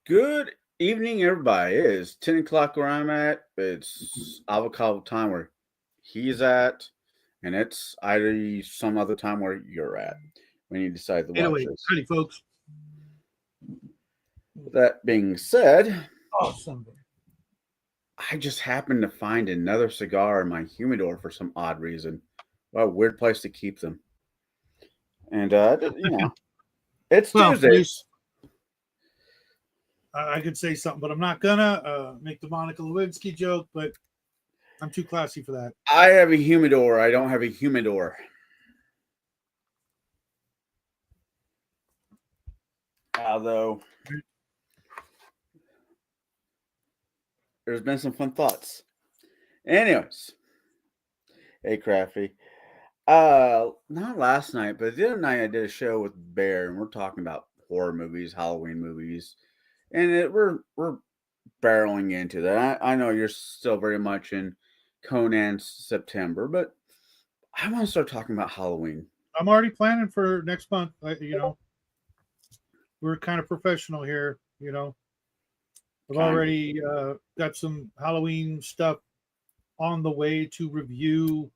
Good evening, everybody. It is 10 o'clock where I'm at. It's avocado time where he's at, and it's either some other time where you're at when you decide to watch 808. this. Howdy, folks. With that being said, Awesome. I just happened to find another cigar in my humidor for some odd reason. What a weird place to keep them. And, it's Well, Tuesday. there's, I could say something, but I'm not gonna make the Monica Lewinsky joke, but I'm too classy for that. I have a humidor. I don't have a humidor. Although there's been some fun thoughts. Anyways, hey Crafty. Not last night, but the other night I did a show with Bear, and we're talking about horror movies, Halloween movies, and we're barreling into that. I know you're still very much in Conan's September, but I want to start talking about Halloween. I'm already planning for next month. We're kind of professional here. I've already got some Halloween stuff on the way to review.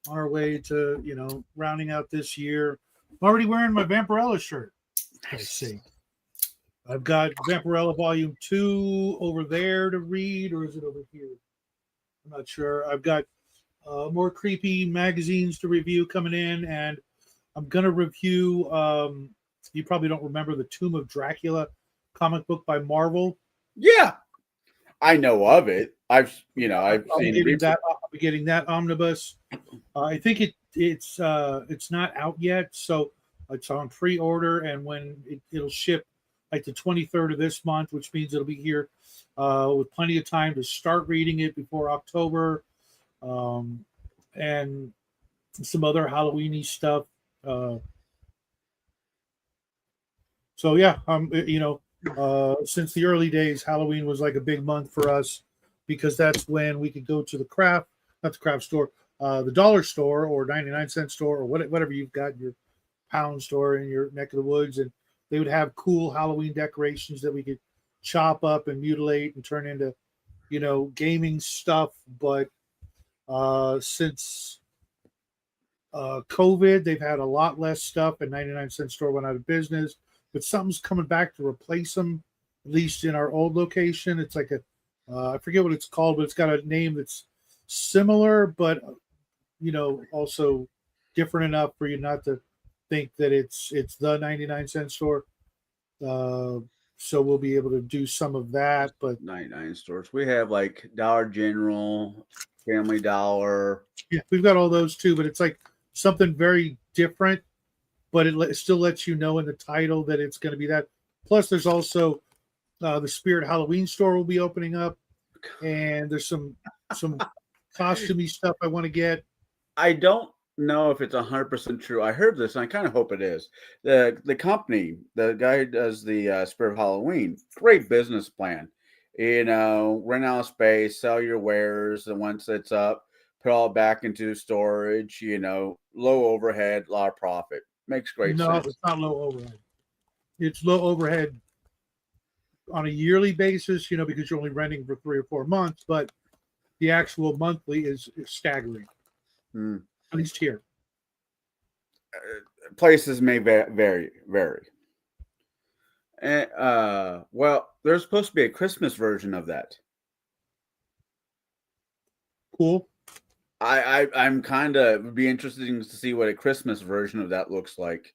On our way to rounding out this year. I'm already wearing my Vampirella shirt. Let's see. I've got Vampirella Volume 2 over there to read, or is it over here? I'm not sure. I've got more creepy magazines to review coming in, and I'm going to review, you probably don't remember, the Tomb of Dracula comic book by Marvel. Yeah, I know of it. I've seen it. I'll be getting that omnibus. I think it's not out yet, so it's on pre-order, and when it'll ship like the 23rd of this month, which means it'll be here with plenty of time to start reading it before October, and some other Halloweeny stuff. So yeah, since the early days, Halloween was like a big month for us because that's when we could go to the dollar store or 99-cent store or whatever you've got in your pound store in your neck of the woods, and they would have cool Halloween decorations that we could chop up and mutilate and turn into gaming stuff. But since COVID, they've had a lot less stuff, and 99-cent store went out of business, but something's coming back to replace them, at least in our old location. It's like I forget what it's called, but it's got a name that's similar, but also different enough for you not to think that it's the 99-cent store. So we'll be able to do some of that. But 99 stores. We have like Dollar General, Family Dollar. yeah, we've got all those too, but it's like something very different, but it still lets you know in the title that it's going to be that. Plus, there's also the Spirit Halloween store will be opening up, and there's some costumey stuff I want to get. I don't know if it's 100% true. I heard this, and I kind of hope it is. The company, the guy who does the Spirit of Halloween, great business plan. Rent out space, sell your wares, and once it's up, put all back into storage. Low overhead, a lot of profit. Makes great sense. No, it's not low overhead. It's low overhead on a yearly basis, because you're only renting for 3 or 4 months, but the actual monthly is staggering. At least here. Places may vary. And, there's supposed to be a Christmas version of that. Cool. I'm kind of would be interested to see what a Christmas version of that looks like.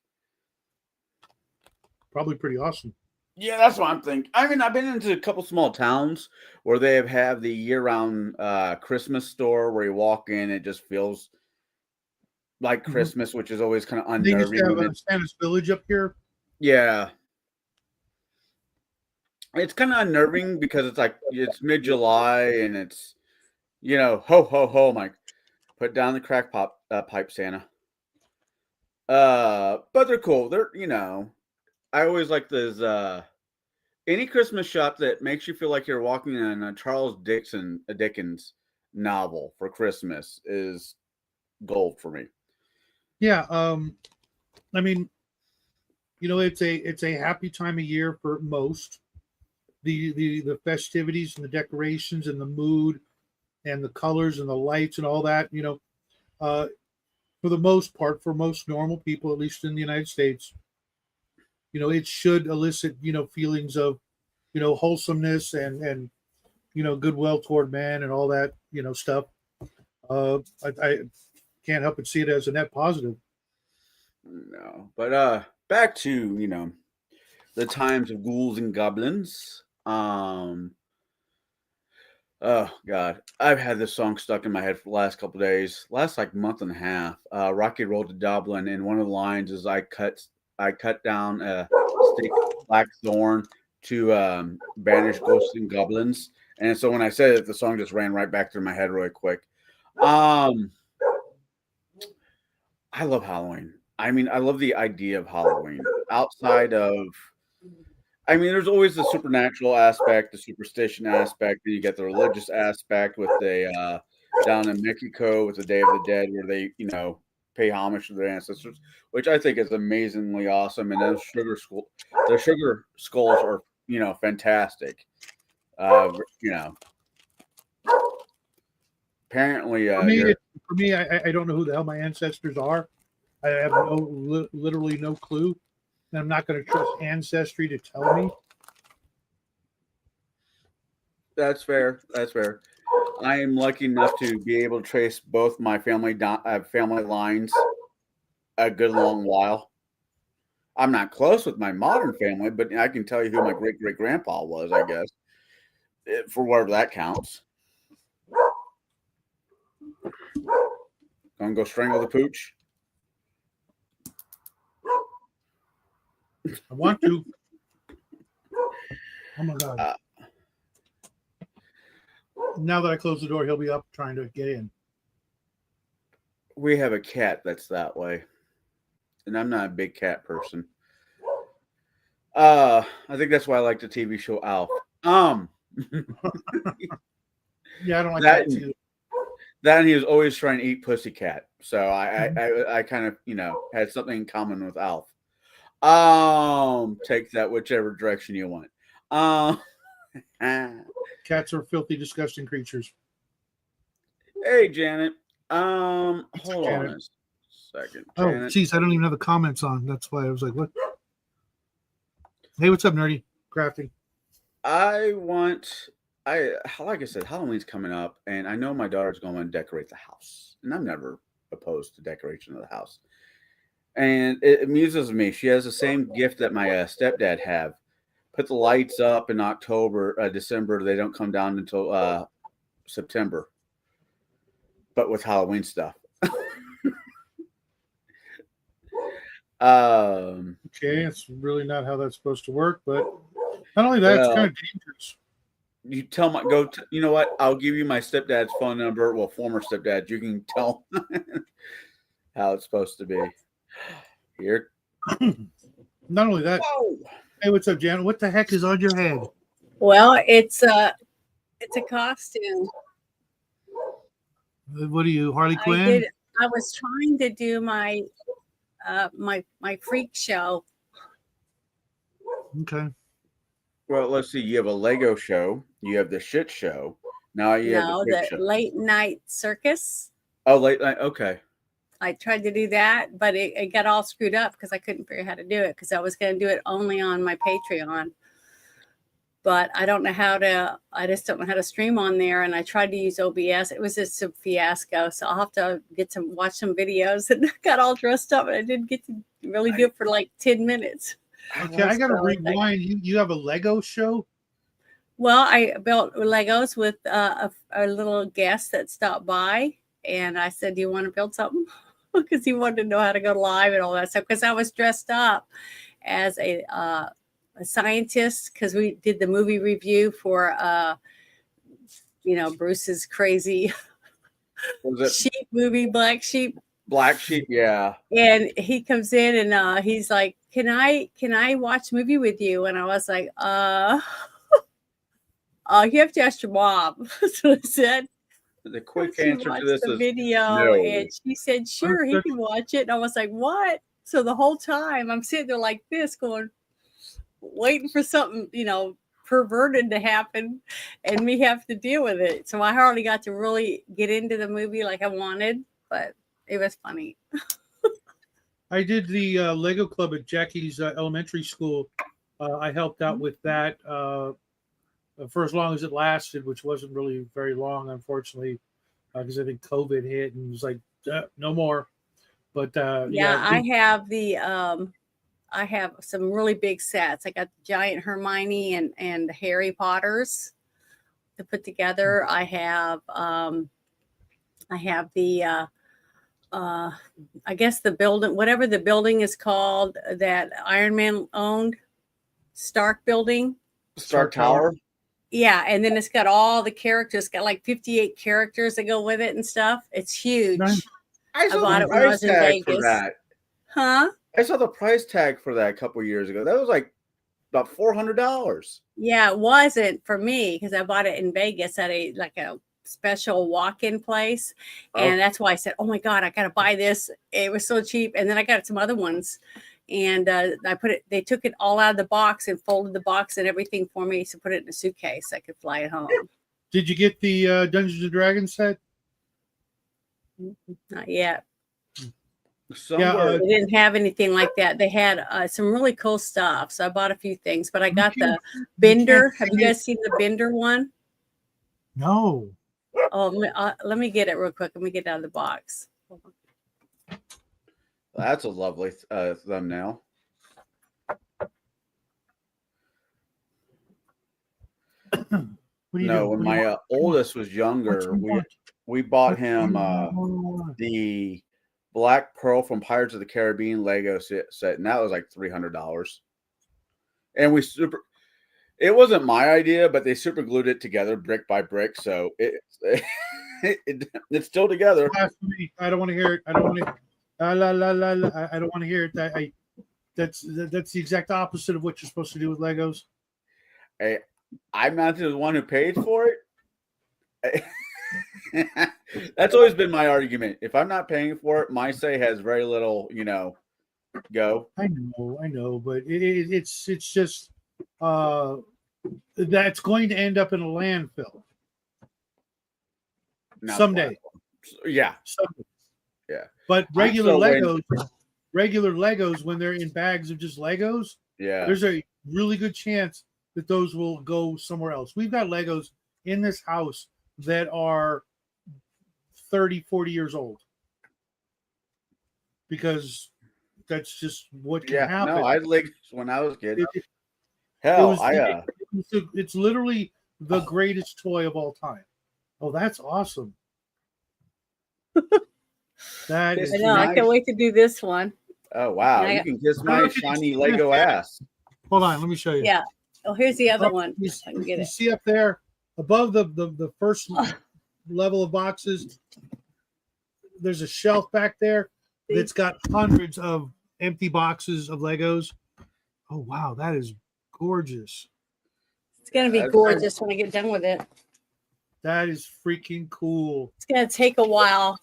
Probably pretty awesome. Yeah, that's what I'm thinking. I mean, I've been into a couple small towns where they have the year-round Christmas store where you walk in, it just feels like Christmas, which is always kind of unnerving. They used to have Santa's Village up here. Yeah. It's kind of unnerving because it's mid-July and it's, ho, ho, ho, Mike. Put down the crack pipe, Santa. But they're cool. I always like this, any Christmas shop that makes you feel like you're walking in a Charles Dickens novel for Christmas is gold for me. Yeah. I mean, it's a happy time of year for most. the festivities and the decorations and the mood and the colors and the lights and all that, for the most part, for most normal people, at least in the United States, it should elicit, feelings of, wholesomeness and goodwill toward man and all that, stuff. I can't help but see it as a net positive. No, but back to the times of ghouls and goblins. Oh God, I've had this song stuck in my head for the last couple of days, last like month and a half. Rocky Road to Dublin, and one of the lines is I cut down a stick of blackthorn to banish ghosts and goblins. And so when I said it, the song just ran right back through my head really quick. I love Halloween. I mean, I love the idea of Halloween outside of. I mean, there's always the supernatural aspect, the superstition aspect, and you get the religious aspect with the down in Mexico with the Day of the Dead, where they pay homage to their ancestors, which I think is amazingly awesome. And those the sugar skulls are fantastic. Apparently, for me, I don't know who the hell my ancestors are. I have literally no clue. And I'm not going to trust Ancestry to tell me. That's fair. That's fair. I am lucky enough to be able to trace both my family lines a good long while. I'm not close with my modern family, but I can tell you who my great great grandpa was, I guess, for whatever that counts. Gonna go strangle the pooch. I want to. Oh my God. Now that I close the door, he'll be up trying to get in. We have a cat that's that way. And I'm not a big cat person. I think that's why I like the TV show Alf. Yeah, I don't like that too. That and he was always trying to eat pussycat. So I kind of, had something in common with Alf. Take that whichever direction you want. Cats are filthy, disgusting creatures. Hey, Janet. Hold on a second. Oh, jeez, I don't even have the comments on. That's why I was like, what? Hey, what's up, Nerdy? Crafty. Like I said, Halloween's coming up, and I know my daughter's going to decorate the house, and I'm never opposed to decoration of the house. And it amuses me. She has the same gift that my stepdad have. Put the lights up in December. They don't come down until September. But with Halloween stuff. Okay, it's really not how that's supposed to work, but not only that, it's kind of dangerous. You tell you know what? I'll give you my stepdad's phone number. Well, former stepdad. You can tell how it's supposed to be. Here. Not only that. Whoa. Hey, what's up, Janet? What the heck is on your head? Well, it's a costume. What are you, Harley Quinn? I was trying to do my my freak show. Okay. Well, let's see. You have a Lego show. You have the shit show. Now you have the show. Late night circus. Oh, late night. Okay. I tried to do that, but it got all screwed up because I couldn't figure out how to do it because I was going to do it only on my Patreon. But I don't know I just don't know how to stream on there. And I tried to use OBS. It was just a fiasco. So I'll have to watch some videos, and got all dressed up, and I didn't get to really do it for like 10 minutes. Okay, I got to rewind. You have a Lego show? Well, I built Legos with a little guest that stopped by. And I said, do you want to build something? Because he wanted to know how to go live and all that stuff. Because I was dressed up as a scientist, because we did the movie review for, Bruce's crazy sheep movie, Black Sheep. Black Sheep, yeah. And he comes in and he's like, can I watch a movie with you? And I was like, you have to ask your mom. So I said. The quick answer to this is video, no. And she said, sure, he can watch it. And I was like, what? So the whole time I'm sitting there like this going, waiting for something, perverted to happen and me have to deal with it. So I hardly got to really get into the movie like I wanted, but it was funny. I did the Lego Club at Jackie's elementary school. I helped out with that for as long as it lasted, which wasn't really very long, unfortunately, because I think COVID hit and it was like, no more. But I have some really big sets. I got the giant Hermione and Harry Potters to put together. I have the I guess the building, whatever the building is called that Iron Man owned, Stark building. Stark Tower. Yeah, and then it's got all the characters. It's got like 58 characters that go with it and stuff. It's huge. Nice. I saw bought the it when I price was in tag for Vegas. that. Huh? I saw the price tag for that a couple years ago. That was like about $400. Yeah, it wasn't for me because I bought it in Vegas at a special walk-in place, and that's why I said, "Oh my God, I gotta buy this!" It was so cheap, and then I got some other ones, and I put it. They took it all out of the box and folded the box and everything for me, so put it in a suitcase. I could fly it home. Did you get the Dungeons and Dragons set? Not yet. Somewhere. They didn't have anything like that. They had some really cool stuff, so I bought a few things. But I got the Bender. Have you guys seen the Bender one? No. Oh, let me get it real quick. Let me get it out of the box. That's a lovely thumbnail. No, when my oldest was younger, we bought him the Black Pearl from Pirates of the Caribbean Lego set, and that was like $300. And it wasn't my idea, but they super glued it together brick by brick, so it's still together. I don't want to hear it. I don't want to. I don't want to hear it. That's the exact opposite of what you're supposed to do with Legos. Hey, I'm not the one who paid for it. That's always been my argument. If I'm not paying for it, my say has very little, go. I know, but it's just that's going to end up in a landfill someday. Yeah. Someday. Yeah. But regular Legos, when they're in bags of just Legos, there's a really good chance that those will go somewhere else. We've got Legos in this house that are 30, 40 years old because that's just what can happen. No, I Legos when I was a kid. It's literally the greatest toy of all time. Oh, that's awesome. That is I know. Nice. I can't wait to do this one. Oh wow! You can kiss my shiny Lego ass. Hold on, let me show you. Yeah. Oh, here's the other one. You see up there above the first level of boxes. There's a shelf back there that's got hundreds of empty boxes of Legos. Oh wow, that is gorgeous. It's gonna be gorgeous when I get done with it. That is freaking cool. It's gonna take a while.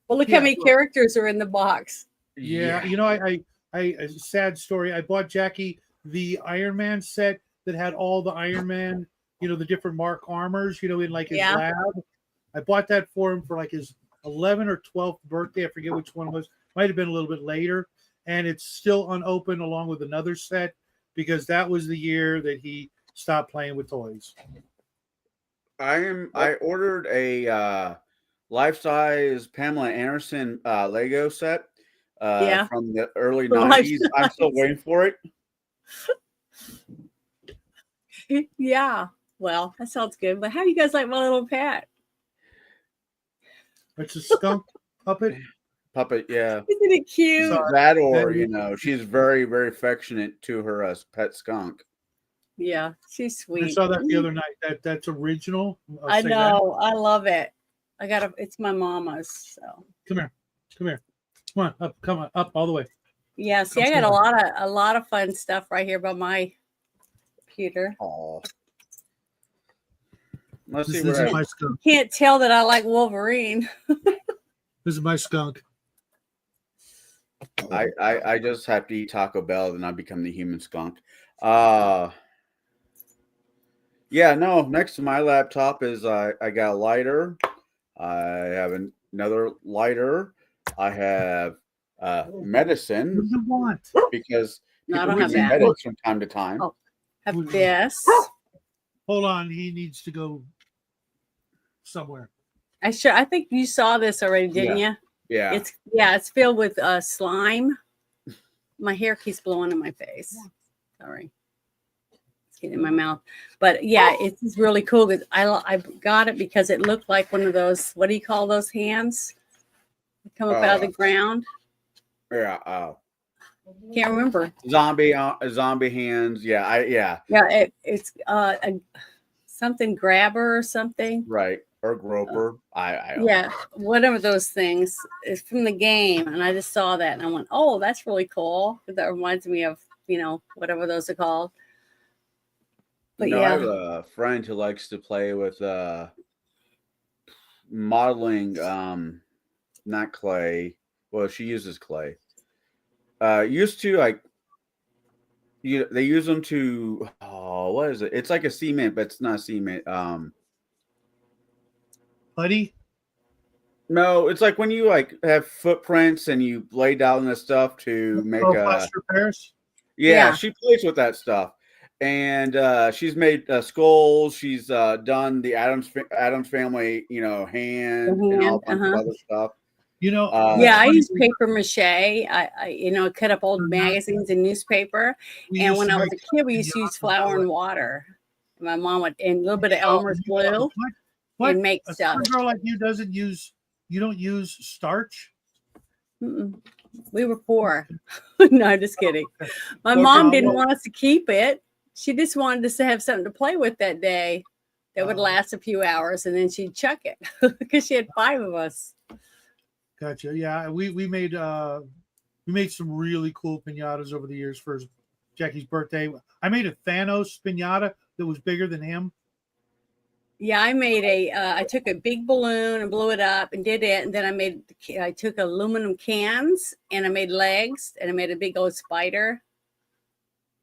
Well, look how many characters are in the box. Yeah, I a sad story. I bought Jackie the Iron Man set that had all the Iron Man, the different Mark armors, in like his lab. I bought that for him for like his 11th or 12th birthday. I forget which one it was. Might have been a little bit later. And it's still unopened along with another set because that was the year that he stopped playing with toys. I ordered a life-size Pamela Anderson Lego set from the early 90s. I'm still waiting for it. Yeah. Well, that sounds good. But how do you guys like my little pet? It's a skunk puppet. Yeah. Isn't it cute? That or, she's very, very affectionate to her pet skunk. Yeah, she's sweet. I saw that the other night. That's original. I know. I love it. It's my mama's. So come here. Come on up all the way. Yeah, see, I got a lot of fun stuff right here by my computer. Oh. Let's see this is my skunk. Can't tell that I like Wolverine. This is my skunk. I just have to eat Taco Bell, then I become the human skunk. Yeah, no. Next to my laptop is I got a lighter. I have another lighter. I have What medicine do you want? because No, I people don't need have some that. meds from time to time. Oh. Have this. Hold on, he needs to go somewhere. I think you saw this already, didn't you? Yeah. It's filled with slime. My hair keeps blowing in my face. Sorry. It's getting in my mouth. But yeah, it's really cool because I got it because it looked like one of those, what do you call those hands? That come up out of the ground. Yeah. Can't remember. Zombie hands. Yeah. Yeah, it's something grabber or something. Right. Or groper. I don't Yeah, know. whatever those things. It's from the game, and I just saw that and I went, "Oh, that's really cool." That reminds me of whatever those are called. But I yeah, have a friend who likes to play with modeling not clay. Well, she uses clay. Used to like they use them to what is it? It's like a cement, but it's not cement. Buddy? No, it's like when you like have footprints and you lay down this stuff to make plaster Paris? Yeah, she plays with that stuff. And she's made skulls. She's done the Adams family, hand and all bunch of other stuff. I use paper mache. I cut up old magazines and newspaper. And when I was a kid, we used to use flour and water. And my mom would, and a little bit of Elmer's glue, and make stuff. A girl like you you don't use starch? Mm-mm. We were poor. No, just kidding. My mom didn't want us to keep it. She just wanted us to have something to play with that day that would last a few hours, and then she'd chuck it because she had 5 of us. Gotcha. Yeah, we made some really cool piñatas over the years for Jackie's birthday. I made a Thanos piñata that was bigger than him. Yeah, I made I took a big balloon and blew it up and did it. And then I took aluminum cans and I made legs and I made a big old spider.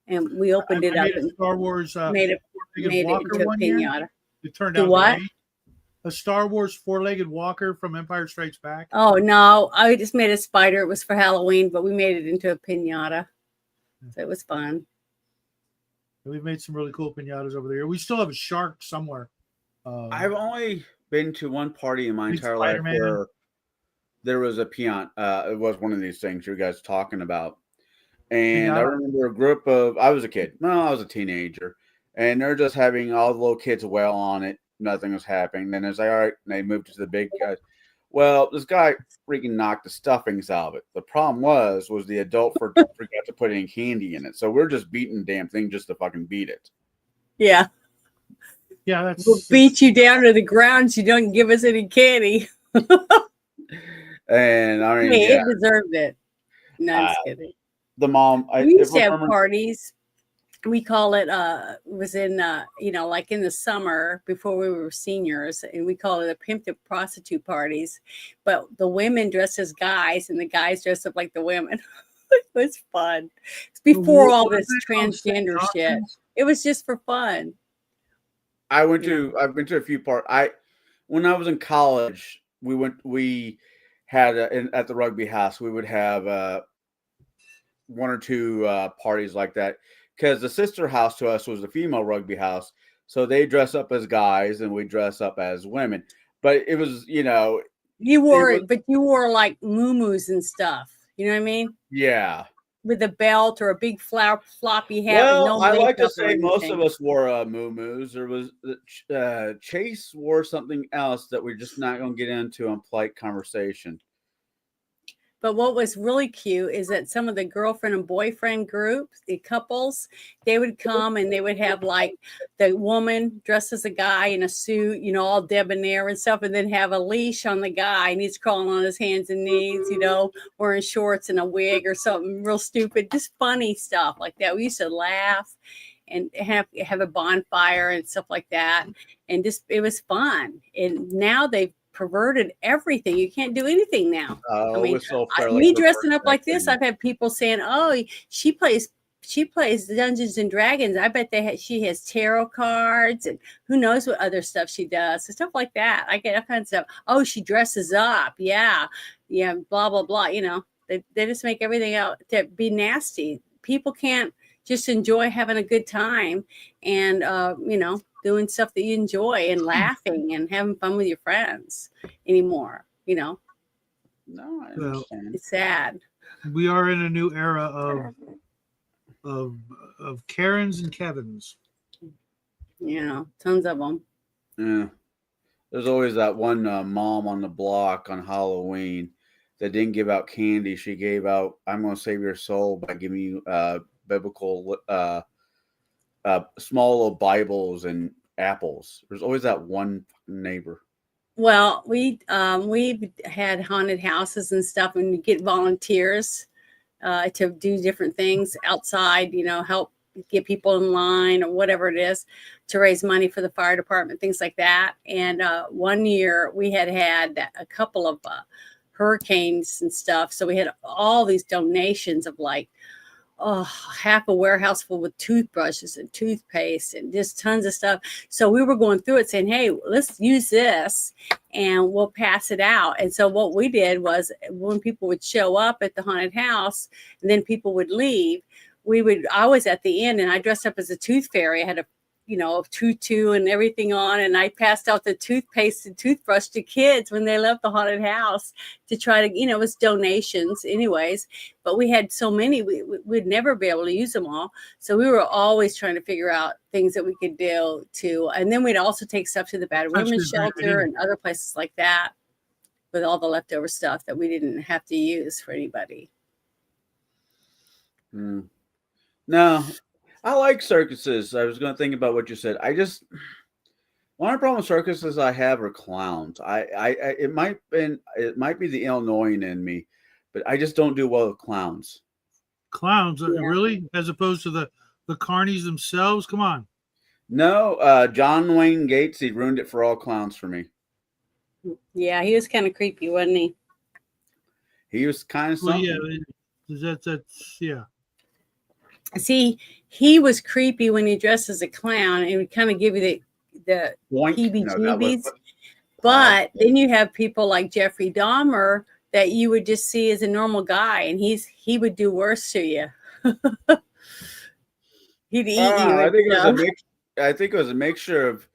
And we opened it up and Star Wars made it into a piñata. It turned out what? A Star Wars 4-legged walker from Empire Strikes Back. Oh, no, I just made a spider. It was for Halloween, but we made it into a piñata. So it was fun. We've made some really cool piñatas over there. We still have a shark somewhere. I've only been to one party in my entire life where there was a peon. It was one of these things you guys are talking about. And I remember a group of, I was a kid. No, I was a teenager. And they're just having all the little kids wail on it. Nothing was happening. Then it's like, all right, and they moved to the big guy. Well, this guy freaking knocked the stuffings out of it. The problem was the adult forgot to put any candy in it. So we're just beating the damn thing just to fucking beat it. Yeah. Yeah, we'll beat you down to the ground so you don't give us any candy. And I mean, it deserved it. No, I'm just kidding. The mom, we used to have parties. We call it was in like in the summer before we were seniors, and we call it a pimp to prostitute parties. But the women dressed as guys and the guys dressed up like the women. It was fun. It's before all this transgender shit. It was just for fun. I've been to a few parties. When I was in college, we had at the rugby house, we would have 1 or 2 parties like that, because the sister house to us was a female rugby house. So they dress up as guys and we dress up as women. But it was, you wore like muumuus and stuff. You know what I mean? Yeah. With a belt or a big floppy hat. Well, with no I like to say or most of us wore muumuus. There was Chase wore something else that we're just not going to get into on polite conversation. But what was really cute is that some of the girlfriend and boyfriend groups, the couples, they would come and they would have like the woman dressed as a guy in a suit, all debonair and stuff, and then have a leash on the guy and he's crawling on his hands and knees, wearing shorts and a wig or something real stupid, just funny stuff like that. We used to laugh and have a bonfire and stuff like that. And just, it was fun. And now they've perverted everything. You can't do anything now. I mean, me dressing up like this, I've had people saying, "Oh, she plays she plays Dungeons and Dragons. I bet she has tarot cards and who knows what other stuff she does. So stuff like that. I get all kinds of stuff. Oh, she dresses up. Yeah. Blah, blah, blah. They just make everything out to be nasty. People can't just enjoy having a good time and, doing stuff that you enjoy and laughing and having fun with your friends anymore. No, I understand. It's sad. We are in a new era of Karens and Kevins. Yeah, tons of them. Yeah. There's always that one mom on the block on Halloween that didn't give out candy. She gave out, I'm going to save your soul by giving you biblical, small little Bibles and apples. There's always that one neighbor. Well, we've had haunted houses and stuff, and you get volunteers to do different things outside, help get people in line or whatever it is to raise money for the fire department, things like that. And one year we had a couple of hurricanes and stuff. So we had all these donations of half a warehouse full with toothbrushes and toothpaste and just tons of stuff. So we were going through it saying, hey, let's use this and we'll pass it out. And so what we did was when people would show up at the haunted house and then people would leave, I was at the end and I dressed up as a tooth fairy. I had a tutu and everything on. And I passed out the toothpaste and toothbrush to kids when they left the haunted house to try to, it was donations anyways, but we had so many, we'd never be able to use them all. So we were always trying to figure out things that we could do and then we'd also take stuff to the battered women's shelter and other places like that with all the leftover stuff that we didn't have to use for anybody. No, I like circuses. I was going to think about what you said. One of the problem with circuses I have are clowns. It might be the Illinoisan in me, but I just don't do well with clowns. Clowns, really? As opposed to the carnies themselves? Come on. No, John Wayne Gates, he ruined it for all clowns for me. Yeah, he was kind of creepy, wasn't he? He was kind of something. Yeah, that's yeah. See, he was creepy when he dressed as a clown and would kind of give you the heebie-jeebies. But then you have people like Jeffrey Dahmer that you would just see as a normal guy, and he would do worse to you. He'd eat you. I think it was a mixture of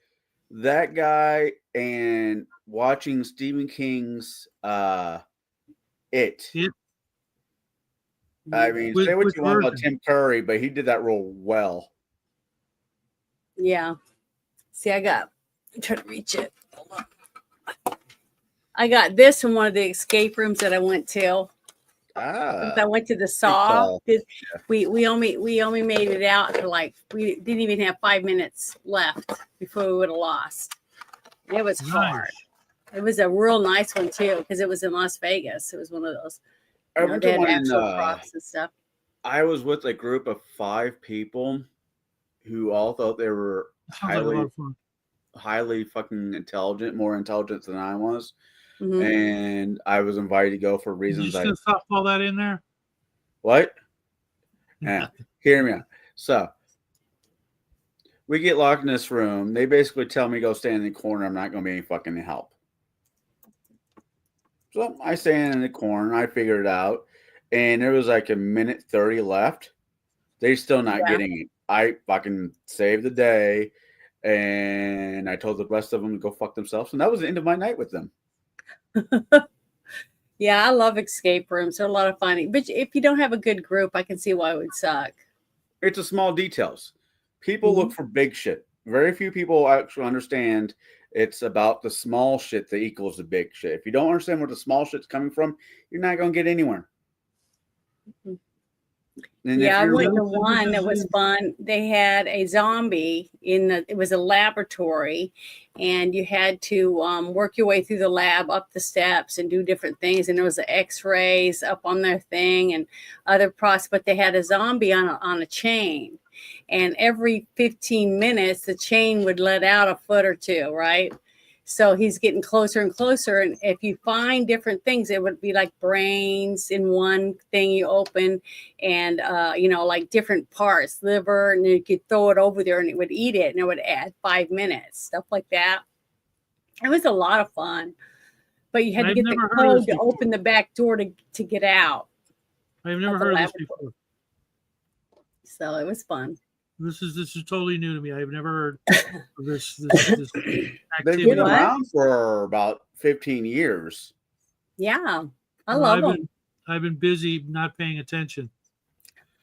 that guy and watching Stephen King's It. I mean, say what you want about Tim Curry, but he did that role well. Yeah. See, I'm trying to reach it. Hold on. I got this from one of the escape rooms that I went to. I went to the Saw. We only made it out to we didn't even have 5 minutes left before we would have lost. It was hard. It was a real nice one too because it was in Las Vegas. It was one of those. I went to one in, props and stuff. I was with a group of 5 people who all thought they were highly fucking intelligent, more intelligent than I was. Mm-hmm. And I was invited to go for reasons. Did you just stuff all that in there? What? Yeah, hear me out. So we get locked in this room. They basically tell me go stand in the corner. I'm not going to be any fucking help. So I stand in the corner. I figured it out. And there was like a minute 30 left. They're still not getting it. I fucking saved the day. And I told the rest of them to go fuck themselves. And that was the end of my night with them. Yeah, I love escape rooms. They're a lot of fun. But if you don't have a good group, I can see why it would suck. It's the small details. People look for big shit. Very few people actually understand it's about the small shit that equals the big shit. If you don't understand where the small shit's coming from, you're not going to get anywhere. Yeah, I went to one that was fun. They had a zombie it was a laboratory, and you had to work your way through the lab up the steps and do different things. And there was the X-rays up on their thing and other process, but they had a zombie on a chain. And every 15 minutes, the chain would let out a foot or two, right? So he's getting closer and closer. And if you find different things, it would be like brains in one thing you open, and like different parts, liver, and you could throw it over there and it would eat it, and it would add 5 minutes, stuff like that. It was a lot of fun, but you had to get the code to open the back door to get out. I've never heard of this before. So it was fun. This is totally new to me. I've never heard of this activity. They've been around for about 15 years. Yeah, I love them. I've been busy not paying attention.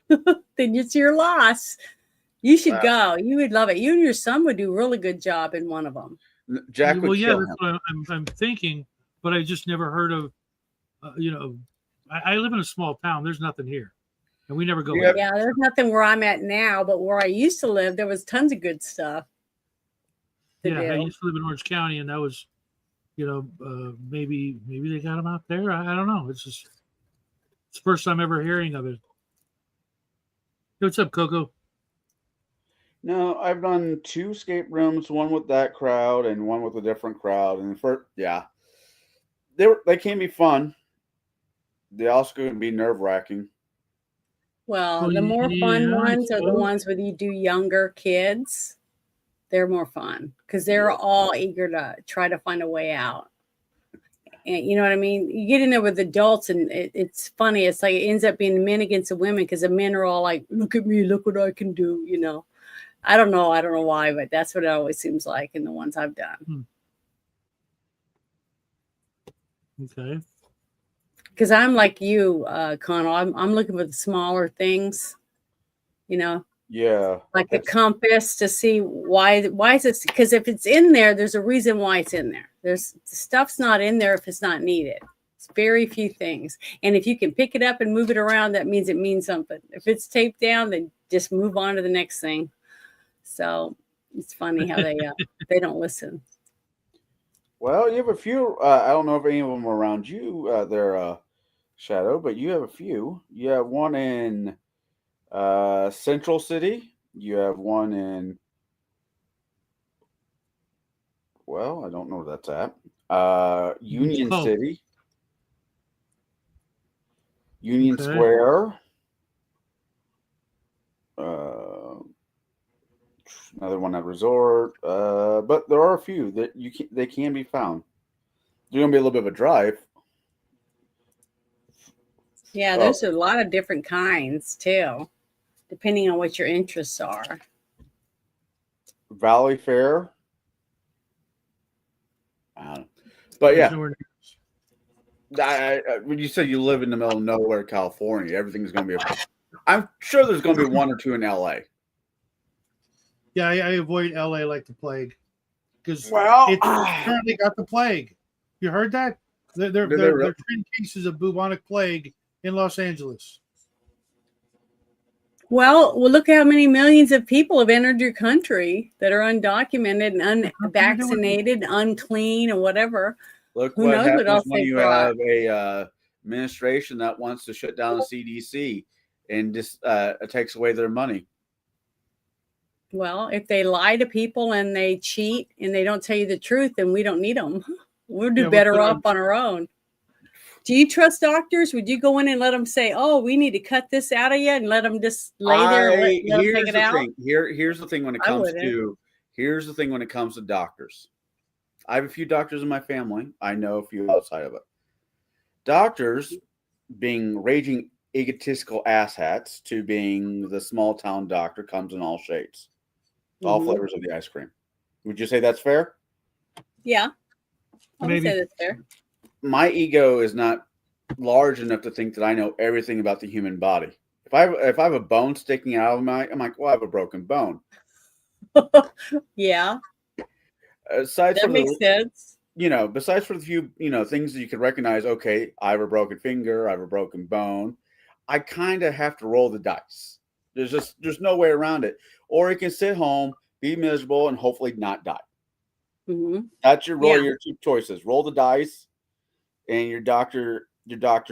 Then it's your loss. You should go. You would love it. You and your son would do a really good job in one of them. Jack would kill him. That's what I'm thinking, but I just never heard of. I live in a small town. There's nothing here. And we never go. Yeah, there's nothing where I'm at now, but where I used to live, there was tons of good stuff. I used to live in Orange County, and that was, maybe they got them out there. I don't know. It's the first time ever hearing of it. Hey, what's up, Coco? No, I've done 2 escape rooms, one with that crowd and one with a different crowd. And they can be fun. They also can be nerve-wracking. Well, the more fun ones are the ones where you do younger kids. They're more fun because they're all eager to try to find a way out. And you know what I mean? You get in there with adults and it's funny. It's like it ends up being men against the women because the men are all like, look at me, look what I can do, I don't know why, but that's what it always seems like in the ones I've done. Okay. Because I'm like you, Connell. I'm looking for the smaller things, Yeah. Like a compass to see why is this? Because if it's in there, there's a reason why it's in there. There's stuff's not in there if it's not needed. It's very few things. And if you can pick it up and move it around, that means it means something. If it's taped down, then just move on to the next thing. So it's funny how they don't listen. Well, you have a few. I don't know if any of them are around you. They're Shadow, but you have a few. You have one in Central City. You have one in. Well, I don't know where that's at. Union City. Union Square. Another one at Resort. But there are a few that they can be found. There's gonna be a little bit of a drive. Yeah, there's a lot of different kinds too, depending on what your interests are. Valley Fair. But yeah, when you say you live in the middle of nowhere, California, everything's going to be. I'm sure there's going to be 1 or 2 in LA. Yeah, I avoid LA like the plague because it's currently got the plague. You heard that? They're 10 cases of bubonic plague in Los Angeles. Well, look how many millions of people have entered your country that are undocumented and unvaccinated, unclean, or whatever. Look what happens when you have a administration that wants to shut down the CDC and just takes away their money. Well, if they lie to people and they cheat and they don't tell you the truth, then we don't need them. We'll do better off on our own. Do you trust doctors? Would you go in and let them say, "Oh, we need to cut this out of you," and let them just lay there and let them take it out? Here's the thing when it comes to doctors. I have a few doctors in my family. I know a few outside of it. Doctors, being raging egotistical asshats to being the small town doctor, comes in all shades, all flavors of the ice cream. Would you say that's fair? Yeah, I would say that's fair. My ego is not large enough to think that I know everything about the human body. If I have a bone sticking out of I'm like, well, I have a broken bone. Yeah. That makes sense. Besides for the few, things that you could recognize, okay, I have a broken finger, I have a broken bone. I kind of have to roll the dice. There's no way around it. Or you can sit home, be miserable, and hopefully not die. Mm-hmm. That's your 2 choices. Roll the dice. And your doctor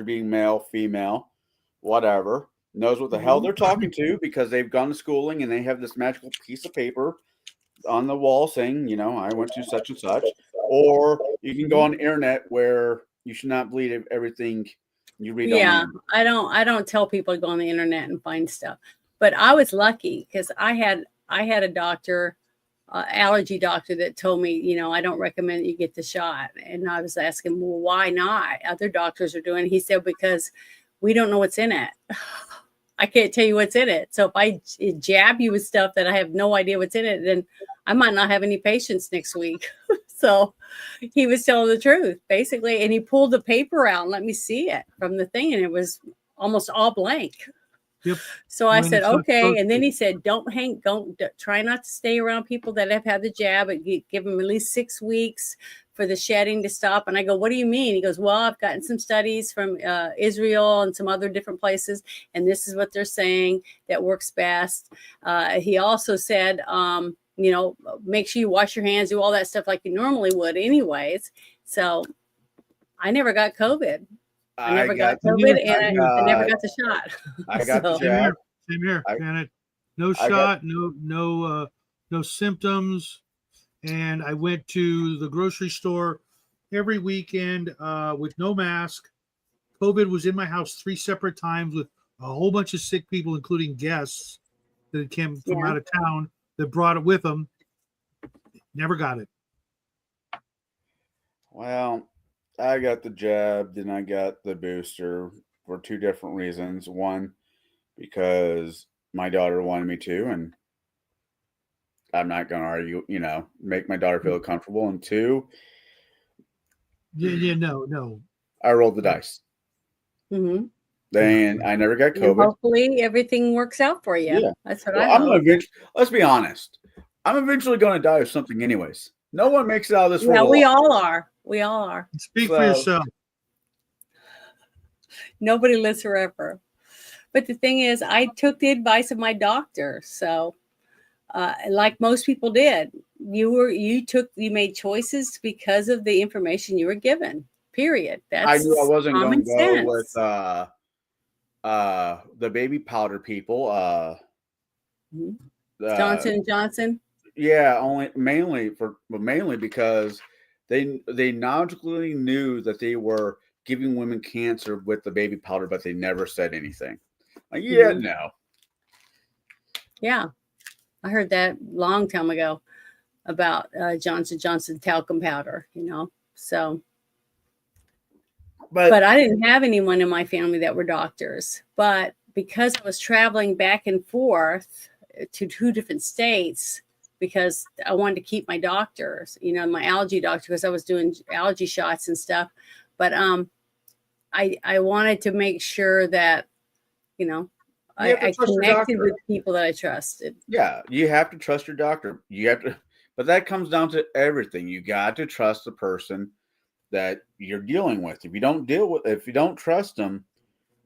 being male, female, whatever, knows what the hell they're talking to because they've gone to schooling and they have this magical piece of paper on the wall saying, I went to such and such. or you can go on the internet where you should not believe everything you read. Yeah, on I don't tell people to go on the internet and find stuff. But I was lucky because I had a doctor, allergy doctor, that told me, you know, I don't recommend you get the shot. And I was asking, well, why not? Other doctors are doing it. He said, because we don't know what's in it. I can't tell you what's in it. So if I jab you with stuff that I have no idea what's in it, then I might not have any patients next week. So he was telling the truth, basically. And he pulled the paper out and let me see it from the thing. And it was almost all blank. Yep. So I said, okay. And then he said, don't try not to stay around people that have had the jab. Give them at least 6 weeks for the shedding to stop. And I go, what do you mean? He goes, well, I've gotten some studies from Israel and some other different places, and this is what they're saying that works best. He also said, you know, make sure you wash your hands, do all that stuff like you normally would anyways. So I never got COVID. I never got COVID, and I never got the shot. I got the jab. Same here. And no shot, no symptoms. And I went to the grocery store every weekend with no mask. COVID was in my house 3 separate times with a whole bunch of sick people, including guests that came from out of town that brought it with them. Never got it. Well, I got the jab, then I got the booster for 2 different reasons. One, because my daughter wanted me to, and I'm not going to argue, you know, make my daughter feel comfortable. And 2, no. I rolled the dice. Mm-hmm. Then I never got COVID. And hopefully everything works out for you. Yeah. That's what I hope. Let's be honest. I'm eventually going to die of something anyways. No one makes it out of this world. Yeah, we all are. We all are. Speak for yourself. Nobody lives forever. But the thing is, I took the advice of my doctor. So like most people did, you made choices because of the information you were given. Period. That's I knew I wasn't going to go sense. with the baby powder people. Johnson & Johnson. Yeah, mainly because they logically knew that they were giving women cancer with the baby powder, but they never said anything. Like, no. Yeah, I heard that long time ago about Johnson & Johnson talcum powder. You know, so. But I didn't have anyone in my family that were doctors. But because I was traveling back and forth to 2 different states, because I wanted to keep my doctors, you know, my allergy doctor, because I was doing allergy shots and stuff. But I wanted to make sure that, you know, I connected with people that I trusted. Yeah, you have to trust your doctor. You have to, but that comes down to everything. You got to trust the person that you're dealing with. If you don't trust them,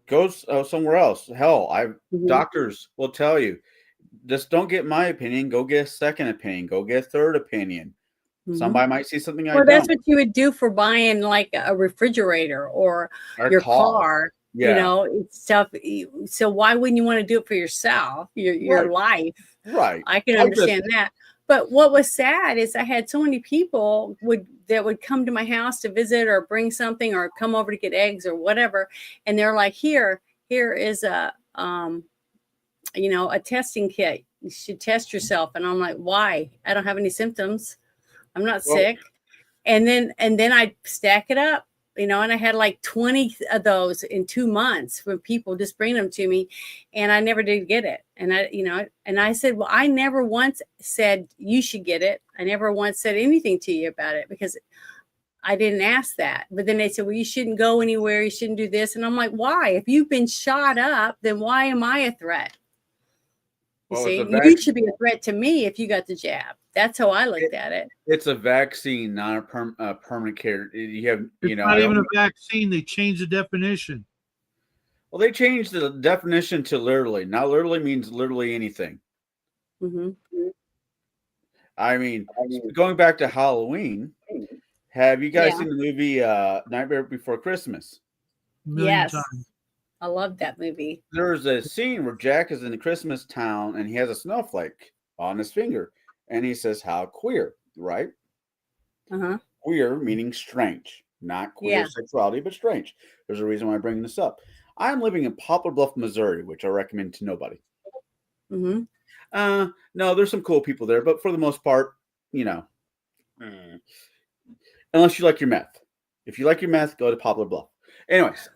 go somewhere else. Hell, doctors will tell you, just don't get my opinion. Go get a second opinion. Go get a third opinion. Somebody might see something I don't. Well, that's what you would do for buying like a refrigerator or your car. Yeah. You know, stuff. So why wouldn't you want to do it for yourself, your life? Right. I can understand that. But what was sad is I had so many people that would come to my house to visit or bring something or come over to get eggs or whatever, and they're like, here is a you know, a testing kit. You should test yourself. And I'm like, why? I don't have any symptoms. I'm not sick. And then I stack it up, you know, and I had like 20 of those in 2 months when people just bring them to me, and I never did get it. And I said, well, I never once said you should get it. I never once said anything to you about it because I didn't ask that. But then they said, well, you shouldn't go anywhere. You shouldn't do this. And I'm like, why? If you've been shot up, then why am I a threat? You should be a threat to me if you got the jab. That's how I looked at it. It's a vaccine, not a permanent care. It's not even a vaccine. They changed the definition. Well, they changed the definition to literally. Now, literally means literally anything. Mm-hmm. I mean, going back to Halloween, have you guys seen the movie Nightmare Before Christmas? Yes. Times. I love that movie. There's a scene where Jack is in a Christmas town and he has a snowflake on his finger. And he says, how queer, right? Uh-huh. Queer meaning strange, not queer Yeah. sexuality, but strange. There's a reason why I'm bringing this up. I'm living in Poplar Bluff, Missouri, which I recommend to nobody. Hmm. No, there's some cool people there, but for the most part, unless you like your meth. If you like your meth, go to Poplar Bluff. Anyways,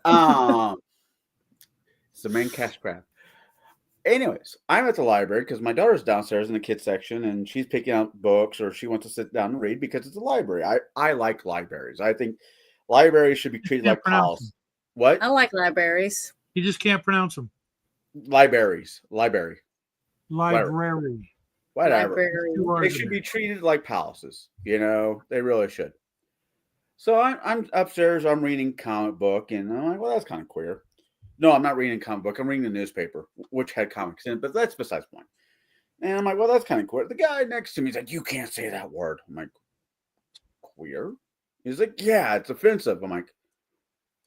it's the main cash grab. Anyways, I'm at the library because my daughter's downstairs in the kids section and she's picking out books or she wants to sit down and read because it's a library. I like libraries. I think libraries should be treated can't like pronounce palace. What? I like libraries. You just can't pronounce them. Libraries. Library. Library. Whatever. Library. Two They words in should there. be treated like palaces. They really should. So I'm upstairs. I'm reading comic book, and I'm like, well, that's kind of queer. No, I'm not reading a comic book. I'm reading a newspaper, which had comics in it, but that's besides the point. And I'm like, well, that's kind of queer. The guy next to me is like, you can't say that word. I'm like, queer? He's like, yeah, it's offensive. I'm like,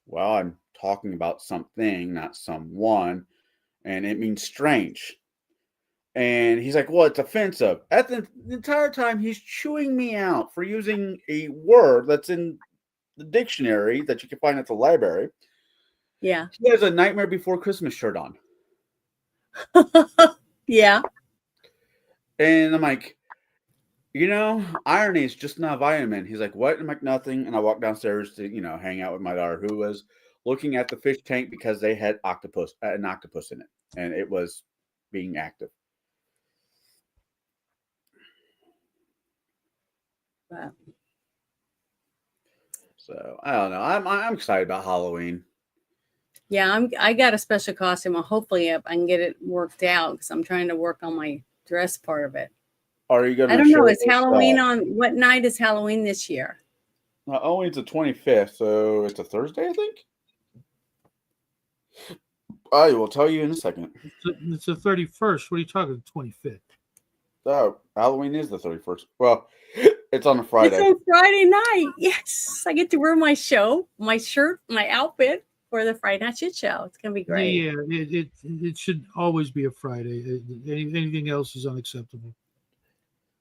well, I'm talking about something, not someone, and it means strange. And he's like, well, it's offensive. At the entire time, he's chewing me out for using a word that's in the dictionary that you can find at the library. Yeah. He has a Nightmare Before Christmas shirt on. Yeah. And I'm like, irony is just not a vitamin. He's like, what? I'm like, nothing. And I walked downstairs to, hang out with my daughter who was looking at the fish tank because they had an octopus in it. And it was being active. Wow. So I don't know. I'm excited about Halloween. Yeah, I got a special costume. Hopefully I can get it worked out because I'm trying to work on my dress part of it. Are you going to? I don't know. Is Halloween on what night is Halloween this year? Only it's the 25th, so it's a Thursday, I think. I will tell you in a second. It's the 31st. What are you talking? The 25th. Oh, Halloween is the 31st. Well, it's on a Friday. It's on Friday night. Yes, I get to wear my shirt, my outfit for the Friday Night Shit Show. It's gonna be great. Yeah, it should always be a Friday. Anything else is unacceptable.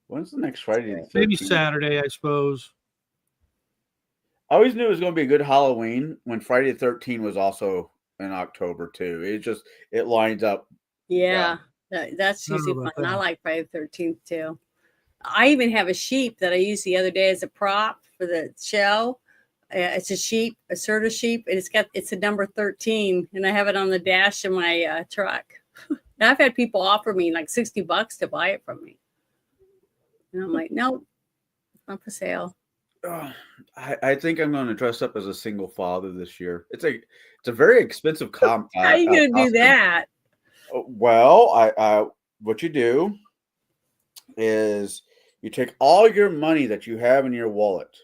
When's the next Friday? Maybe Saturday, I suppose. I always knew it was going to be a good Halloween when Friday the 13th was also in October too. It lines up. Yeah. That's usually fun. I like Friday the 13th too. I even have a sheep that I used the other day as a prop for the show. It's a sheep, a Serta sheep, and it's a number 13, and I have it on the dash of my truck. And I've had people offer me like $60 to buy it from me, and I'm like, nope, it's not for sale. I think I'm going to dress up as a single father this year. It's a very expensive How are you going to do that? Well, what you do is you take all your money that you have in your wallet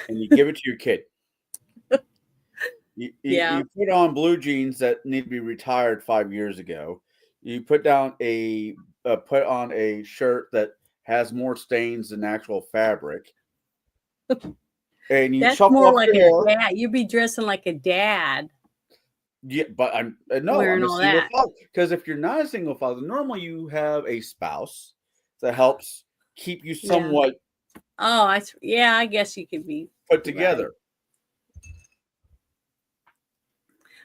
and you give it to your kid. You put on blue jeans that need to be retired 5 years ago. You put on a shirt that has more stains than actual fabric. And you That's shuffle more up like your a dad. You'd be dressing like a dad. Yeah, but I'm a single father. Because if you're not a single father, normally you have a spouse that helps keep you somewhat. Oh, I guess you could be put together. Right.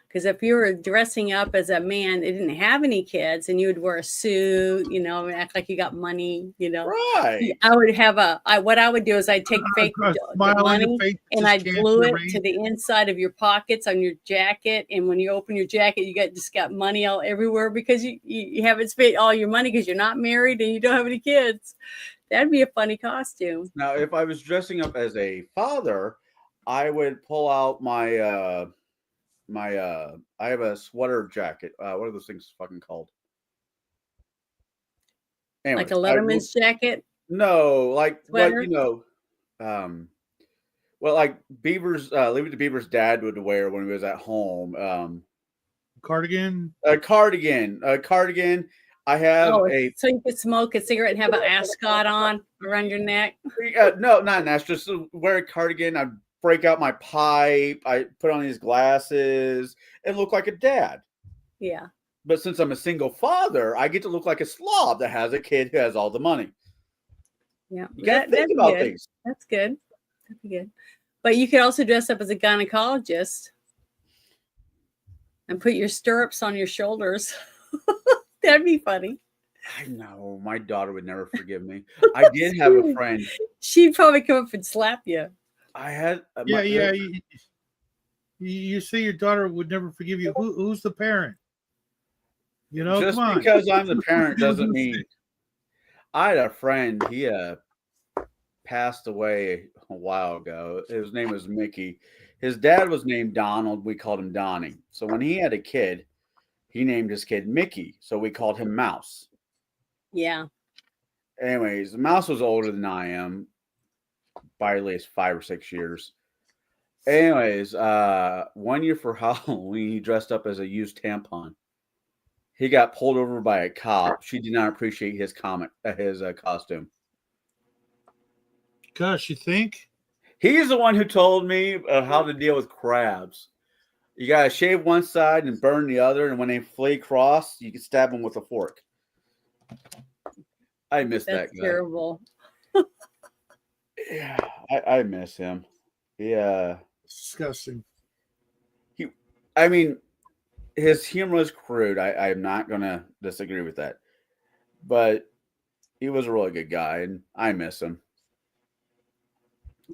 Because if you were dressing up as a man that didn't have any kids and you would wear a suit, and act like you got money, Right. I would have what I would do is I'd take fake money and I'd glue it to the inside of your pockets on your jacket. And when you open your jacket, you just got money all everywhere because you haven't spent all your money because you're not married and you don't have any kids. That'd be a funny costume. Now, if I was dressing up as a father, I would pull out my I have a sweater jacket. What are those things fucking called? Anyways, like a Letterman's jacket? No, like sweater? like Beaver's Leave It to Beaver's dad would wear when he was at home. Cardigan. A cardigan. I have so you could smoke a cigarette and have an ascot on around your neck. No, not an ascot. Just wear a cardigan. I break out my pipe. I put on these glasses and look like a dad. Yeah. But since I'm a single father, I get to look like a slob that has a kid who has all the money. Yeah. You got to think about things. That's good. That'd be good. But you could also dress up as a gynecologist and put your stirrups on your shoulders. That'd be funny. I know my daughter would never forgive me. I did have a friend. She'd probably come up and slap you. I had Yeah. You say your daughter would never forgive you. Who's the parent? You know, just come on. because I'm the parent doesn't mean. I had a friend. He passed away a while ago. His name was Mickey. His dad was named Donald. We called him Donnie. So when he had a kid, he named his kid Mickey. So we called him Mouse. Yeah. Anyways, the Mouse was older than I am by at least 5 or 6 years. Anyways, 1 year for Halloween, he dressed up as a used tampon. He got pulled over by a cop. She did not appreciate his costume. Gosh, you think? He's the one who told me how to deal with crabs. You gotta shave one side and burn the other, and when they flee across, you can stab them with a fork. I miss that guy. Terrible. Yeah, I miss him. Yeah, Disgusting. I mean, his humor was crude. I'm not gonna disagree with that, but he was a really good guy, and I miss him.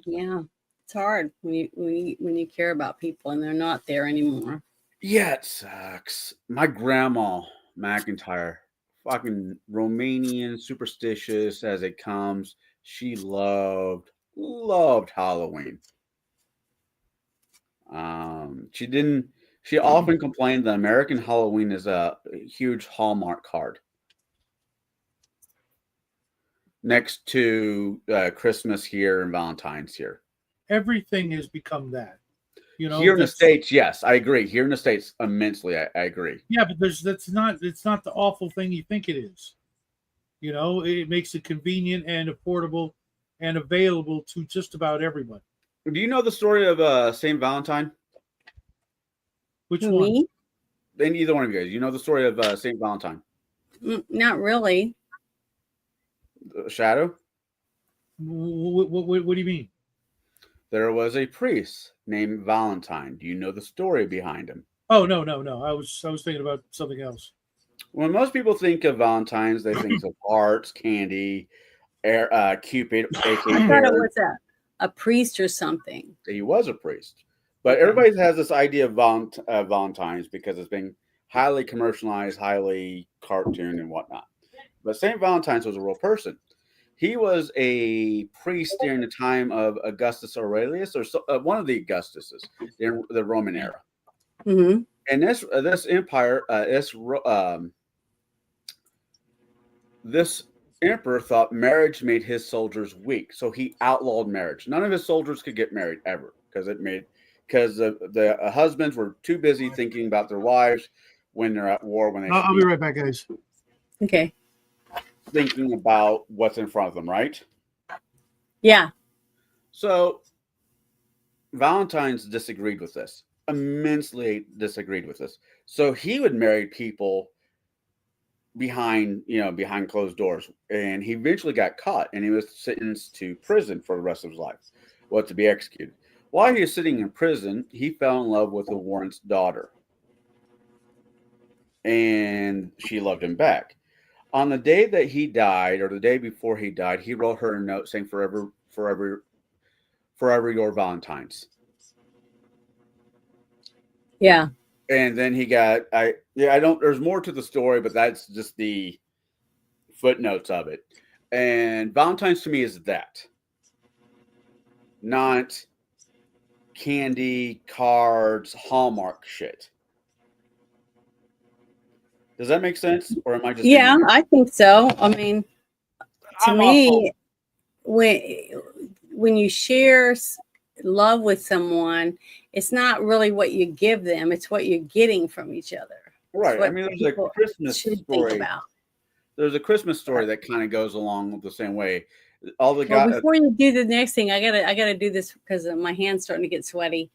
Yeah, it's hard when you care about people and they're not there anymore. Yeah, it sucks. My grandma McIntyre, fucking Romanian, superstitious as it comes. She loved Halloween. She often complained that American Halloween is a huge Hallmark card next to Christmas here and Valentine's here. Everything has become that. You know, here in the States, yes, I agree. Here in the States, immensely, I agree. Yeah, but it's not the awful thing you think it is. You know, it makes it convenient and affordable and available to just about everyone. Do you know the story of Saint Valentine? Which Who, one? me? Then either one of you guys. You know the story of Saint Valentine? Not really. Shadow? What do you mean? There was a priest named Valentine. Do you know the story behind him? Oh, no. I was thinking about something else. When most people think of Valentine's, they think of hearts, candy, Cupid. I thought it was a priest or something. He was a priest. But everybody has this idea of Valentine's because it's been highly commercialized, highly cartoon and whatnot. But St. Valentine's was a real person. He was a priest during the time of Augustus Aurelius, or one of the Augustuses in the Roman era. Mm-hmm. And this empire, this emperor thought marriage made his soldiers weak, so he outlawed marriage. None of his soldiers could get married ever because the husbands were too busy thinking about their wives when they're at war. I'll be right back, guys. Okay. Thinking about what's in front of them, right? Yeah. So Valentine's disagreed with this, immensely disagreed with this. So he would marry people behind closed doors, and he eventually got caught, and he was sentenced to prison for the rest of his life, to be executed. While he was sitting in prison, he fell in love with the warrant's daughter, and she loved him back. On the day that he died, or the day before he died, he wrote her a note saying, "Forever, your Valentine's." Yeah. And then he got, there's more to the story, but that's just the footnotes of it. And Valentine's to me is that, not candy, cards, Hallmark shit. Does that make sense? Or am I just... Yeah, I think so. I mean, to me, when you share love with someone, it's not really what you give them, it's what you're getting from each other. Right. I mean, there's a Christmas story. There's a Christmas story that kind of goes along the same way. Before you do the next thing, I gotta do this because my hand's starting to get sweaty.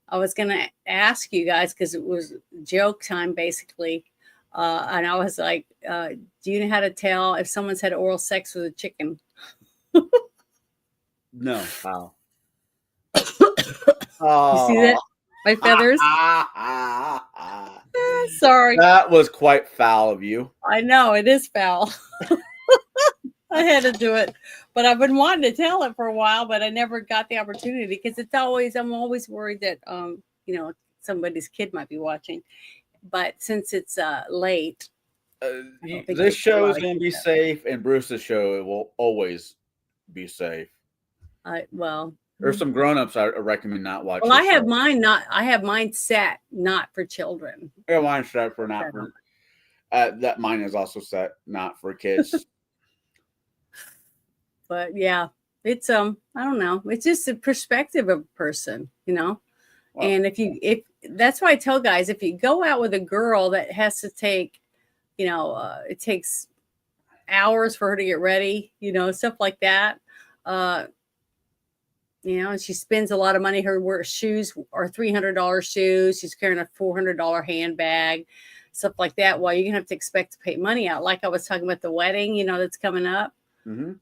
I was gonna ask you guys because it was joke time basically, and I was like, "Do you know how to tell if someone's had oral sex with a chicken?" No, how? You see that? My feathers. Sorry. That was quite foul of you. I know it is foul. I had to do it, but I've been wanting to tell it for a while, but I never got the opportunity because I'm always worried that somebody's kid might be watching. But since it's late, This show is going to be safe, and Bruce's show will always be safe. There's some grown-ups I recommend not watching. Well, I have mine set not for children. Yeah, mine's set for not for. That mine is also set not for kids. But yeah, it's I don't know. It's just the perspective of a person, Well, and if that's why I tell guys, if you go out with a girl that has to take, it takes hours for her to get ready, stuff like that. And she spends a lot of money. Her shoes are $300 shoes. She's carrying a $400 handbag, stuff like that. Well, you're gonna have to expect to pay money out. Like I was talking about the wedding, that's coming up. Mm-hmm.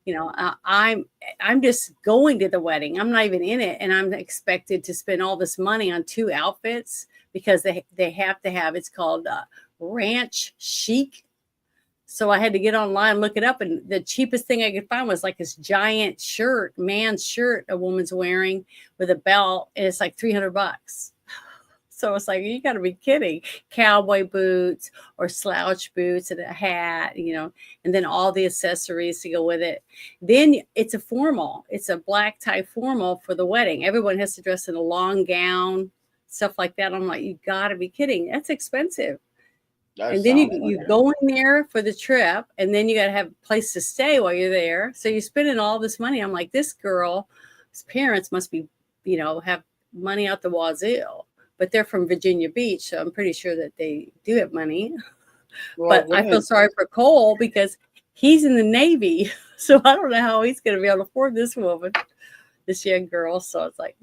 I'm just going to the wedding. I'm not even in it, and I'm expected to spend all this money on 2 outfits because they have to have. It's called ranch chic. So I had to get online, look it up, and the cheapest thing I could find was like this giant shirt, man's shirt, a woman's wearing with a belt, and it's like $300. So it's like, you got to be kidding. Cowboy boots or slouch boots and a hat, and then all the accessories to go with it. Then it's a formal. It's a black tie formal for the wedding. Everyone has to dress in a long gown, stuff like that. I'm like, you got to be kidding. That's expensive. And then you go in there for the trip, and then you got to have a place to stay while you're there. So you're spending all this money. I'm like, this girl's parents must be, have money out the wazoo. But they're from Virginia Beach, so I'm pretty sure that they do have money. Well, but I feel sorry for Cole because he's in the Navy. So I don't know how he's going to be able to afford this woman, this young girl. So it's like,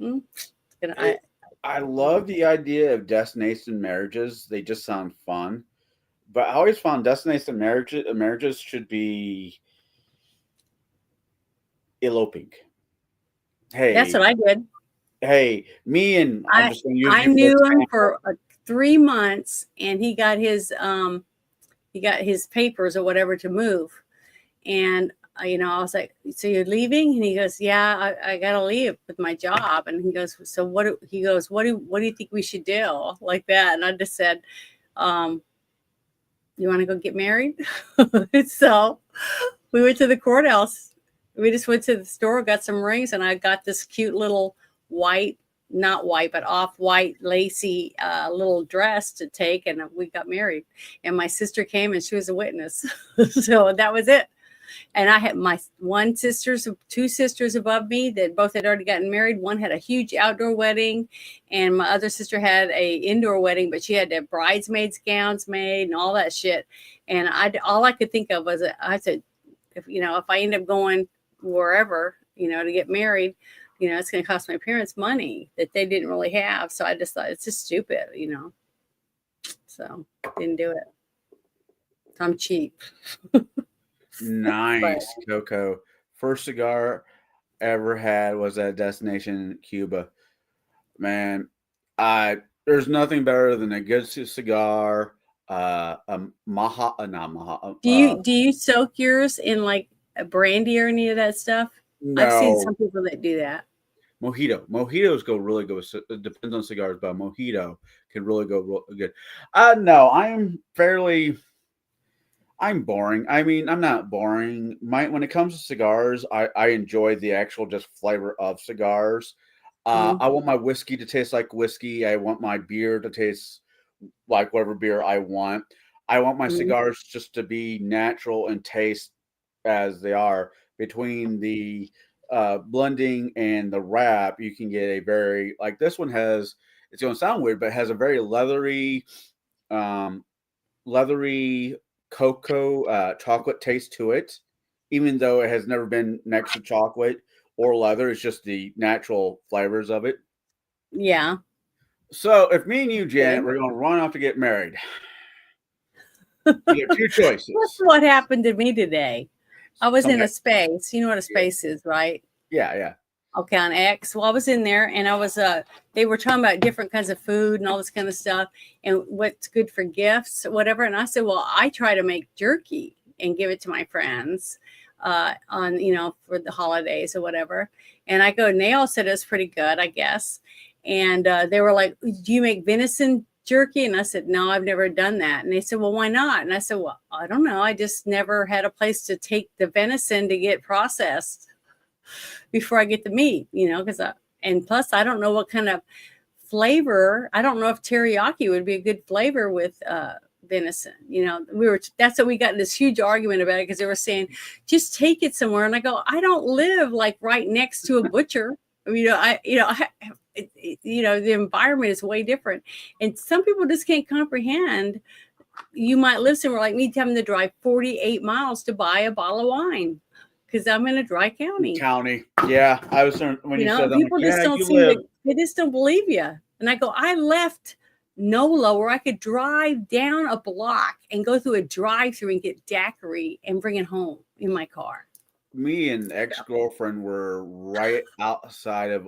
I love the idea of destination marriages. They just sound fun. But I always found destination marriages should be eloping. Hey, that's what I did. Hey, me and I knew him for 3 months, and he got his papers or whatever to move. And I was like, so you're leaving? And he goes, yeah, I gotta leave with my job. And he goes, so what do you think we should do? Like that. And I just said, you want to go get married? So we went to the courthouse. We just went to the store, got some rings, and I got this cute little not white, but off-white lacy little dress to take, and we got married. And my sister came, and she was a witness. So that was it. And I had my two sisters above me that both had already gotten married. One had a huge outdoor wedding, and my other sister had a indoor wedding, but she had to have bridesmaids gowns made and all that shit. And all I could think of was I said, if I end up going wherever, to get married, it's going to cost my parents money that they didn't really have. So I just thought it's just stupid, So didn't do it. I'm cheap. Nice, Coco. First cigar ever had was at Destination Cuba. Man, there's nothing better than a good cigar. Do you soak yours in like a brandy or any of that stuff? No. I've seen some people that do that. Mojitos go really good. It depends on cigars, but mojito can really go real good. No, I'm boring. I mean, I'm not boring. When it comes to cigars, I enjoy the actual just flavor of cigars. I want my whiskey to taste like whiskey. I want my beer to taste like whatever beer I want. I want my cigars just to be natural and taste as they are. Between the blending and the wrap, you can get a very, like this one has, it's going to sound weird, but it has a very leathery cocoa chocolate taste to it, even though it has never been next to chocolate or leather. It's just the natural flavors of it. Yeah. So if me and you, Janet, we're going to run off to get married, you have 2 choices. That's what happened to me today. I was in a space. You know what a space is, right? Yeah. Okay, on X. Well, I was in there and I was they were talking about different kinds of food and all this kind of stuff and what's good for gifts, whatever. And I said, well, I try to make jerky and give it to my friends on, for the holidays or whatever. And I go, and they all said it was pretty good, I guess. And they were like, do you make venison jerky? And I said, no, I've never done that. And they said, well, why not? And I said, well, I don't know. I just never had a place to take the venison to get processed before I get the meat, and plus I don't know what kind of flavor. I don't know if teriyaki would be a good flavor with venison. That's what we got in this huge argument about it because they were saying, just take it somewhere. And I go, I don't live like right next to a butcher. The environment is way different. And some people just can't comprehend. You might live somewhere like me having to drive 48 miles to buy a bottle of wine. Because I'm in a dry county. Yeah. I was when you said that. People just don't they just don't believe you. And I go, I left NOLA where I could drive down a block and go through a drive-through and get daiquiri and bring it home in my car. Me and ex-girlfriend were right outside of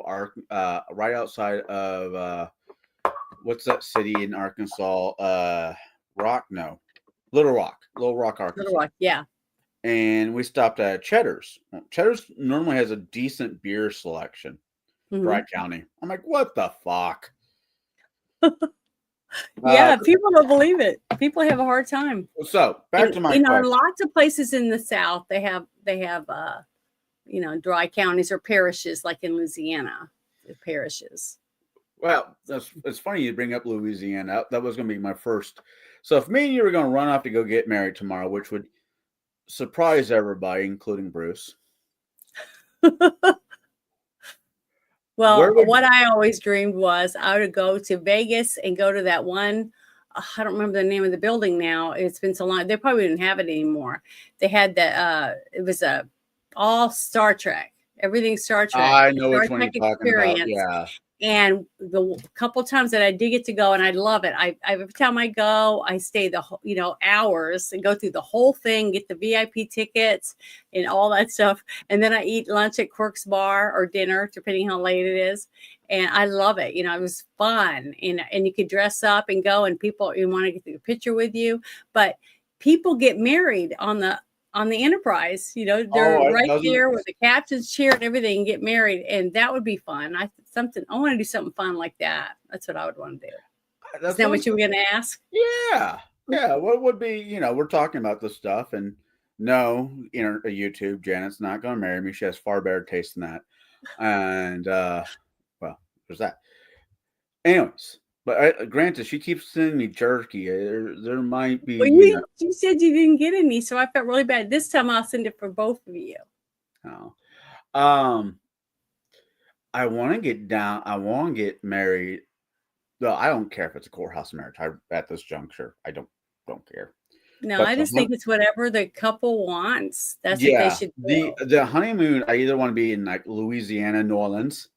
what's that city in Arkansas? Little Rock, Arkansas. Little Rock, yeah. And we stopped at Cheddar's. Cheddar's normally has a decent beer selection. Dry County. I'm like, what the fuck? Yeah, people don't believe it. People have a hard time. So back to my question. Lots of places in the South they have dry counties or parishes, like in Louisiana, the parishes. Well, it's funny you bring up Louisiana. That was going to be my first. So if me and you were going to run off to go get married tomorrow, which would surprise everybody, including Bruce. Well, what I always dreamed was I would go to Vegas and go to that one. I don't remember the name of the building now. It's been so long. They probably didn't have it anymore. They had it was all Star Trek. Everything Star Trek. I know which one you're talking about. Yeah. And the couple times that I did get to go, and I love it. Every time I go, I stay the hours and go through the whole thing, get the VIP tickets and all that stuff, and then I eat lunch at Quirk's Bar or dinner, depending how late it is. And I love it. It was fun, and you could dress up and go, and people want to get a picture with you. But people get married on the Enterprise, they're right there with the captain's chair and everything, and get married, and that would be fun. I want to do something fun like that. That's what I would want to do. Is that what you were going to ask? Yeah. What would be? We're talking about this stuff, and no, a YouTube. Janet's not going to marry me. She has far better taste than that. And well, there's that. Anyways. But granted, she keeps sending me jerky. There might be. Well, you said you didn't get any, so I felt really bad. This time I'll send it for both of you. Oh, I want to get down. I want to get married. Well, I don't care if it's a courthouse marriage. At this juncture, I don't care. No, I just think it's whatever the couple wants. That's what they should do. The honeymoon. I either want to be in like Louisiana, New Orleans.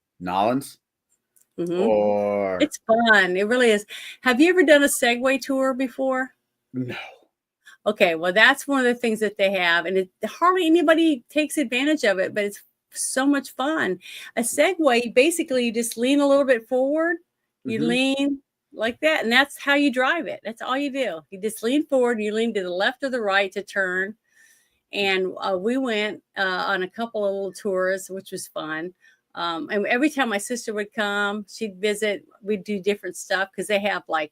Mm-hmm. Or it's fun. It really is. Have you ever done a Segway tour before? No. Okay, well, that's one of the things that they have, and hardly anybody takes advantage of it, but it's so much fun. A Segway, basically, you just lean a little bit forward. You lean like that, and that's how you drive it. That's all you do. You just lean forward, and you lean to the left or the right to turn. And we went on a couple of little tours, which was fun. And every time my sister would come, she'd visit, we'd do different stuff because they have like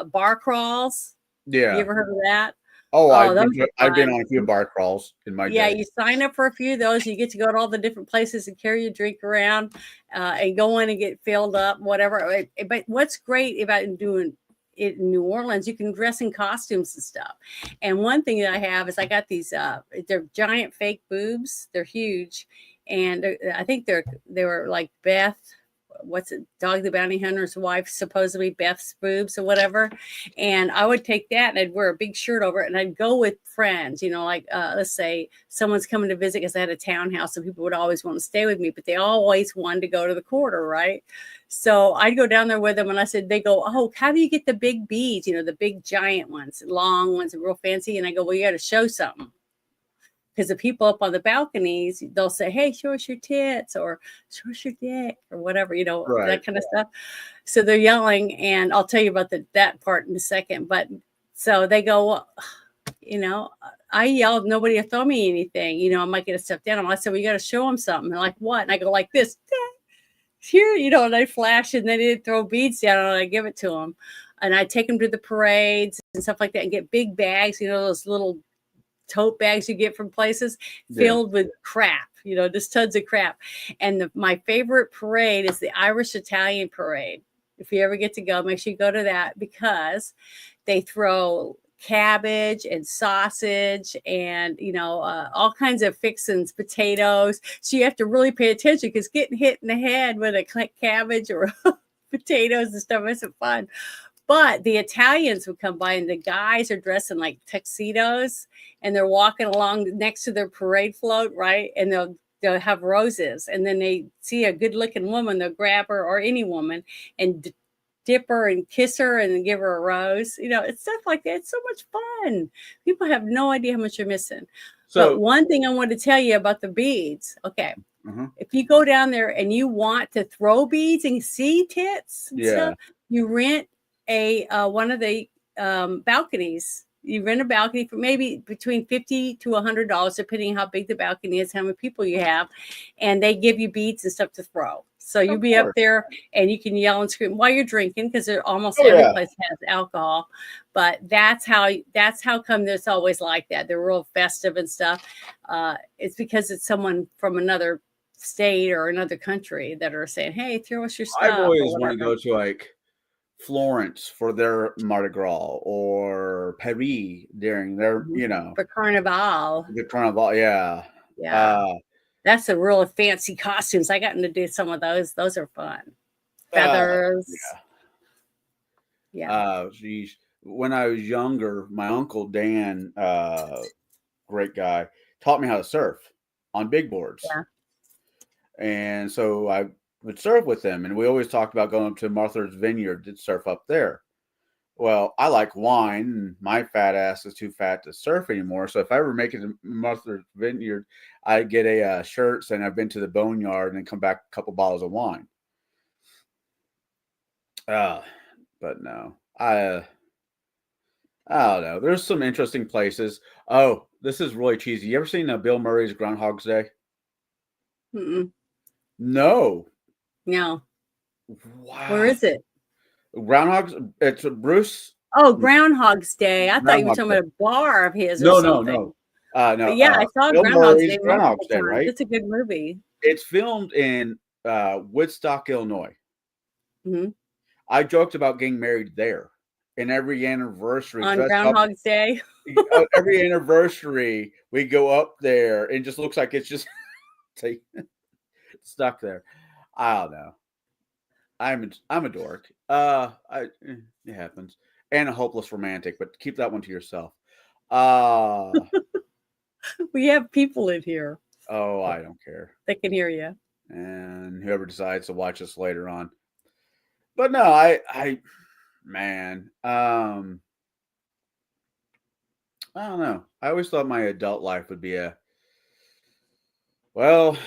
bar crawls. Yeah. You ever heard of that? Oh, I've been on a few bar crawls in my day. Yeah, you sign up for a few of those. You get to go to all the different places and carry your drink around and go in and get filled up, whatever. But what's great about doing it in New Orleans, you can dress in costumes and stuff. And one thing that I have is I got these, they're giant fake boobs. They're huge. And I think they were like Beth, Dog the Bounty Hunter's wife, supposedly Beth's boobs or whatever. And I would take that and I'd wear a big shirt over it and I'd go with friends, like let's say someone's coming to visit because I had a townhouse and people would always want to stay with me, but they always wanted to go to the quarter, right? So I'd go down there with them and they go, oh, how do you get the big beads? The big giant ones, long ones, real fancy. And I go, well, you got to show something. because the people up on the balconies, they'll say, "Hey, show us your tits," or "Show us your dick," or whatever, Right. that kind of stuff. So they're yelling, and I'll tell you about that part in a second. But so they go, well, I yelled, nobody will throw me anything. I might get a step down. I said, well, you got to show them something. They're like, what? And I go like this, here, and I flash, and then they throw beads down, and I give it to them. And I take them to the parades and stuff like that, and get big bags, those little tote bags you get from places filled with crap, just tons of crap. And my favorite parade is the Irish Italian parade. If you ever get to go, make sure you go to that, because they throw cabbage and sausage and all kinds of fixings, potatoes. So you have to really pay attention, because getting hit in the head with a cabbage or potatoes and stuff isn't fun. But the Italians would come by, and the guys are dressed in like tuxedos, and they're walking along next to their parade float, right? And they'll have roses, and then they see a good looking woman, they'll grab her, or any woman, and dip her and kiss her and give her a rose. It's stuff like that. It's so much fun. People have no idea how much you're missing. But one thing I want to tell you about the beads. Okay. If you go down there and you want to throw beads and see tits and stuff, you rent one of the balconies. You rent a balcony for maybe between $50 to $100, depending on how big the balcony is, how many people you have, and they give you beads and stuff to throw. So you'll be up there, and you can yell and scream while you're drinking, because almost every place has alcohol. But that's how come there's always like that. They're real festive and stuff. It's because it's someone from another state or another country that are saying, "Hey, throw us your stuff." I've always wanted to go to like Florence for their Mardi Gras, or Paris during their, for Carnival. The Carnival, yeah. That's a real fancy costumes. I gotten to do some of those. Those are fun. Feathers. Geez. When I was younger, my uncle Dan, great guy, taught me how to surf on big boards. Yeah. And so I would surf with him, and we always talked about going up to Martha's Vineyard to surf up there. Well, I like wine, and my fat ass is too fat to surf anymore. So if I ever make it to Martha's Vineyard, I get a shirt saying I've been to the Boneyard, and then come back a couple bottles of wine. But no, I don't know. There's some interesting places. Oh, this is really cheesy. You ever seen Bill Murray's Groundhog's Day? No. No. Wow. Where is it? It's Bruce. Oh, Groundhog's Day. I thought you were talking about a bar of his. No, or something. No. But yeah, I saw Bill Groundhog's Murray's Day. Groundhog's Day, right? It's a good movie. It's filmed in Woodstock, Illinois. I joked about getting married there, and every anniversary on Groundhog's Day. Every anniversary we go up there, and it just looks like it's just stuck there. I don't know. I'm a dork. It happens, and a hopeless romantic. But keep that one to yourself. We have people in here. Oh, I don't care. They can hear you. And whoever decides to watch us later on. But no, I don't know. I always thought my adult life would be a whole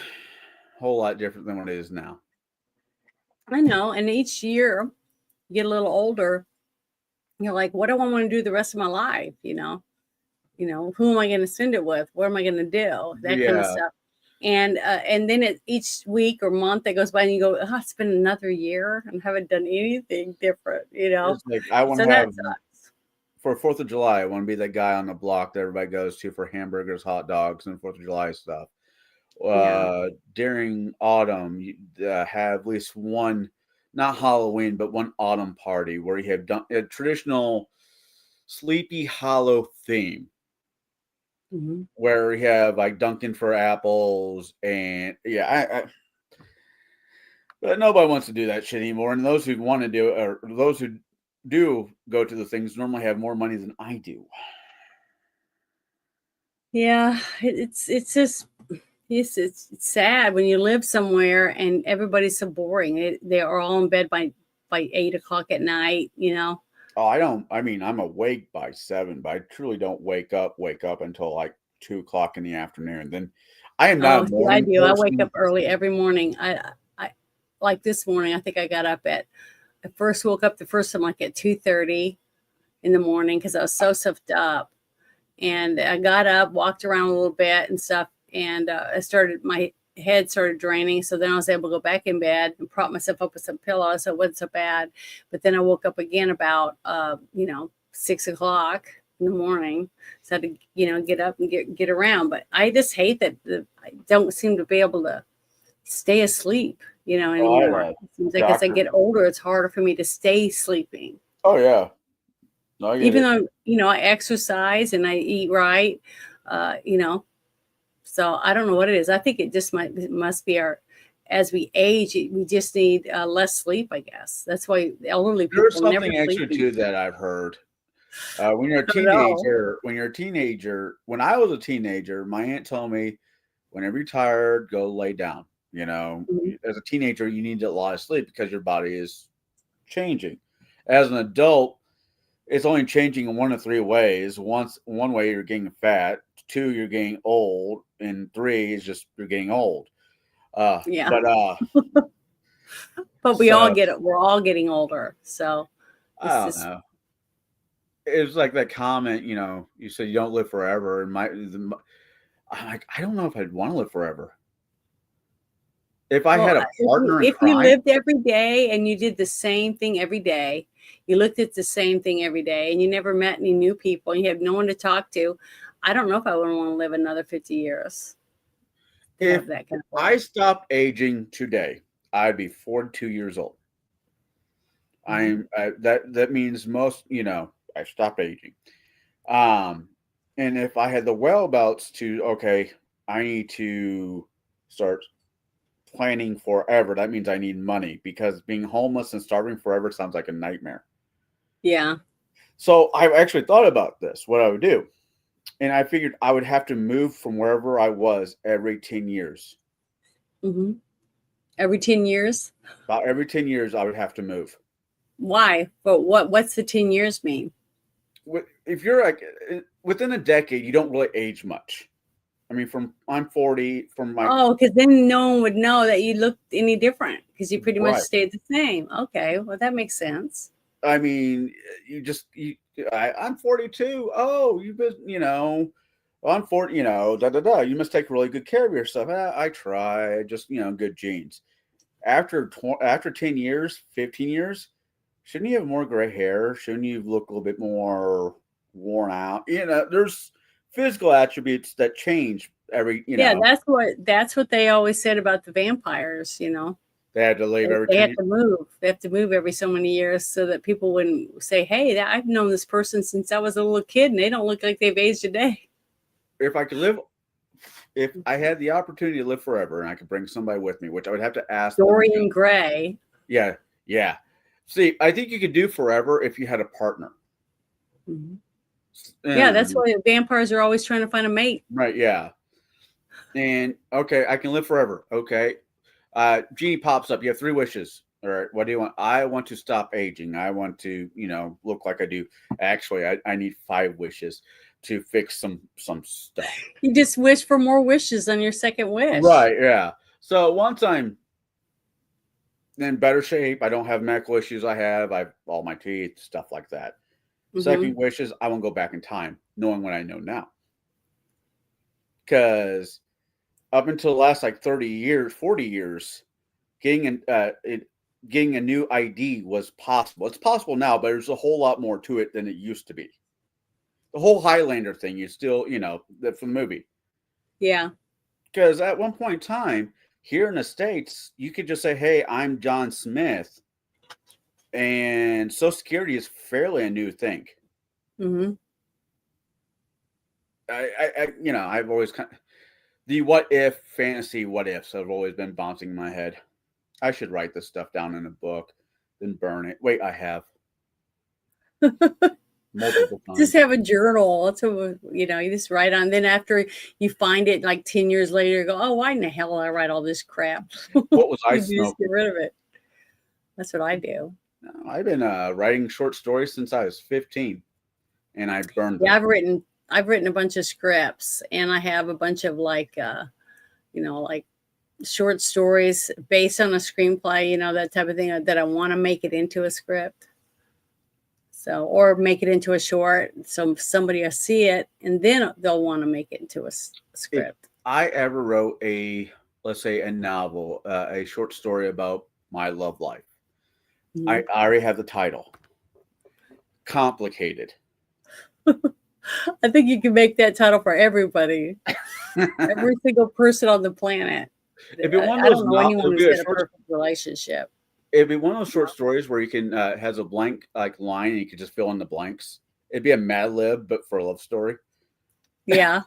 lot different than what it is now. I know. And each year you get a little older. You're like, what do I want to do the rest of my life? Who am I going to spend it with? What am I going to do? That kind of stuff. And then each week or month that goes by, and you go, oh, it's been another year and haven't done anything different, It's like, I want to have, for 4th of July, I want to be that guy on the block that everybody goes to for hamburgers, hot dogs, and 4th of July stuff. During autumn, you have at least one, not Halloween, but one autumn party where you have done a traditional Sleepy Hollow theme. Where we have like Dunkin' for apples, and but nobody wants to do that shit anymore. And those who want to do it, or those who do go to the things, normally have more money than I do. Yeah, it's just it's sad when you live somewhere and everybody's so boring. They are all in bed by 8 o'clock at night. Oh, I'm awake by 7, but I truly don't wake up until like 2 o'clock in the afternoon. Then I am Oh, not a see, I morning do. I wake person. up early every morning. I like this morning. I think I got up I first woke up the first time like at 2:30 in the morning because I was so stuffed up, and I got up, walked around a little bit and stuff, and my head started draining. So then I was able to go back in bed and prop myself up with some pillows, so it wasn't so bad. But then I woke up again about 6 o'clock in the morning, so I had to get up and get around. But I just hate that I don't seem to be able to stay asleep anymore. know. It seems like as I Doctor. get older, it's harder for me to stay sleeping. Oh yeah. No, I get Even it. though I exercise and I eat right, so I don't know what it is. I think it must be as we age, we just need less sleep, I guess. That's why the elderly people There's never something extra sleep. too that I've heard. When you're a I don't know. teenager, when I was a teenager, my aunt told me, whenever you're tired, go lay down. Mhm. As a teenager, you need a lot of sleep because your body is changing. As an adult, it's only changing in one of three ways. One way you're getting fat, two you're getting old, and three is just you're getting old. Yeah, But but so we're all getting older, so I it's don't just know. It was like that comment, you said you don't live forever, and I'm like, I don't know if I'd want to live forever. If I well, had a partner in if you crime, lived every day and you did the same thing every day, you looked at the same thing every day, and you never met any new people, and you have no one to talk to, I don't know if I would want to live another 50 years to if have that kind of I life. stopped aging today, I'd be 42 years old. Mhm. That means I stopped aging. Um, and if I had the whereabouts to, okay, I need to start planning forever. That means I need money because being homeless and starving forever sounds like a nightmare. Yeah. So I've actually thought about this, what I would do. And I figured I would have to move from wherever I was every 10 years. Hmm. Every 10 years? About every 10 years, I would have to move. Why? But what's the 10 years mean? If you're like within a decade, you don't really age much. I mean, I'm 40, from my Oh, because then no one would know that you looked any different because you pretty much right. stayed the same. Okay, well, that makes sense. I mean, I'm 42. Oh, you've been, well, I'm 40, da da da. You must take really good care of yourself. I try, just, good genes. After 10 years, 15 years, shouldn't you have more gray hair? Shouldn't you look a little bit more worn out? There's physical attributes that change every, Yeah, that's what they always said about the vampires. they had to leave every They 10 have years. to move. They have to move every so many years so that people wouldn't say, "Hey, I've known this person since I was a little kid, and they don't look like they've aged a day." If I had the opportunity to live forever and I could bring somebody with me, which I would have to ask them. Dorian Gray. Yeah, yeah. See, I think you could do forever if you had a partner. Mhm. Yeah, that's why vampires are always trying to find a mate. Right, yeah. And okay, I can live forever. Okay. Genie pops up. You have 3 wishes. All right. What do you want? I want to stop aging. I want to, look like I do. Actually, I need 5 wishes to fix some stuff. You just wish for more wishes on your second wish. Right, yeah. So once I'm in better shape, I don't have medical issues I have all my teeth, stuff like that. Mhm. Second wishes, I won't go back in time, knowing what I know now. Because up until the last like 30 years, 40 years, getting a new ID was possible. It's possible now, but there's a whole lot more to it than it used to be. The whole Highlander thing is still, from the movie. Yeah. Because at one point in time, here in the States, you could just say, "Hey, I'm John Smith," and Social Security is fairly a new thing. Mm-hmm. I've always the what if fantasy what ifs have always been bouncing in my head. I should write this stuff down in a book, then burn it. Wait, I have multiple times. Just have a journal. That's what, you just write on. Then after you find it like 10 years later, you go, "Oh, why in the hell did I write all this crap?" What was I You just smoking? get rid of it. That's what I do. No, I've been writing short stories since I was 15, and I burned them. Yeah, I've written I've written a bunch of scripts, and I have a bunch of like short stories based on a screenplay, that type of thing, that I want to make it into a script. So, or make it into a short, so somebody will see it and then they'll want to make it into a script. If I ever wrote let's say a novel, a short story about my love life, Mhm. I already have the title. Complicated. I think you can make that title for everybody, every single person on the planet. It'd be one I of those don't know anyone who's got a short, perfect relationship. it'd be one of those short stories where you can has a blank like line and you can just fill in the blanks. It'd be a Mad Lib, but for a love story. Yeah,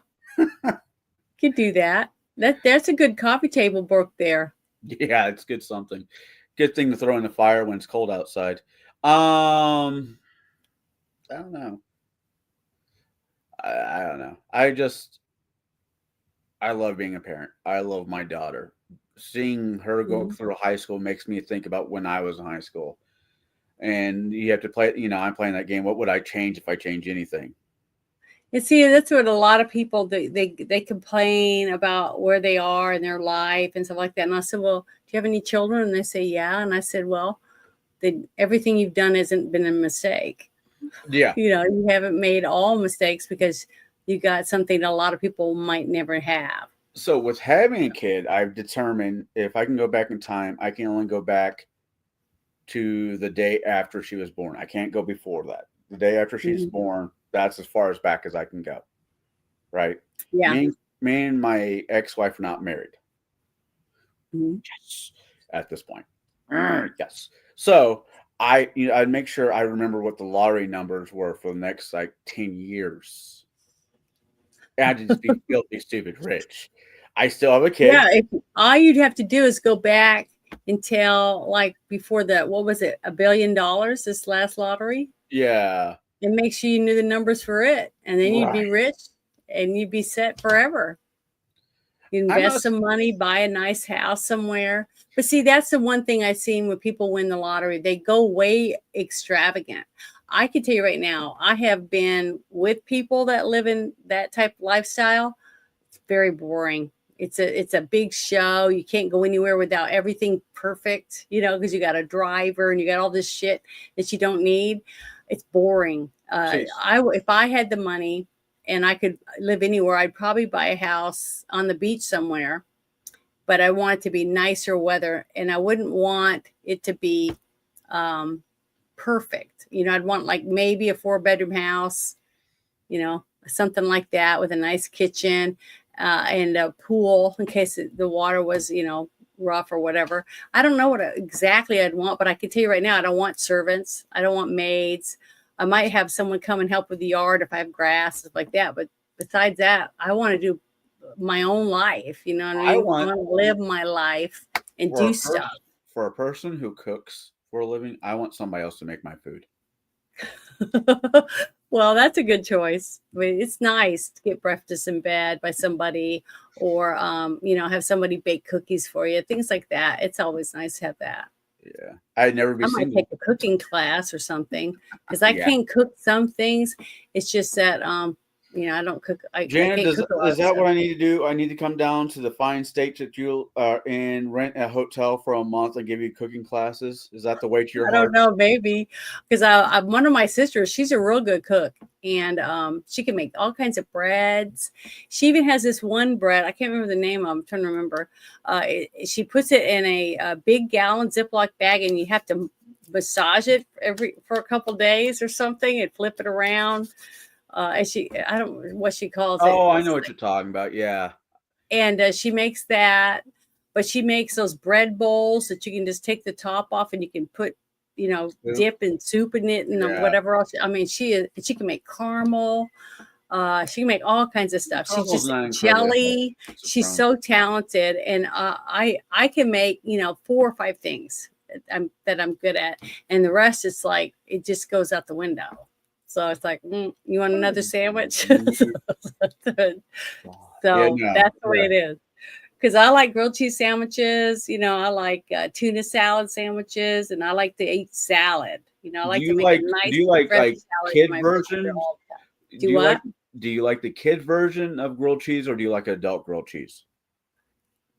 could do that. That's a good coffee table book there. Yeah, it's good something. Good thing to throw in the fire when it's cold outside. I don't know. I don't know. I love being a parent. I love my daughter. Seeing her go Mhm. through high school makes me think about when I was in high school. And you have to play, I'm playing that game. What would I change if I change anything? And see, that's what a lot of people they complain about where they are in their life and stuff like that. And I said, well, do you have any children? And they say, yeah. And I said, well, everything you've done hasn't been a mistake. Yeah. You haven't made all mistakes because you got something that a lot of people might never have. So with having a kid, I've determined if I can go back in time, I can only go back to the day after she was born. I can't go before that. The day after she's born, that's as far as back as I can go. Right? Yeah. Me and my ex-wife are not married. Yes. At this point. Yes. So I'd make sure I remember what the lottery numbers were for the next like 10 years. And I'd just be filthy stupid rich. I still have a kid. Yeah, all you'd have to do is go back until like before what was it, $1 billion, this last lottery? Yeah. And make sure you knew the numbers for it. And then you'd be rich and you'd be set forever. You invest some money, buy a nice house somewhere. But see, that's the one thing I've seen when people win the lottery. They go way extravagant. I can tell you right now, I have been with people that live in that type of lifestyle. It's very boring. It's a big show. You can't go anywhere without everything perfect, because you got a driver and you got all this shit that you don't need. It's boring. If I had the money and I could live anywhere, I'd probably buy a house on the beach somewhere, but I want it to be nicer weather, and I wouldn't want it to be perfect. I'd want like maybe a 4-bedroom house, something like that with a nice kitchen and a pool in case the water was, rough or whatever. I don't know what exactly I'd want, but I can tell you right now, I don't want servants. I don't want maids. I might have someone come and help with the yard if I have grass, stuff like that. But besides that, I want to do my own life. You know what I mean? I want to live my life and do stuff. For a person who cooks for a living, I want somebody else to make my food. Well, that's a good choice. I mean, it's nice to get breakfast in bed by somebody, or have somebody bake cookies for you, things like that. It's always nice to have that. Yeah, I'd never be. I might take a cooking class or something because I can't cook some things. It's just that I don't cook. Janet, is that what I need to do? I need to come down to the fine states that you and rent a hotel for a month and give you cooking classes. Is that the way to your heart? I don't know, maybe, because one of my sisters, she's a real good cook, and she can make all kinds of breads. She even has this one bread. I can't remember the name of it. I'm trying to remember. She puts it in a big gallon Ziploc bag, and you have to massage it for a couple days or something and flip it around. I don't know what she calls it. Oh, I know what you're talking about. Yeah. And she makes that, but she makes those bread bowls that you can just take the top off and you can put, dip and soup in it and whatever else. I mean, she can make caramel. She can make all kinds of stuff. She's just jelly. She's so talented. And I can make, 4 or 5 things that I'm good at. And the rest, it's like, it just goes out the window. So it's like, you want another sandwich? That's the way it is. Because I like grilled cheese sandwiches. I like tuna salad sandwiches, and I like to eat salad. I like to make a nice do you like kid version? Do what? do you like the kid version of grilled cheese or do you like adult grilled cheese?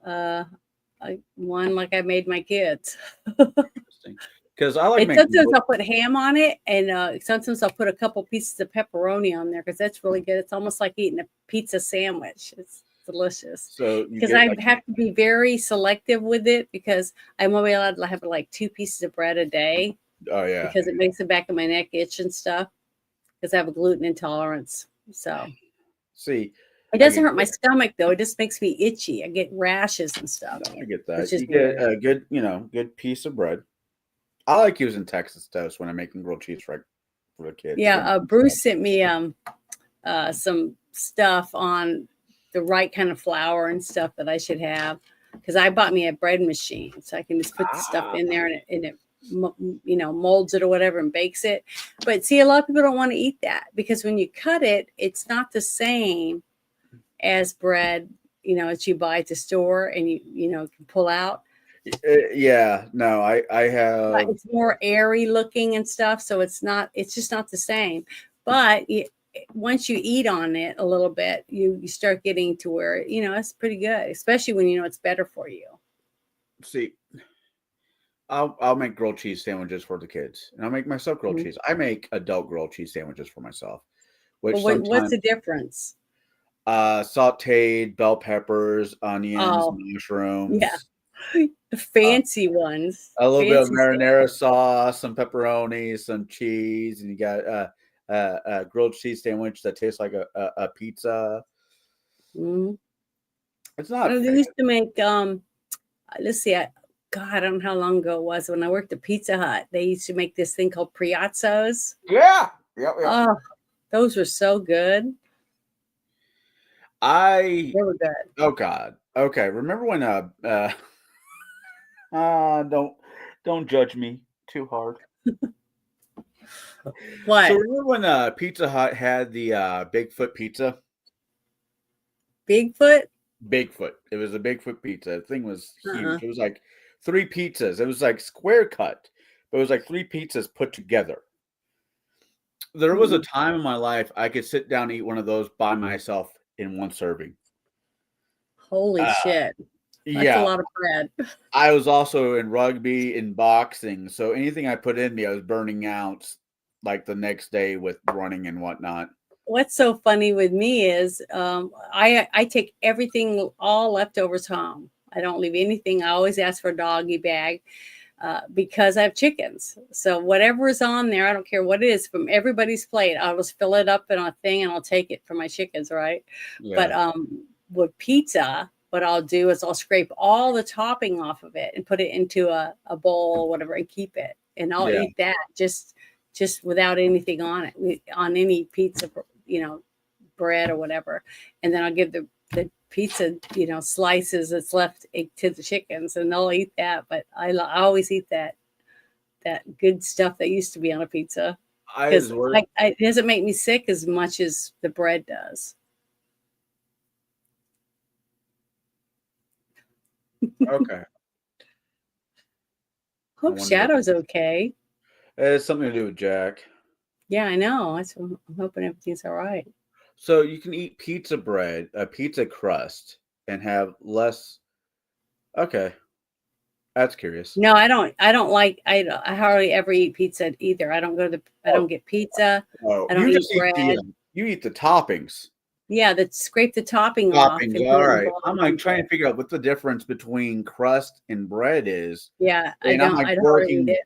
One like I made my kids. Interesting. Because I like And making sometimes I'll put ham on it, and sometimes I'll put a couple pieces of pepperoni on there because that's really good. It's almost like eating a pizza sandwich. It's delicious. so you Because get I like, have to be very selective with it because I'm only allowed to have like 2 pieces of bread a day oh yeah. because it makes the back of my neck itch and stuff because I have a gluten intolerance. So See, it doesn't hurt my stomach though. It just makes me itchy. I get rashes and stuff. I get that. It's just You get weird. a good, good piece of bread. I like using Texas toast when I'm making grilled cheese for the kids. Yeah, Bruce sent me some stuff on the right kind of flour and stuff that I should have because I bought me a bread machine so I can just put the stuff in there and it molds it or whatever and bakes it. But see, a lot of people don't want to eat that because when you cut it, it's not the same as bread, that you buy at the store and you can pull out. Yeah, no, I have. It's more airy looking and stuff, so it's just not the same. But once you eat on it a little bit, you start getting to where it's pretty good, especially when it's better for you. See, I'll make grilled cheese sandwiches for the kids, and I'll make myself grilled cheese. I make adult grilled cheese sandwiches for myself. Which Well, what's the difference? Sauteed bell peppers, onions, mushrooms. Yeah. The fancy ones. A little bit of marinara sandwich. sauce, some pepperoni, some cheese, and you got a grilled cheese sandwich that tastes like a pizza. Mm-hmm. It's not. They used to make let's see, God, I don't know how long ago it was when I worked at Pizza Hut. They used to make this thing called Priazzos. Yeah. Yep. Oh, those were so good. They were good. Oh God. Okay. Remember when don't judge me too hard. What? So remember when Pizza Hut had the Bigfoot pizza? Bigfoot? Bigfoot. It was a Bigfoot pizza. The thing was huge. It was like 3 pizzas. It was like square cut, but it was like 3 pizzas put together. There was a time in my life I could sit down and eat one of those by myself in one serving. Holy shit. That's a lot of bread. I was also in rugby and boxing, so anything I put in me, I was burning out like the next day with running and whatnot. What's so funny with me is I take everything, all leftovers home. I don't leave anything. I always ask for a doggy bag because I have chickens. So whatever is on there, I don't care what it is, from everybody's plate, I'll just fill it up in a thing and I'll take it for my chickens, right? Yeah. But with pizza, what I'll do is I'll scrape all the topping off of it and put it into a bowl or whatever and keep it. And I'll eat that just without anything on it, on any pizza, bread or whatever. And then I'll give the pizza, slices that's left to the chickens and they'll eat that. But I always eat that good stuff that used to be on a pizza. Because it doesn't make me sick as much as the bread does. Okay. Hope Shadow's okay. It has something to do with Jack. Yeah, I know. I'm hoping everything's all right. So you can eat pizza bread, a pizza crust, and have less. Okay, that's curious. No, I don't like. I hardly ever eat pizza either. I don't go to the. I don't get pizza. Oh, I don't eat bread. You eat the toppings. Yeah, scrape the topping off. All right. I'm like trying to figure out what the difference between crust and bread is. Yeah, and I don't eat it.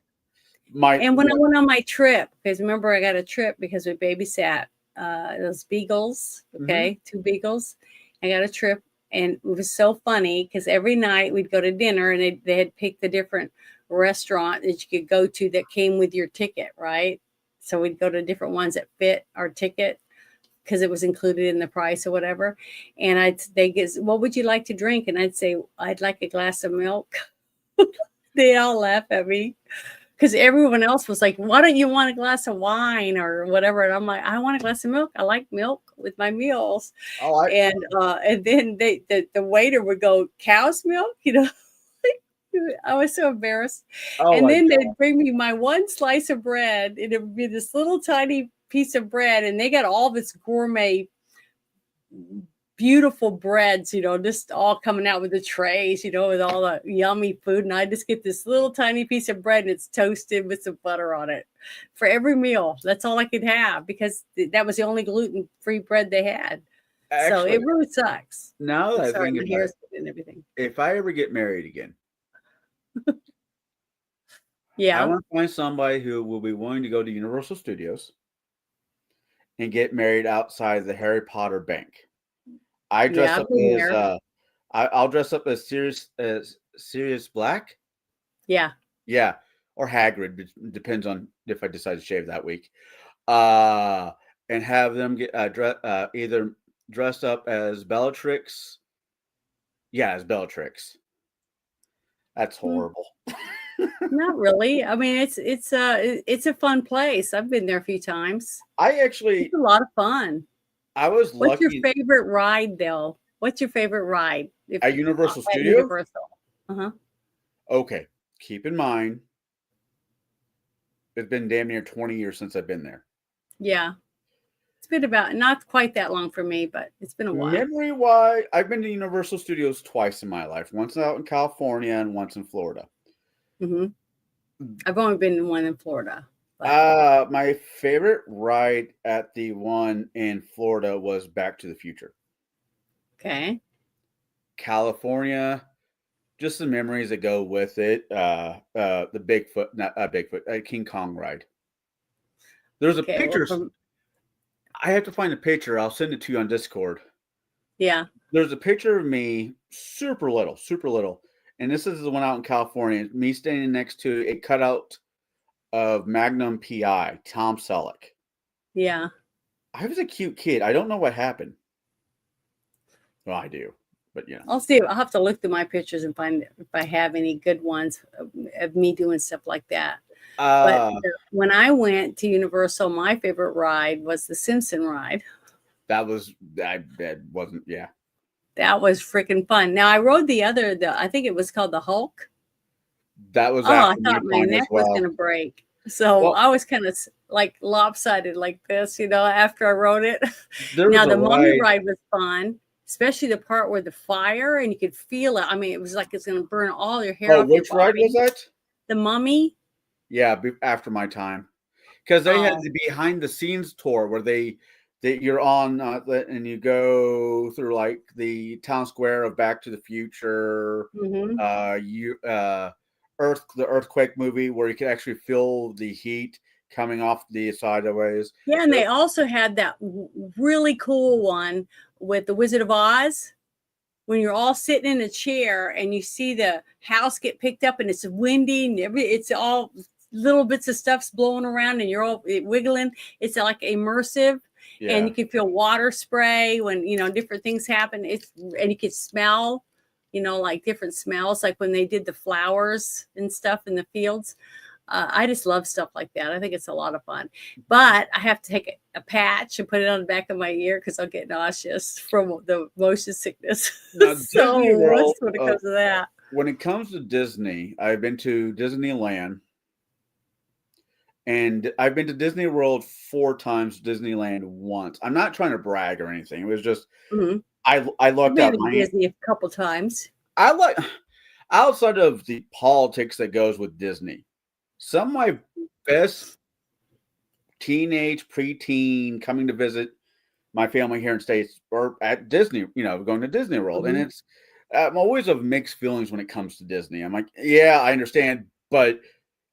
And when I went on my trip, because remember I got a trip because we babysat those beagles, okay, 2 beagles. I got a trip, and it was so funny because every night we'd go to dinner, and they had picked the different restaurant that you could go to that came with your ticket, right? So we'd go to different ones that fit our ticket because it was included in the price or whatever. And they get, what would you like to drink? And I'd say, I'd like a glass of milk. They all laugh at me. Because everyone else was like, why don't you want a glass of wine or whatever? And I'm like, I want a glass of milk. I like milk with my meals. And then the waiter would go, cow's milk? I was so embarrassed. And then they'd bring me my one slice of bread. And it would be this little tiny piece of bread. And they got all this gourmet beautiful breads, just all coming out with the trays, with all the yummy food. And I just get this little tiny piece of bread and it's toasted with some butter on it for every meal. That's all I could have because that was the only gluten-free bread they had. So Actually, it really sucks. now that I Sorry, think my about hair's it, and everything. if I ever get married again, I Yeah. want to find somebody who will be willing to go to Universal Studios and get married outside the Harry Potter bank. I dress Yeah, I've up been as there. I'll dress up as Sirius Black. Yeah. Yeah, or Hagrid. Depends on if I decide to shave that week. And have them get either dressed up as Bellatrix. Yeah, as Bellatrix. That's horrible. Not really. I mean, it's a fun place. I've been there a few times. I actually It's a lot of fun. I was What's your lucky favorite ride, though? What's your favorite ride at Universal at Studios. Universal? Uh-huh. Okay, keep in mind it's been damn near 20 years since I've been there. Yeah. It's been about not quite that long for me, but it's been a while. Memory wise, I've been to Universal Studios twice in my life. Once out in California and once in Florida. Mm-hmm. I've only been in one in Florida. But... My favorite ride at the one in Florida was Back to the Future. Okay. California, just the memories that go with it. The Bigfoot, not Bigfoot, King Kong ride. There's a picture. I have to find a picture. I'll send it to you on Discord. Yeah. There's a picture of me, super little. And this is the one out in California. Me standing next to a cutout of Magnum PI, Tom Selleck. Yeah. I was a cute kid. I don't know what happened. Well, I do, but yeah. I'll see. I'll have to look through my pictures and find if I have any good ones of me doing stuff like that. But when I went to Universal, my favorite ride was the Simpson ride. That wasn't, yeah. That was freaking fun. Now I rode I think it was called the Hulk. That was I thought my neck was going to break. So I was kind of like lopsided like this, after I rode it. Now the Mummy ride was fun, especially the part where the fire and you could feel it. I mean, it was like it's going to burn all your hair off. Which ride was that? The Mummy. Yeah, after my time, because they had the behind the scenes tour where you're on and you go through like the town square of Back to the Future. Mm-hmm. The earthquake movie where you could actually feel the heat coming off the sideways. Yeah, and they also had that really cool one with the Wizard of Oz. When you're all sitting in a chair and you see the house get picked up and it's windy and it's all little bits of stuff's blowing around and you're all wiggling. It's like immersive, and you can feel water spray when different things happen. And you can smell, like different smells, like when they did the flowers and stuff in the fields. I just love stuff like that. I think it's a lot of fun, but I have to take a patch and put it on the back of my ear because I'll get nauseous from the motion sickness. So what's when it comes to that? When it comes to Disney, I've been to Disneyland. And I've been to Disney World 4 times, Disneyland once. I'm not trying to brag or anything. It was just I looked up Disney a couple times. I like outside of the politics that goes with Disney. Some of my best teenage, preteen coming to visit my family here in States or at Disney, going to Disney World. And it's I'm always of mixed feelings when it comes to Disney. I'm like, yeah, I understand, but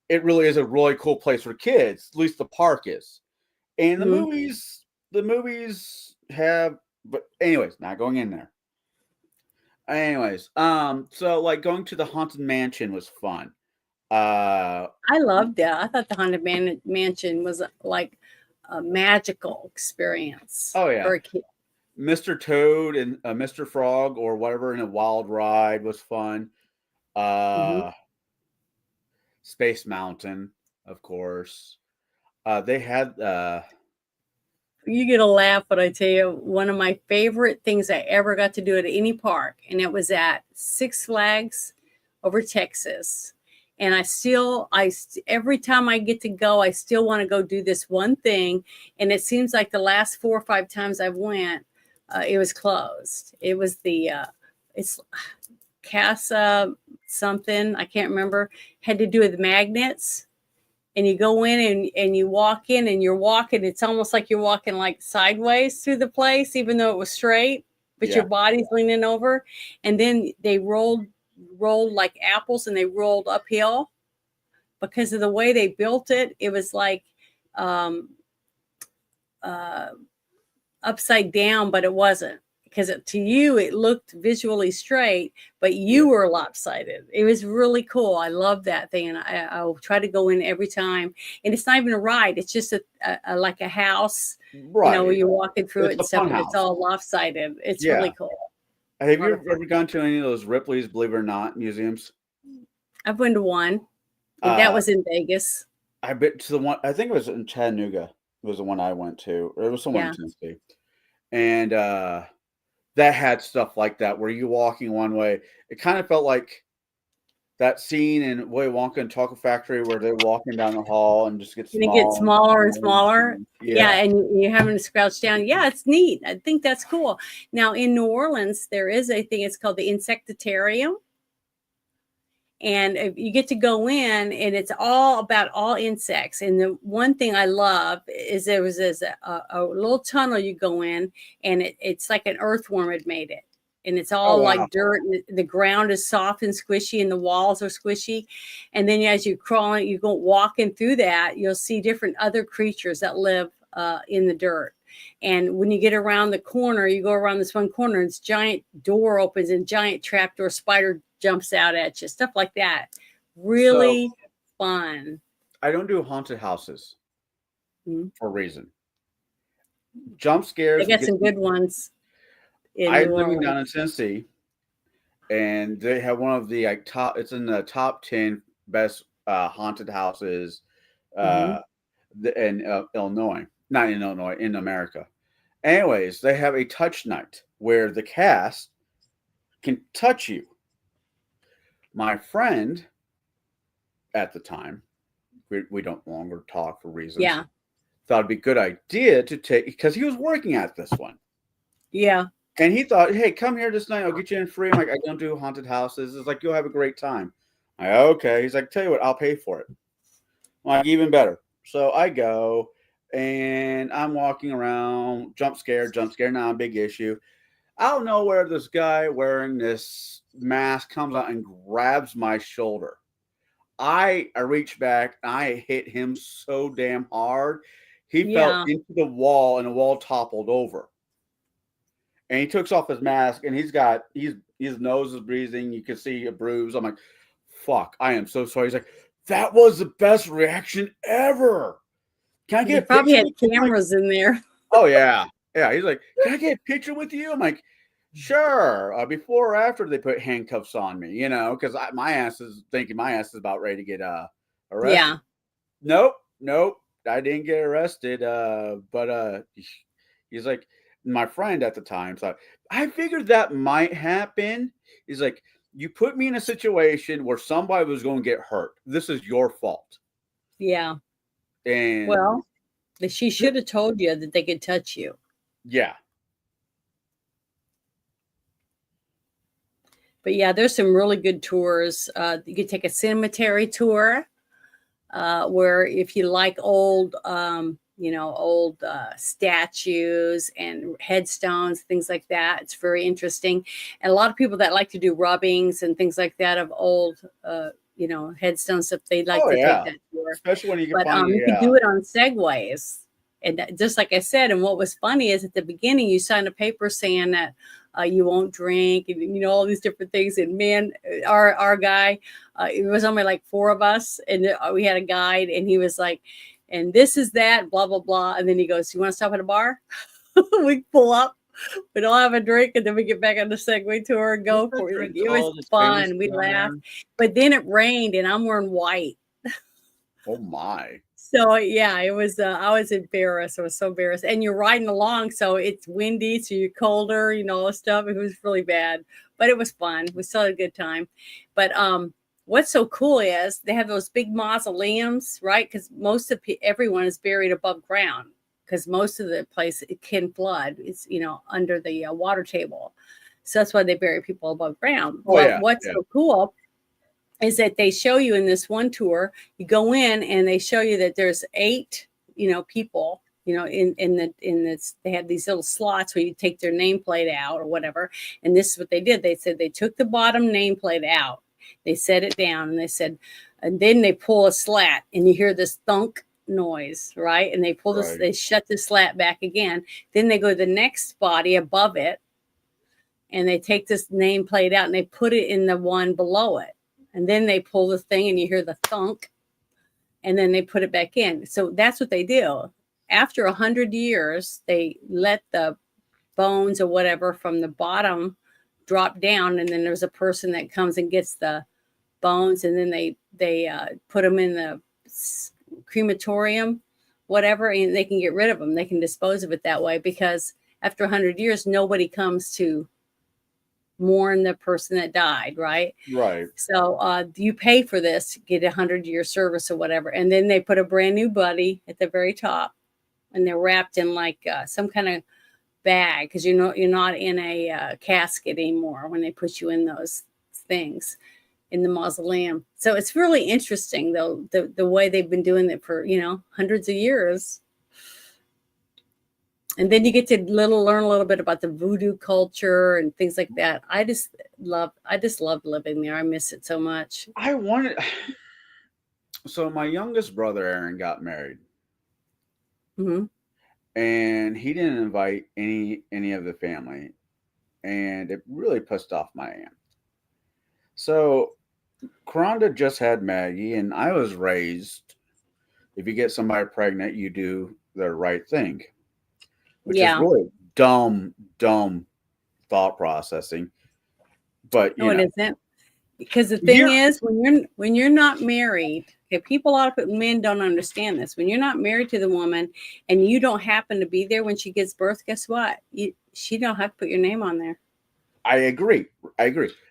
it really is a really cool place for kids. At least the park is. And the movies have, but anyways, not going in there. Anyways, so like going to the Haunted Mansion was fun. I loved that. I thought the Haunted Mansion was like a magical experience. Oh yeah. For a kid. Mr. Toad and Mr. Frog or whatever in a wild ride was fun. Space Mountain, of course. They had you get a laugh, but I tell you, one of my favorite things I ever got to do at any park, and it was at Six Flags over Texas. And every time I get to go, I still want to go do this one thing. And it seems like the last 4 or 5 times I've went, it was closed. It was it's Casa something, I can't remember, had to do with magnets. And you go in and you walk in and you're walking, it's almost like you're walking like sideways through the place, even though it was straight, but your body's leaning over. And then they rolled like apples, and they rolled uphill because of the way they built it. It was like upside down, but it wasn't, because to you it looked visually straight, but you were lopsided. It was really cool. I love that thing, and I'll try to go in every time. And it's not even a ride; it's just a like a house, Right. where you're walking through It's it and a stuff. fun And it's house. all lopsided. It's really cool. Have you ever gone to any of those Ripley's Believe It or Not museums? I've been to one, and that was in Vegas. I bet to the one, I think it was in Chattanooga, was the one I went to, or it was somewhere in Tennessee. And that had stuff like that where you're walking one way. It kind of felt like that scene in Willy Wonka and Chocolate Factory where they're walking down the hall and just get And it gets smaller and smaller. Yeah. And you're having to crouch down. Yeah, it's neat. I think that's cool. Now, in New Orleans, there is a thing. It's called the Insectarium. And you get to go in, and it's all about all insects. And the one thing I love is there was a little tunnel you go in, and it's like an earthworm had made it. And it's all like dirt, and the ground is soft and squishy, and the walls are squishy. And then as you crawl, you go walking through that, you'll see different other creatures that live in the dirt. And when you get around the corner, you go around this one corner, and this giant door opens, and giant trapdoor spider jumps out at you, stuff like that. Really fun. I don't do haunted houses for a reason. Jump scares. I got some good ones. I'm living down in Tennessee, and they have one of the top. It's in the top 10 best haunted houses in Illinois. Not in Illinois, in America. Anyways, they have a touch night where the cast can touch you. My friend at the time, we don't longer talk for reasons. Yeah. Thought it'd be a good idea to take, because he was working at this one. Yeah. And he thought, hey, come here this night. I'll get you in free. I'm like, I don't do haunted houses. It's like, you'll have a great time. I'm like, okay. He's like, tell you what, I'll pay for it. I'm like, even better. So I go, and I'm walking around, jump scare, not a big issue. Out of nowhere, this guy wearing this mask comes out and grabs my shoulder. I reach back, and I hit him so damn hard. He fell into the wall, and the wall toppled over. And he takes off his mask, and his nose is breathing. You can see a bruise. I'm like, fuck, I am so sorry. He's like, that was the best reaction ever. Can I get probably had cameras in there? Oh, yeah. Yeah. He's like, can I get a picture with you? I'm like, sure. Before or after they put handcuffs on me, because my ass is about ready to get arrested. Yeah. Nope. I didn't get arrested. But he's like, my friend at the time thought, I figured that might happen. He's like, you put me in a situation where somebody was going to get hurt. This is your fault. Yeah. And well, she should have told you that they could touch you. Yeah. But yeah, there's some really good tours. You could take a cemetery tour, where if you like old statues and headstones, things like that, it's very interesting. And a lot of people that like to do rubbings and things like that of old, headstones, stuff, they'd like to take that tour. Especially when you can you can do it on segways. And just like I said, and what was funny is at the beginning, you signed a paper saying that you won't drink, and all these different things. And man, our guy, it was only like 4 of us, and we had a guide, and he was like, and this is that, blah blah blah. And then he goes, "You want to stop at a bar?" We pull up, we don't have a drink, and then we get back on the Segway tour and go for it. It was fun. We laughed, but then it rained, and I'm wearing white. Oh my. So yeah, it was. I was embarrassed. I was so embarrassed. And you're riding along, so it's windy, so you're colder. All this stuff. It was really bad, but it was fun. We still had a good time. But what's so cool is they have those big mausoleums, right? Because most of everyone is buried above ground. because most of the place it can flood. It's, you know, under the water table. So that's why they bury people above ground. Oh, But yeah, what's yeah. so cool is that they show you in this one tour, you go in and they show you that there's 8, you know, people, you know, in this, they have these little slots where you take their nameplate out or whatever. And this is what they did. They said they took the bottom nameplate out, they set it down, and they said, and then they pull a slat and you hear this thunk noise, right? And they pull this, Right. they shut the slat back again. Then they go to the next body above it and they take this nameplate out and they put it in the one below it. And then they pull the thing and you hear the thunk, and then they put it back in. So that's what they do. After 100 years, they let the bones or whatever from the bottom drop down, and then there's a person that comes and gets the bones, and then they put them in the crematorium, whatever, and they can get rid of them. They can dispose of it that way, because after 100 years, nobody comes to mourn the person that died, right? Right. So you pay for this, get 100-year service or whatever, and then they put a brand new body at the very top, and they're wrapped in like some kind of bag, because you know you're not in a casket anymore when they put you in those things in the mausoleum. So it's really interesting, though, the way they've been doing it for, you know, hundreds of years. And then you get to learn a little bit about the voodoo culture and things like that. I just love living there. I miss it so much. I wanted. So my youngest brother Aaron got married, Hmm. and he didn't invite any of the family, and it really pissed off my aunt. So Karonda just had Maggie, and I was raised, if you get somebody pregnant, you do the right thing, which is really dumb thought processing. But no, it isn't. Because the thing is, when you're not married, okay, a lot of men don't understand this. When you're not married to the woman and you don't happen to be there when she gives birth, guess what? She don't have to put your name on there. I agree.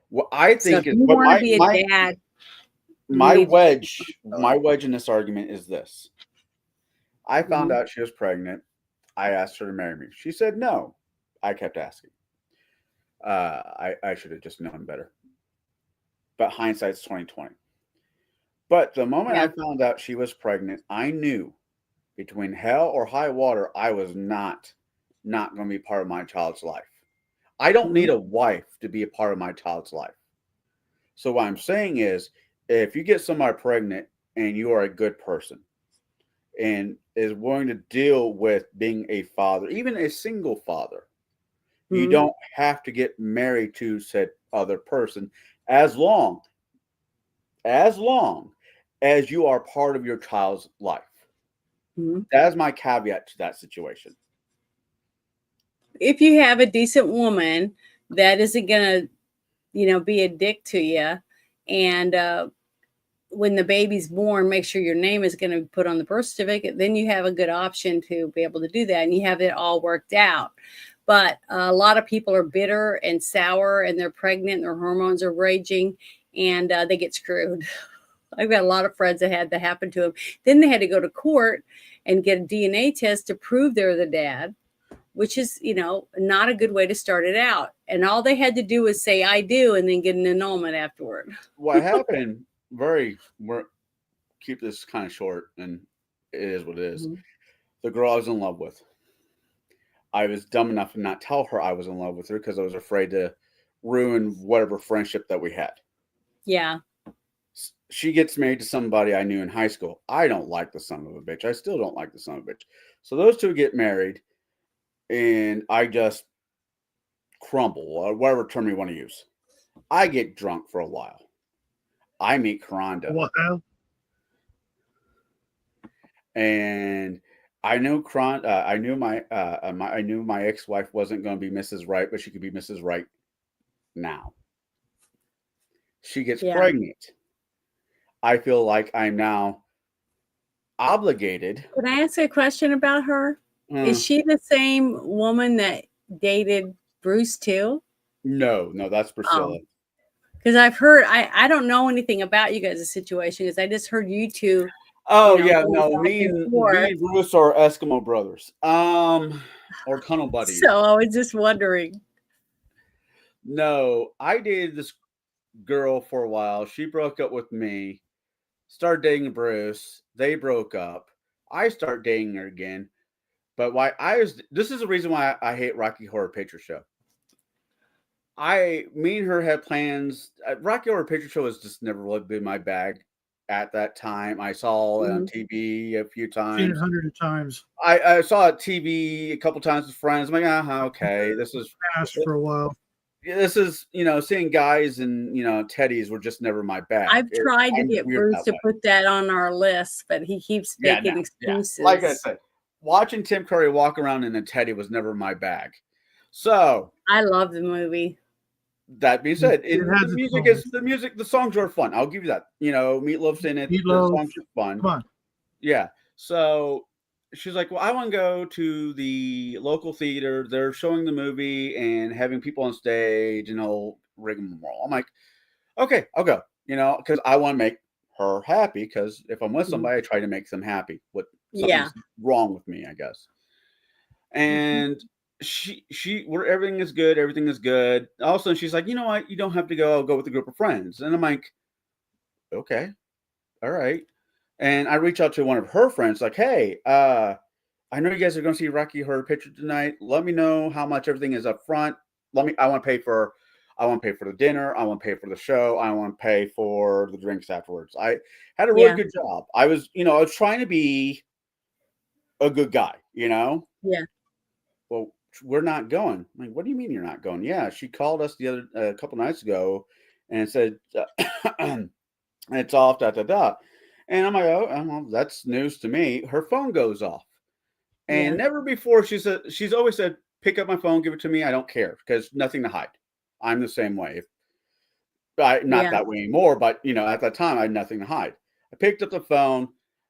What I think so is, you but want to be a dad. My wedge in this argument is this. I found out she was pregnant. I asked her to marry me. She said no. I kept asking. I should have just known better. But hindsight's 2020. But the moment I found out she was pregnant, I knew between hell or high water, I was not going to be part of my child's life. I don't need a wife to be a part of my child's life. So what I'm saying is, if you get somebody pregnant and you are a good person and is willing to deal with being a father, even a single father, you don't have to get married to said other person as long as you are part of your child's life. That is my caveat to that situation. If you have a decent woman that isn't going to, be a dick to you, and when the baby's born, make sure your name is going to be put on the birth certificate, then you have a good option to be able to do that, and you have it all worked out. But a lot of people are bitter and sour, and they're pregnant, and their hormones are raging, and they get screwed. I've got a lot of friends that had that happen to them. Then they had to go to court and get a DNA test to prove they're the dad, which is, not a good way to start it out. And all they had to do was say, I do, and then get an annulment afterward. What happened, keep this kind of short, and it is what it is. The girl I was in love with, I was dumb enough to not tell her I was in love with her because I was afraid to ruin whatever friendship that we had. Yeah. She gets married to somebody I knew in high school. I don't like the son of a bitch. I still don't like the son of a bitch. So those two get married, and I just crumble, or whatever term you want to use. I get drunk for a while. I meet Karonda. Wow. And I knew I knew my ex-wife wasn't going to be Mrs. Right, but she could be Mrs. Right now. She gets pregnant. I feel like I'm now obligated. Can I ask a question about her? Is she the same woman that dated Bruce too? No, that's Priscilla. Because I've heard, I don't know anything about you guys' situation, because I just heard you two Oh you know, yeah, going no, back me and and forth. Bruce are Eskimo brothers. Or tunnel buddies. So I was just wondering. No, I dated this girl for a while. She broke up with me. Started dating Bruce. They broke up. I start dating her again. But why I was this is the reason why I hate Rocky Horror Picture Show. Me and her had plans. Rocky Horror Picture Show has just never really been my bag at that time. I saw it on TV a few Seen it times. hundreds of times. I saw it TV a couple times with friends. I'm like, okay, this is Passed for a while. seeing guys and teddies were just never my bag. I've tried to I'm get weird Bruce that to way. put that on our list, but he keeps making excuses. Like I said, watching Tim Curry walk around in a teddy was never my bag. So I love the movie. that being said, It has the music, the songs are fun. I'll give you that. Meatloaf's in it. The Meatloaf. songs are fun. Come on. Yeah. So she's like, well, I want to go to the local theater. They're showing the movie and having people on stage and all rigmarole. I'm like, okay, I'll go. Because I want to make her happy. Because if I'm with somebody, I try to make them happy. Something's wrong with me, I guess. And where everything is good. All of a sudden, she's like, you know what? You don't have to go. I'll go with a group of friends. And I'm like, okay, all right. And I reach out to one of her friends, like, hey, I know you guys are going to see Rocky Horror Picture tonight. Let me know how much everything is up front. I want to pay for the dinner. I want to pay for the show. I want to pay for the drinks afterwards. I had a really good job. I was trying to be a good guy, Yeah. Well, we're not going. I'm like, what do you mean you're not going? Yeah, she called us a couple nights ago and said it's off. Da da da. And I'm like, oh, well, that's news to me. Her phone goes off, and never before she's always said, pick up my phone, give it to me. I don't care because nothing to hide. I'm the same way. Not that way anymore, but at that time I had nothing to hide. I picked up the phone,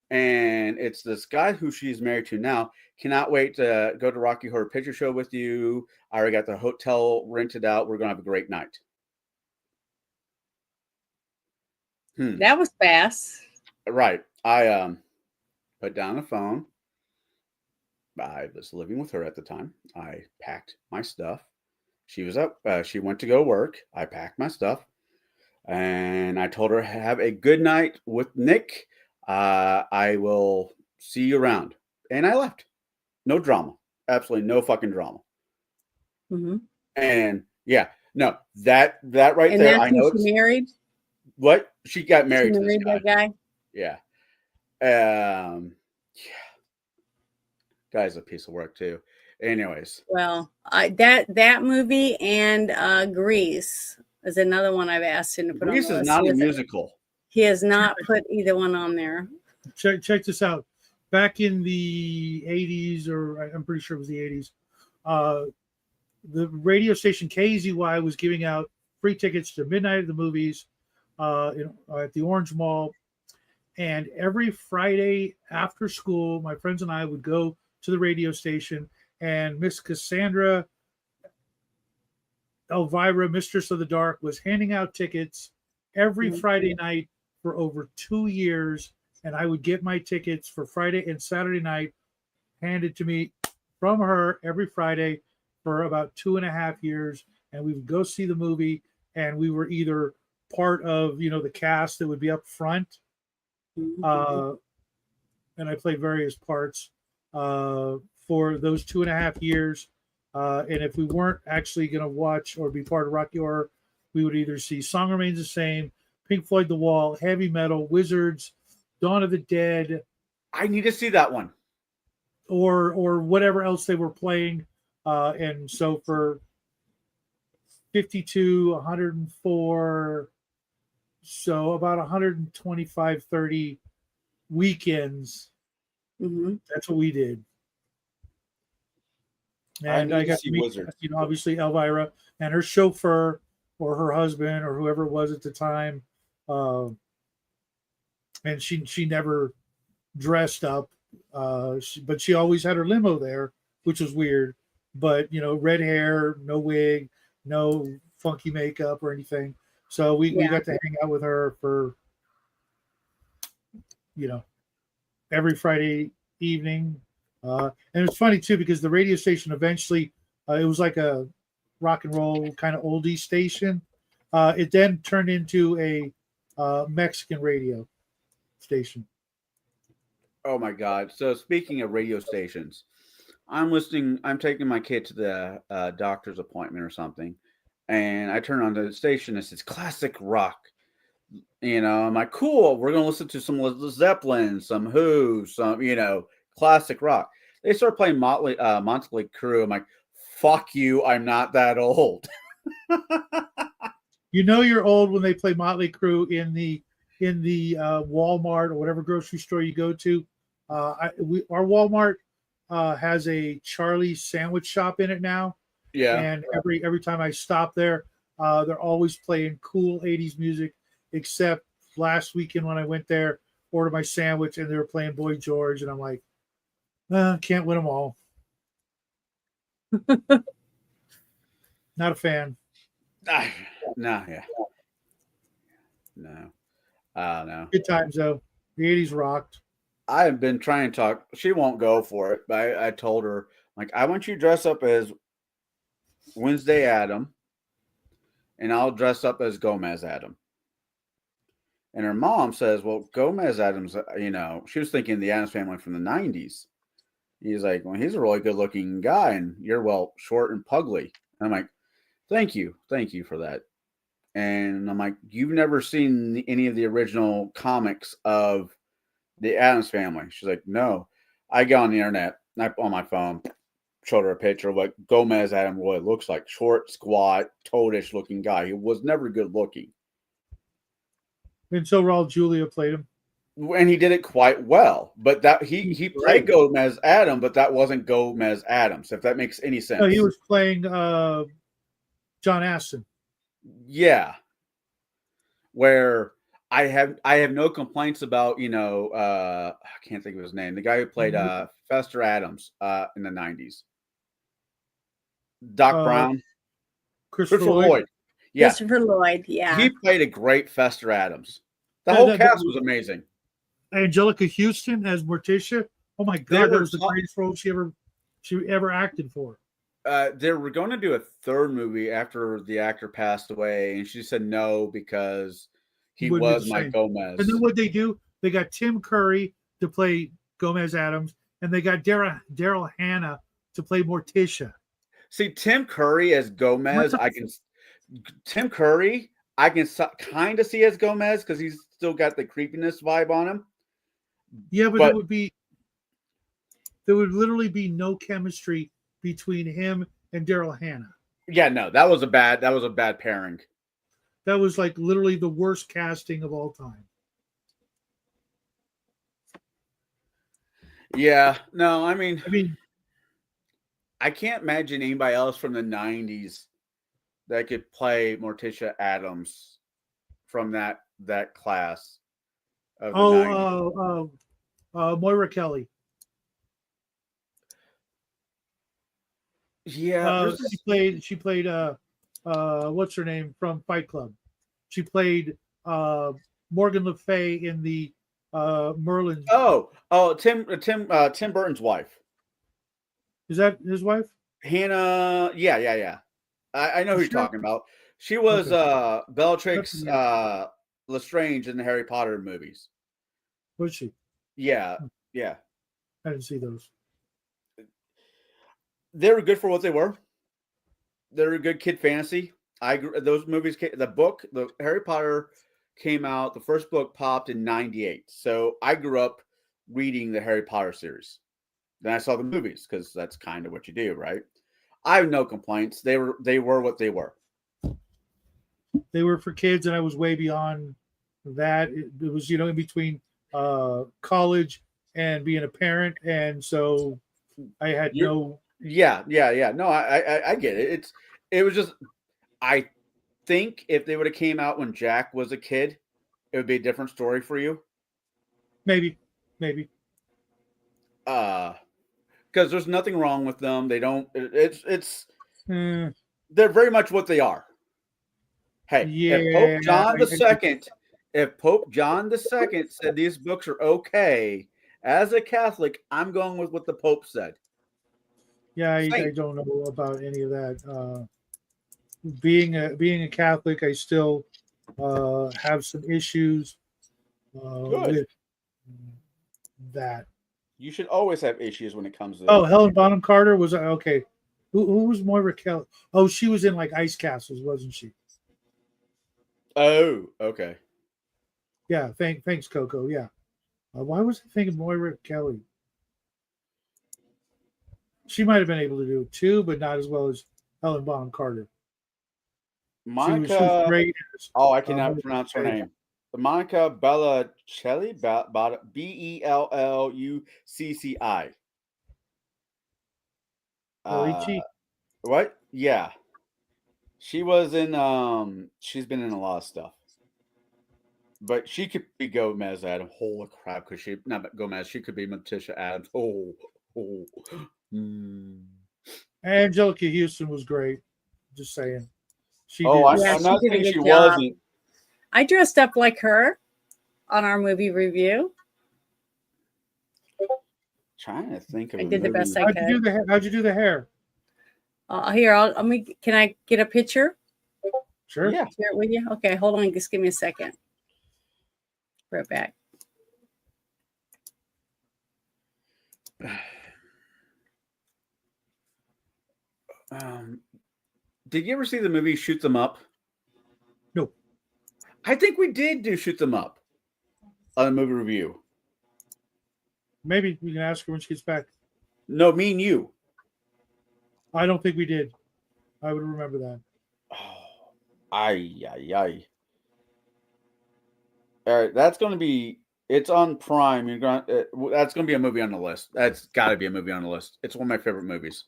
and it's this guy who she's married to now. Cannot wait to go to Rocky Horror Picture Show with you. I already got the hotel rented out. We're gonna have a great night. That was fast. Right. I put down the phone. I was living with her at the time. I packed my stuff. She was up. She went to go work. I packed my stuff. And I told her, have a good night with Nick. I will see you around. And I left. No drama. Absolutely no fucking drama. Mm-hmm. And no, that right and there. That's I know she married. What? She got married She to this married guy. that guy. Yeah. Guy's a piece of work too. Anyways. Well, that movie and Grease is another one I've asked him to put Grease on the is list. not a musical. He has not put either one on there. Check this out. Back in the 80s, or I'm pretty sure it was the 80s, the radio station KZY was giving out free tickets to Midnight of the Movies at the Orange Mall. And every Friday after school, my friends and I would go to the radio station, and Miss Cassandra Elvira, Mistress of the Dark, was handing out tickets every Friday night for over 2 years. And I would get my tickets for Friday and Saturday night handed to me from her every Friday for about 2.5 years. And we would go see the movie, and we were either part of, the cast that would be up front. And I played various parts for those 2.5 years. And if we weren't actually going to watch or be part of Rocky Horror, we would either see Song Remains the Same, Pink Floyd The Wall, Heavy Metal, Wizards, Dawn of the Dead. I need to see that one. Or whatever else they were playing. And so for 52, 104, so about 125, 30 weekends. That's what we did. And I got to meet, obviously Elvira and her chauffeur or her husband or whoever it was at the time. And she never dressed up, but she always had her limo there, which was weird. But red hair, no wig, no funky makeup or anything. So we got to hang out with her for every Friday evening. And it's funny too because the radio station eventually it was like a rock and roll kind of oldie station. It then turned into a Mexican radio station. Oh my God! So speaking of radio stations, I'm taking my kid to the doctor's appointment or something, and I turn on the station. It says classic rock. I'm like, cool. We're gonna listen to some Led Zeppelin, some Who, some classic rock. They start playing Motley Crue. I'm like, fuck you. I'm not that old. You're old when they play Motley Crue in the Walmart or whatever grocery store you go to. Our Walmart has a Charlie's sandwich shop in it now. Yeah. And every time I stop there, they're always playing cool 80s music, except last weekend when I went there, ordered my sandwich, and they were playing Boy George, and I'm like, can't win them all. Not a fan. No, yeah. No. No. Good times, though. The 80s rocked. I've been trying to talk. She won't go for it, but I told her, like, I want you to dress up as Wednesday Adam, and I'll dress up as Gomez Adam. And her mom says, well, Gomez Adams, she was thinking the Adams family from the 90s. He's like, well, he's a really good looking guy, and you're, well, short and pugly. And I'm like, thank you for that. And I'm like, you've never seen any of the original comics of the Adams family? She's like, no. I got on the internet, on my phone, showed her a picture of what Gomez Adam really looks like. Short, squat, toadish looking guy. He was never good looking. And so Raul Julia played him. And he did it quite well. But that he played Gomez Adam, but that wasn't Gomez Adams, if that makes any sense. No, he was playing John Aston. Yeah. Where I have no complaints about, I can't think of his name. The guy who played Fester Adams in the 90s. Doc Brown. Christopher Lloyd. Yeah. Christopher Lloyd, yeah. He played a great Fester Adams. The whole cast was amazing. Angelica Houston as Morticia. Oh my God, that was the greatest role she ever acted for. They were going to do a third movie after the actor passed away, and she said no because he was Mike Gomez. And then what they do? They got Tim Curry to play Gomez Adams, and they got Daryl Hannah to play Morticia. See, Tim Curry as Gomez, Tim Curry, I can kind of see as Gomez because he's still got the creepiness vibe on him. Yeah, but there would literally be no chemistry between him and Daryl Hannah. Yeah, no, that was a bad pairing. That was like literally the worst casting of all time. Yeah, no, I mean, I can't imagine anybody else from the 90s that could play Morticia Adams from that class. Moira Kelly. Yeah, she played what's her name from Fight Club? She played Morgan Le Fay in the Merlin. Tim Burton's wife. Is that his wife? Hannah. Yeah. I know who you're talking about. She was Bellatrix Lestrange in the Harry Potter movies. Was she? Yeah. I didn't see those. They were good for what they were. They were a good kid fantasy. Those movies, the Harry Potter came out. The first book popped in '98. So I grew up reading the Harry Potter series. Then I saw the movies because that's kind of what you do, right? I have no complaints. They were what they were. They were for kids, and I was way beyond that. It was in between college and being a parent, and so I had no. Yeah. No, I get it. It was just, I think if they would have came out when Jack was a kid, it would be a different story for you. Maybe. Because there's nothing wrong with them. They don't. They're very much what they are. Hey, if Pope John II said these books are okay, As a Catholic, I'm going with what the Pope said. Yeah, I Saint. don't know about any of that. Being a Catholic, I still have some issues Good. with that. You should always have issues when it comes to Oh, Helen Bonham Carter was okay. Who was Moira Kelly? Oh, she was in like Ice Castles, wasn't she? Oh, okay. Yeah. Thanks, Coco. Yeah. Why was I thinking Moira Kelly? She might have been able to do it too, but not as well as Helen Bonham Carter. She was Monica. great. Oh, I cannot pronounce her name. Monica Bellucci, Bellucci. Bellucci? What? Yeah. She was in she's been in a lot of stuff. But she could be Gomez Adams. Holy crap, could she not Gomez, she could be Morticia Adams. Angelica Houston was great. Just saying. She Oh, did. Yeah, I'm she not did a saying good she job. wasn't. I dressed up like her on our movie review. Trying to think of I a did the movie. best I How'd could. you do the hair? Here, can I get a picture? Sure. Yeah. Share it with you? Okay, hold on. Just give me a second. Right back. Did you ever see the movie Shoot Them Up? No. I think we did do Shoot Them Up on a movie review. Maybe we can ask her when she gets back. No, me and you. I don't think we did. I would remember that. Oh, ay. All right, that's going to be. It's on Prime. You're going. That's going to be a movie on the list. That's got to be a movie on the list. It's one of my favorite movies.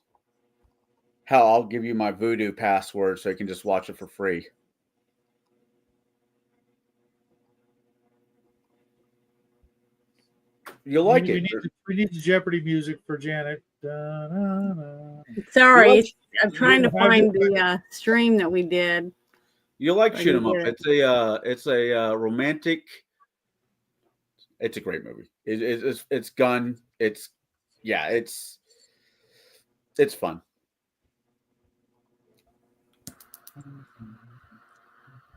Hell, I'll give you my Voodoo password so you can just watch it for free. You'll like it. We need the Jeopardy music for Janet. Sorry, I'm trying to find the stream that we did. You'll like Shoot 'Em Up. It's a romantic. It's a great movie. It's gun. It's fun.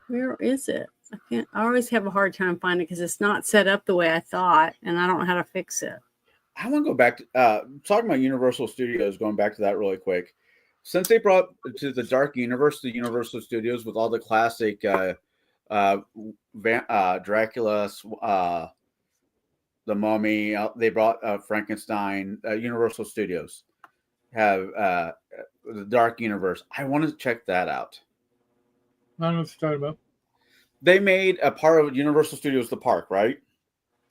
Where is it? I always have a hard time finding it because it's not set up the way I thought, and I don't know how to fix it. I want to go back to talking about Universal Studios. Going back to that really quick, since they brought to the Dark Universe, the Universal Studios with all the classic Dracula, the Mummy, they brought Frankenstein. Universal Studios have the Dark Universe. I want to check that out. I don't know what you're talking about. They made a part of Universal Studios the park, right?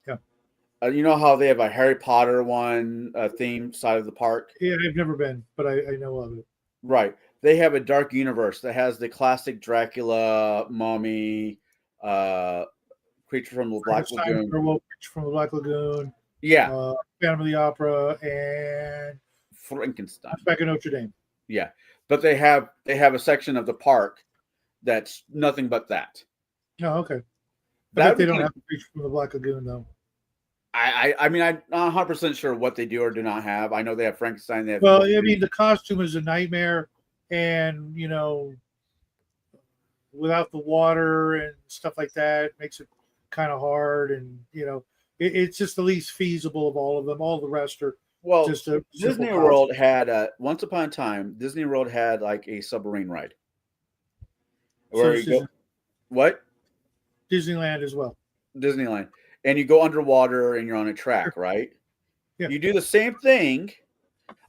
Yeah. You know how they have a Harry Potter one theme side of the park? Yeah, I've never been, but I know of it. Right. They have a Dark Universe that has the classic Dracula, Mummy, Creature from the Black Lagoon. Creature from the Black Lagoon. Yeah. Phantom of the Opera and Frankenstein. Back in Notre Dame. Yeah. But they have a section of the park that's nothing but that. Oh, okay. But they don't have Creature from the Black Lagoon, though. I mean, I'm not 100% sure what they do or do not have. I know they have Frankenstein. The costume is a nightmare, and without the water and stuff like that, makes it kind of hard, and it's just the least feasible of all of them. All the rest are just a Disney World had once upon a time. Disney World had like a submarine ride. Where you go? What? Disneyland as well. Disneyland. And you go underwater and you're on a track, right? Yeah. You do the same thing,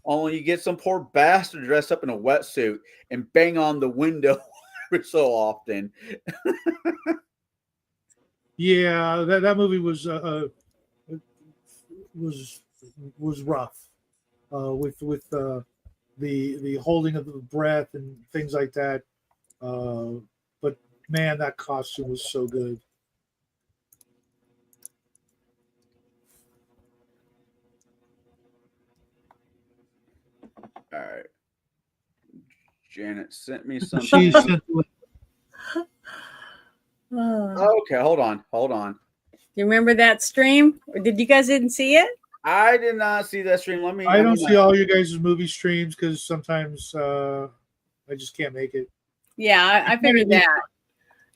only you get some poor bastard dressed up in a wetsuit and bang on the window every so often. Yeah, that movie was rough with the holding of the breath and things like that. But man, that costume was so good. All right. Janet sent me something. Okay, hold on. You remember that stream? Or did you guys didn't see it? I did not see that stream. I don't see all you guys' movie streams because sometimes I just can't make it. Yeah, I figured that.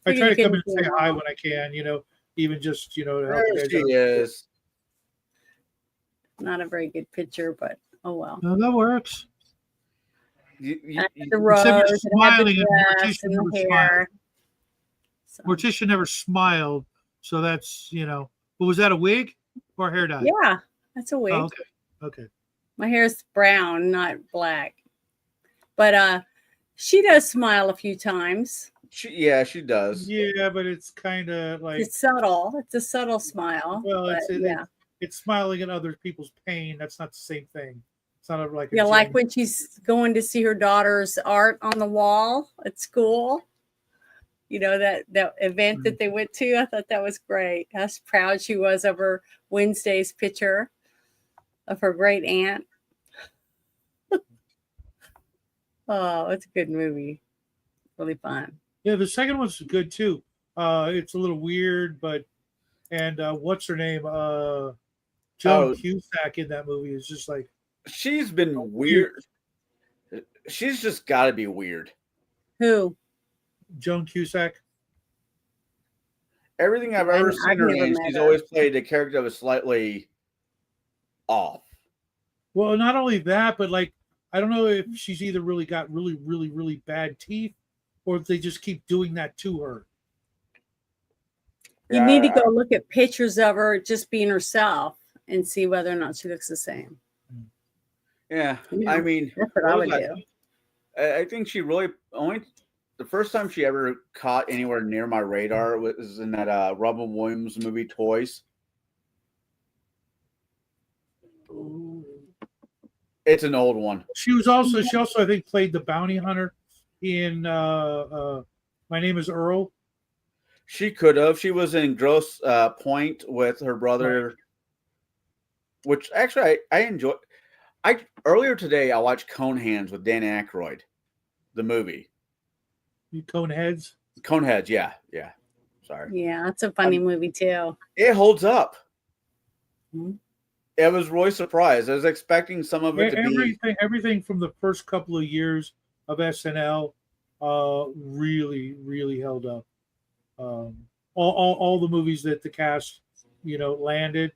I try to come and Figured say you hi couldn't when I can, even just, to help There you guys she out. is. Not a very good picture, but oh well. No, that works. The Except you're rose, and I had the smiling and dress Morticia and never the smiled. hair. So, Morticia never smiled, so that's, but was that a wig or a hair dye? yeah, that's a wig. Oh, okay. My hair's brown, not black. But she does smile a few times. She does. Yeah, but it's kind of like It's subtle. It's a subtle smile. well, but, it's smiling at other people's pain. That's not the same thing. It's not like yeah, like when she's going to see her daughter's art on the wall at school. That event that they went to. I thought that was great. How proud she was of her Wednesday's picture of her great aunt. Oh, it's a good movie. Really fun. Yeah, the second one's good too. It's a little weird, and what's her name? Joan Cusack in that movie is just like she's been weird. She's just got to be weird. Who? Joan Cusack. Everything I've ever seen her in, she's always played a character that was slightly off. Well, not only that, but like I don't know if she's either really got really, really, really bad teeth, or if they just keep doing that to her. You need to go look at pictures of her just being herself and see whether or not she looks the same. Yeah, I mean, that's what I would do. I think she really the first time she ever caught anywhere near my radar was in that Robin Williams movie, Toys. Ooh. It's an old one. She also I think played the bounty hunter in My Name is Earl. She could have. She was in Gross Point with her brother, right. Which actually I enjoy. Earlier today I watched Coneheads with Dan Aykroyd, the movie. Coneheads? Coneheads, yeah. Sorry. Yeah, that's a funny movie too. It holds up. Mm-hmm. I was really surprised. I was expecting some of it to be everything from the first couple of years of SNL really, really held up. All the movies that the cast, landed.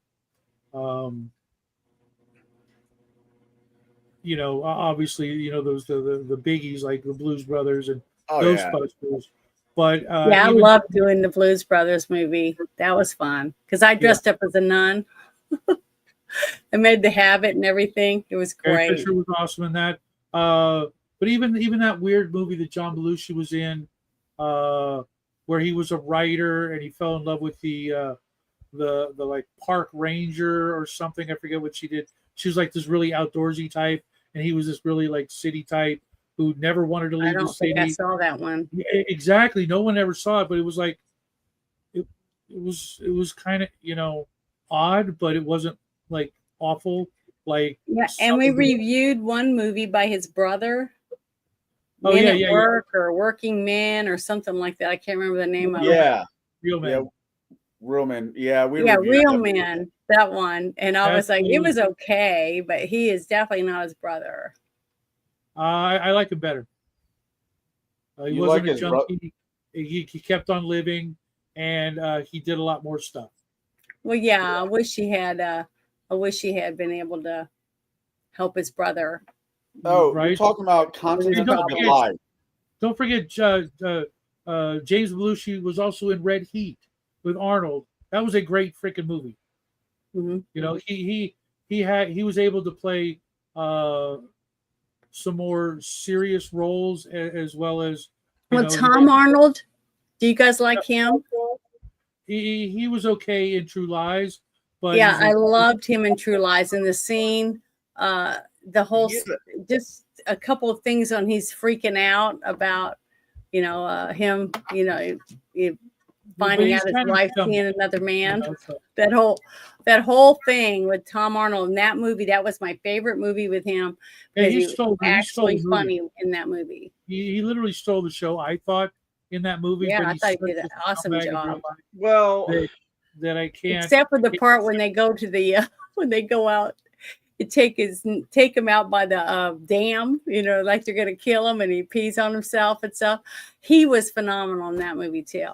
Obviously, those the biggies like the Blues Brothers and Ghostbusters. Yeah. But I loved doing the Blues Brothers movie. That was fun because I dressed up as a nun. I made the habit and everything. It was great. Fisher was awesome in that. But even that weird movie that John Belushi was in, where he was a writer and he fell in love with the like park ranger or something. I forget what she did. She was like this really outdoorsy type, and he was this really like city type who never wanted to leave the city. I saw that one. Exactly. No one ever saw it, but it was like it was kind of odd, but it wasn't like awful. Like and we reviewed one movie by his brother. Work or Working Man or something like that. I can't remember the name of it. Yeah, Real Man. Yeah. Real Man. Yeah, Real Man. That one, and I was like, it was okay, but he is definitely not his brother. I like him better. He wasn't a junkie. He kept on living, and he did a lot more stuff. Well, yeah, I wish he had been able to help his brother. Oh, right. You're talking about content of the life. Don't forget, James Belushi was also in Red Heat with Arnold. That was a great freaking movie. Mm-hmm. He was able to play some more serious roles as well as. Tom Arnold, do you guys like him? He was okay in True Lies, but yeah, I loved him in True Lies. In the scene, the whole just a couple of things on he's freaking out about, him, finding out his wife seeing another man. That whole thing with Tom Arnold in that movie, that was my favorite movie with him. He was actually funny in that movie. He literally stole the show, I thought, in that movie. Yeah, I thought he did an awesome job. Well, that I can't. Except for the part when they go to the when they go out to take him out by the dam, like they're gonna kill him, and he pees on himself and stuff. He was phenomenal in that movie too.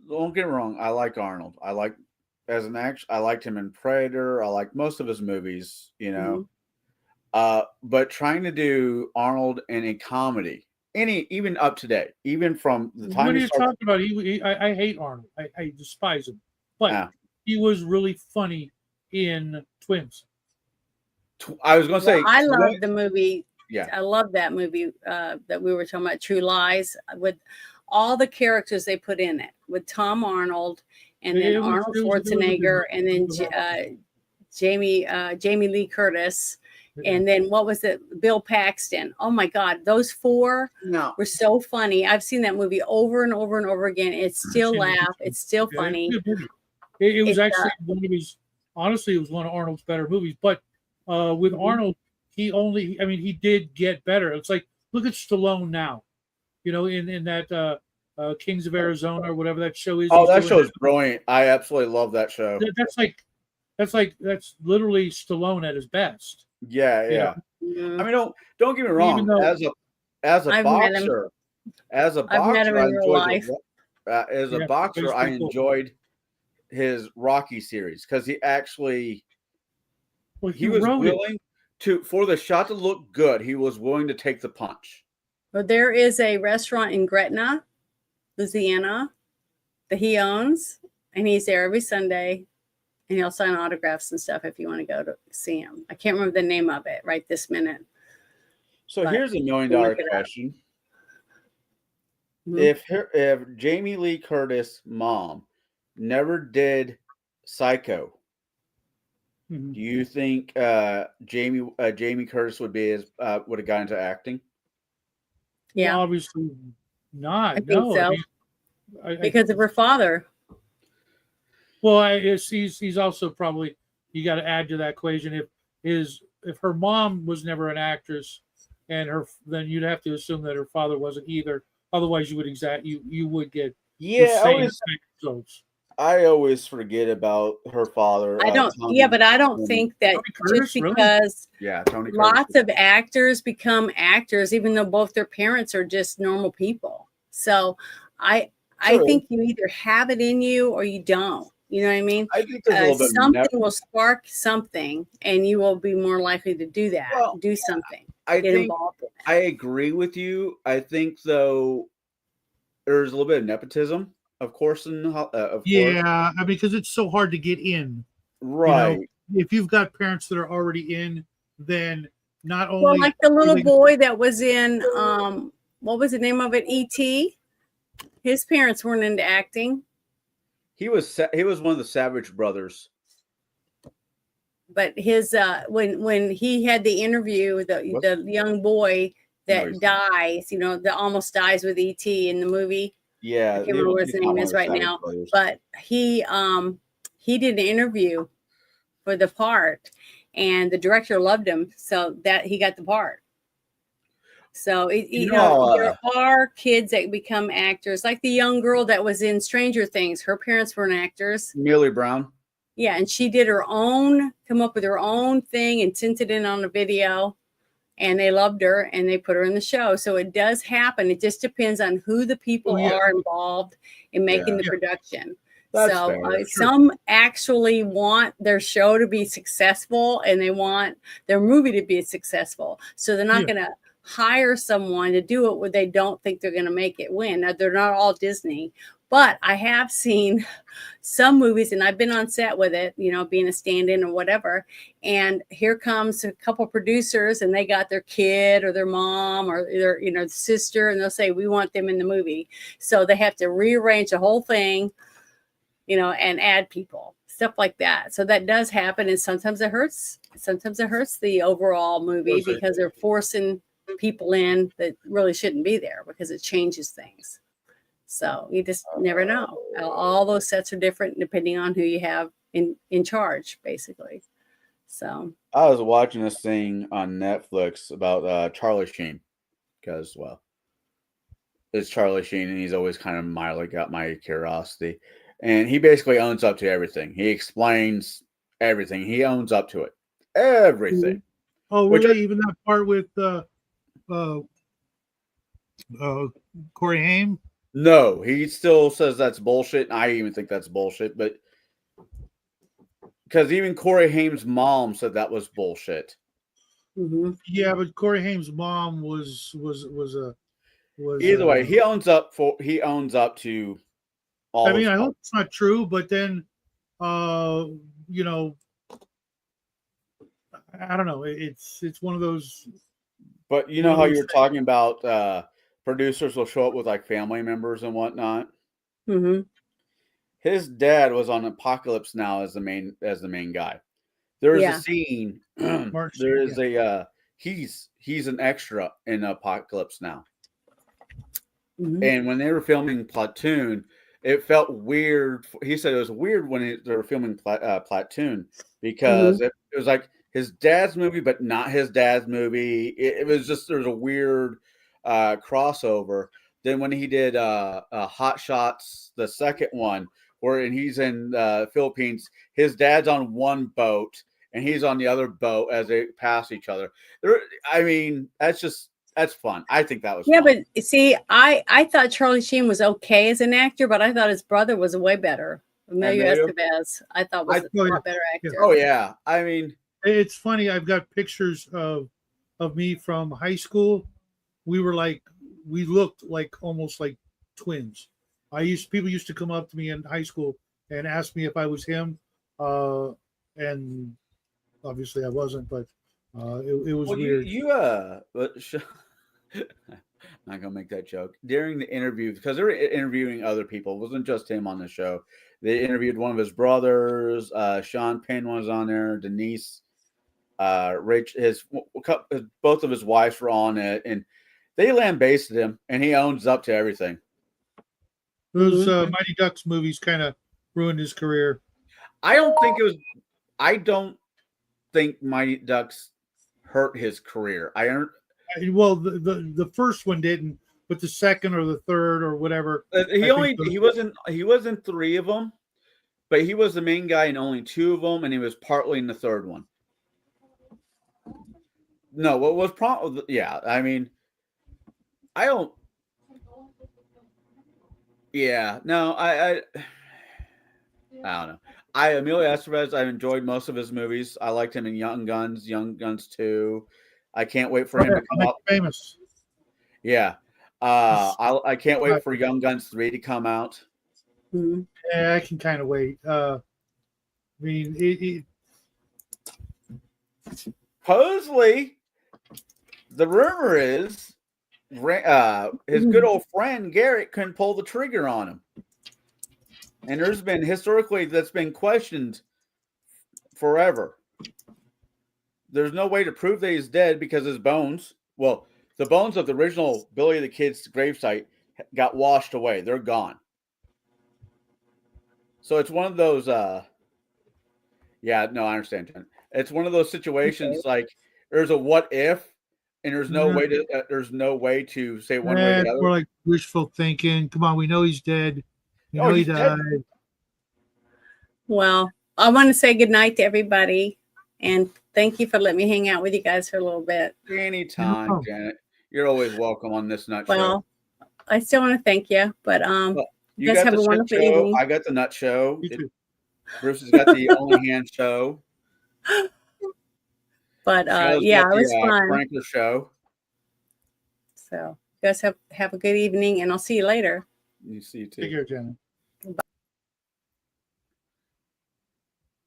Don't get me wrong. I like Arnold. I like as an action. I liked him in Predator. I like most of his movies. But trying to do Arnold in a comedy, even up to date, even from the time. What are you talking about? I hate Arnold. I despise him. But he was really funny in Twins. I was going to say, I love the movie. Yeah, I love that movie that we were talking about, True Lies, with all the characters they put in it, with Tom Arnold, and then Arnold Schwarzenegger, and then Jamie Lee Curtis, and then what was it, Bill Paxton. Oh my God, those four were so funny. I've seen that movie over and over and over again. It's still laugh. It's still funny. It was actually one of his. Honestly, it was one of Arnold's better movies. But with Arnold, he did get better. It's like, look at Stallone now. In that Kings of Arizona or whatever that show is. Oh, that show is brilliant. I absolutely love that show. That's literally Stallone at his best. Yeah. I mean, don't get me wrong. As a boxer, I enjoyed his Rocky series because he actually he was willing for the shot to look good. He was willing to take the punch. Well, there is a restaurant in Gretna, Louisiana, that he owns, and he's there every Sunday. And he'll sign autographs and stuff if you want to go to see him. I can't remember the name of it right this minute. So here's $1 million question. Mm-hmm. If Jamie Lee Curtis' mom never did Psycho, do you think Jamie Curtis would have got into acting? Yeah, well, obviously not. I think so. Because of her father. Well, he's also probably, you got to add to that equation if her mom was never an actress, then you'd have to assume that her father wasn't either. Otherwise, you would get the same results. I always forget about her father. But I don't think that just because Tony Curtis, lots of actors become actors, even though both their parents are just normal people. So I think you either have it in you or you don't. You know what I mean? I think there's a little bit something will spark something, and you will be more likely to do that. Do something. Get involved in it. I agree with you. I think though there's a little bit of nepotism, of course. Yeah, because it's so hard to get in. Right. If you've got parents that are already in, then not only like the little boy that was in what was the name of it? E.T. His parents weren't into acting. He was one of the Savage brothers. But his when he had the interview, the young boy that dies, that almost dies with E.T. in the movie. Yeah, I can't remember what his name is right now. Brothers. But he did an interview for the part, and the director loved him, so that he got the part. So there are kids that become actors, like the young girl that was in Stranger Things. Her parents weren't actors. Millie Brown. Yeah, and she did come up with her own thing and sent it in on a video, and they loved her and they put her in the show. So it does happen. It just depends on who the people are involved in making the production. That's some actually want their show to be successful and they want their movie to be successful. So they're not going to hire someone to do it where they don't think they're going to make it win. Now, they're not all Disney, but I have seen some movies, and I've been on set with it, being a stand-in or whatever. And here comes a couple producers, and they got their kid or their mom or their sister, and they'll say, we want them in the movie. So they have to rearrange the whole thing, and add people, stuff like that. So that does happen, and sometimes it hurts. Sometimes it hurts the overall movie because they're forcing people in that really shouldn't be there because it changes things. So you just never know. All those sets are different depending on who you have in charge, basically. So I was watching this thing on Netflix about Charlie Sheen because, it's Charlie Sheen, and he's always kind of mildly got my curiosity. And he basically owns up to everything. He explains everything. He owns up to it. Everything. Oh, Which really? Even that part with Corey Haim? No, he still says that's bullshit. And I even think that's bullshit, but because even Corey Haim's mom said that was bullshit. Mm-hmm. Yeah, but Corey Haim's mom was Either way, he owns up to all. I mean, I hope it's not true, but then, you know, I don't know. It's one of those. But you know how you were talking about producers will show up with like family members and whatnot. Mm-hmm. His dad was on Apocalypse Now as the main guy. There is a scene. There is a he's an extra in Apocalypse Now. Mm-hmm. And when they were filming Platoon, it felt weird. He said it was weird when they were filming Platoon because it was like his dad's movie, but not his dad's movie. It was just, there was a weird crossover. Then when he did Hot Shots, the second one, and he's in the Philippines, his dad's on one boat and he's on the other boat as they pass each other. I mean, that's fun. I think that was fun. But see, I thought Charlie Sheen was okay as an actor, but I thought his brother was way better. Emilio Estevez, I thought was a lot better actor. Oh yeah, I mean, it's funny. I've got pictures of me from high school. We looked like almost like twins. People used to come up to me in high school and ask me if I was him, and obviously I wasn't, but it was weird. I'm not gonna make that joke. During the interview, because they were interviewing other people, it wasn't just him on the show. They interviewed one of his brothers. Sean Penn was on there. Denise, Rich, both of his wives were on it, and they lambasted him, and he owns up to everything. Those Mighty Ducks movies kind of ruined his career. I don't think Mighty Ducks hurt his career. Well, the first one didn't, but the second or the third or whatever. He wasn't three of them, but he was the main guy in only two of them, and he was partly in the third one. No, what was yeah, I mean, I don't. Yeah, no, I don't know. Emilio Estevez, I've enjoyed most of his movies. I liked him in Young Guns 2. I can't wait for him to come out. Famous. Yeah. I can't wait for Young Guns 3 to come out. Yeah, I can kind of wait. I mean, supposedly, the rumor is his good old friend Garrett couldn't pull the trigger on him. And there's been historically that's been questioned forever. There's no way to prove that he's dead because his bones, the bones of the original Billy the Kid's gravesite got washed away. They're gone. So it's one of those, yeah, no, I understand, Jen. It's one of those situations like there's a what if, and there's no way to say one way or the other. We're like wishful thinking. Come on, we know he's dead. We know he died. Well, I want to say good night to everybody, and thank you for letting me hang out with you guys for a little bit. Anytime, Janet. You're always welcome on this nut show. Well, I still want to thank you, but you guys have a wonderful evening. I got the nut show. Bruce has got the only hand show. But yeah, it was fun. Franklin show. So you guys have a good evening, and I'll see you later. You see you too. Take care, Janet. Bye.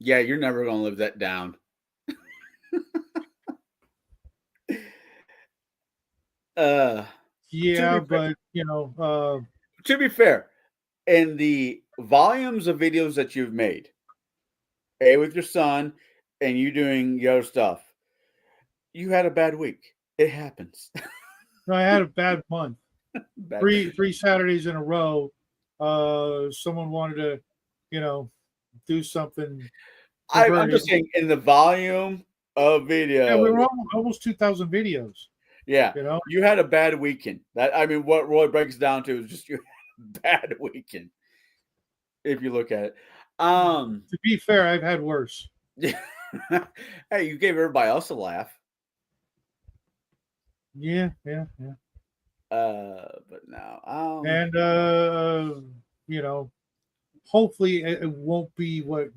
Yeah, you're never gonna live that down. Yeah, but you know, to be fair, in the volumes of videos that you've made, with your son and you doing your stuff, you had a bad week. It happens. No, I had a bad month. Three Saturdays in a row. Someone wanted to, do something. I'm just saying, in the volume of videos. Yeah, we were almost 2,000 videos. Yeah, you had a bad weekend. What Roy breaks down to is just you had a bad weekend. If you look at it, to be fair, I've had worse. Hey, you gave everybody else a laugh. Yeah. But no. And hopefully it won't be what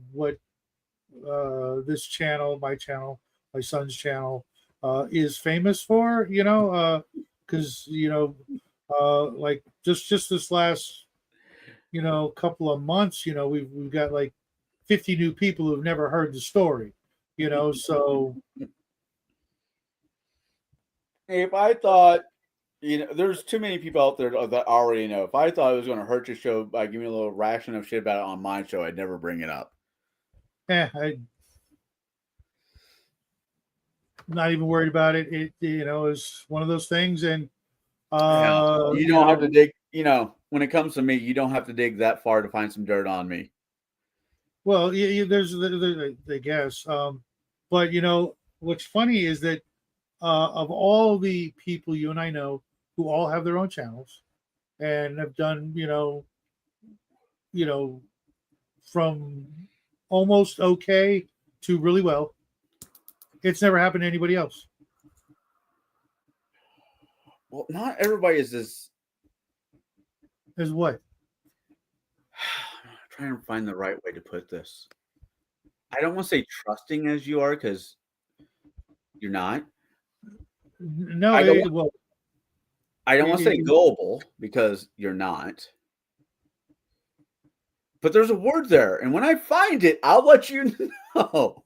this channel, my channel, my son's channel, is famous for. Because like just this last couple of months, we've got like 50 new people who've never heard the story. So If I thought, there's too many people out there that already know. If I thought it was going to hurt your show by giving me a little ration of shit about it on my show, I'd never bring it up. I'm not even worried about it. It is one of those things, and you don't have to dig. When it comes to me, you don't have to dig that far to find some dirt on me. Well, there's I guess, but what's funny is that of all the people you and I know who all have their own channels and have done from almost okay to really well, it's never happened to anybody else. Well, not everybody is this. As what? I'm trying to find the right way to put this. I don't want to say trusting as you are, because you're not. No, I don't want to say gullible, because you're not. But there's a word there, and when I find it, I'll let you know.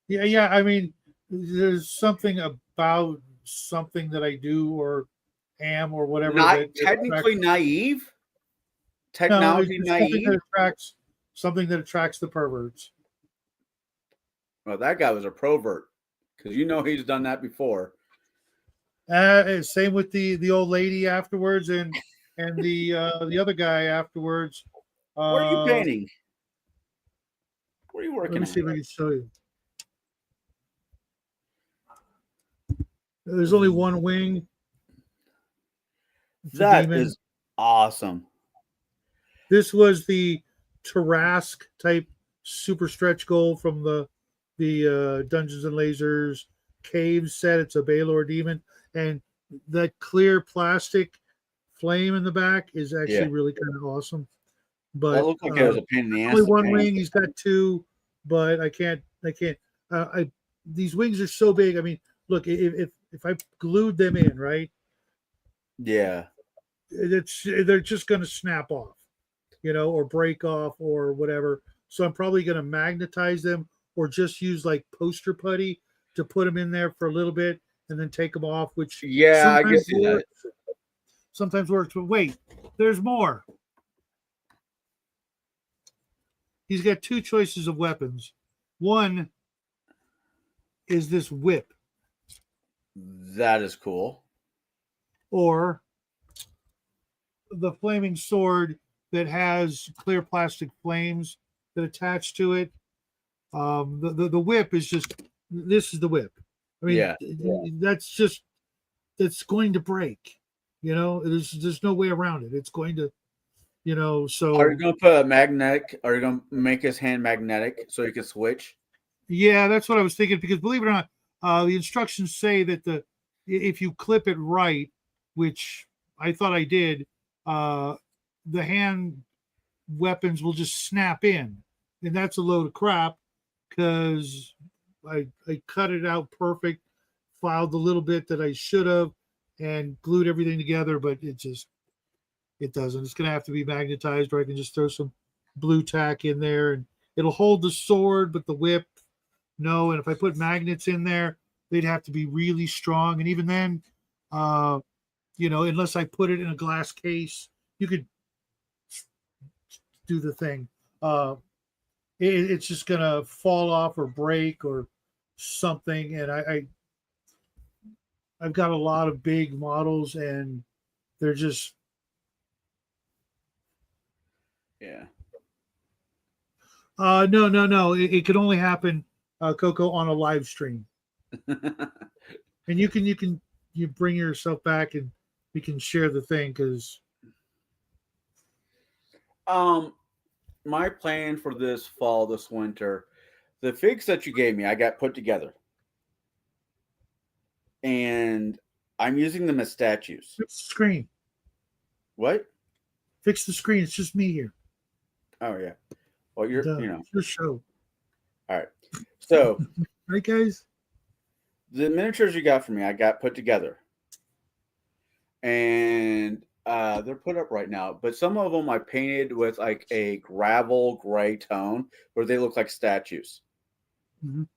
Yeah. I mean, there's something about something that I do or am or whatever. Not technically naive. Technology naive. Something that attracts the perverts. Well, that guy was a pervert, because he's done that before. Same with the old lady afterwards, and the other guy afterwards. What are you painting? What are you working on? Let me see if I can show you. There's only one wing. That is awesome. This was the Tarrasque type super stretch goal from the Dungeons and Lasers cave set. It's a Baylor demon, and that clear plastic flame in the back is actually really kind of awesome. But that looked like it was a pain in the ass. Only one wing. He's got two, but I can't. These wings are so big. I mean, look, if I glued them in, right? Yeah. They're just going to snap off, or break off or whatever. So I'm probably going to magnetize them or just use like poster putty to put them in there for a little bit and then take them off, which I can see that. Sometimes works, but wait, there's more. He's got two choices of weapons. One is this whip. That is cool. Or the flaming sword that has clear plastic flames that attach to it. The whip is just, this is the whip. I mean, that's going to break. There's no way around it. It's going to, so. Are you going to put a magnetic? Are you going to make his hand magnetic so he can switch? Yeah, that's what I was thinking, because believe it or not, the instructions say that if you clip it right, which I thought I did, the hand weapons will just snap in, and that's a load of crap, because I cut it out perfect, filed the little bit that I should have, and glued everything together, but it doesn't. It's going to have to be magnetized, or I can just throw some blue tack in there, and it'll hold the sword, but the whip, no. And if I put magnets in there, they'd have to be really strong, and even then, unless I put it in a glass case, you could do the thing. It's just gonna fall off or break or something. And I've got a lot of big models, and they're just no. It could only happen, Coco, on a live stream. And you bring yourself back and we can share the thing, because my plan for this winter, The figs that you gave me, I got put together, and I'm using them as statues. Fix the screen. What? Fix the screen. It's just me here. Oh yeah. Well, you're It's your show. All right. So Right, guys? the miniatures you got for me, I got put together, and they're put up right now. But some of them I painted with like a gravel gray tone, where they look like statues. Mhm.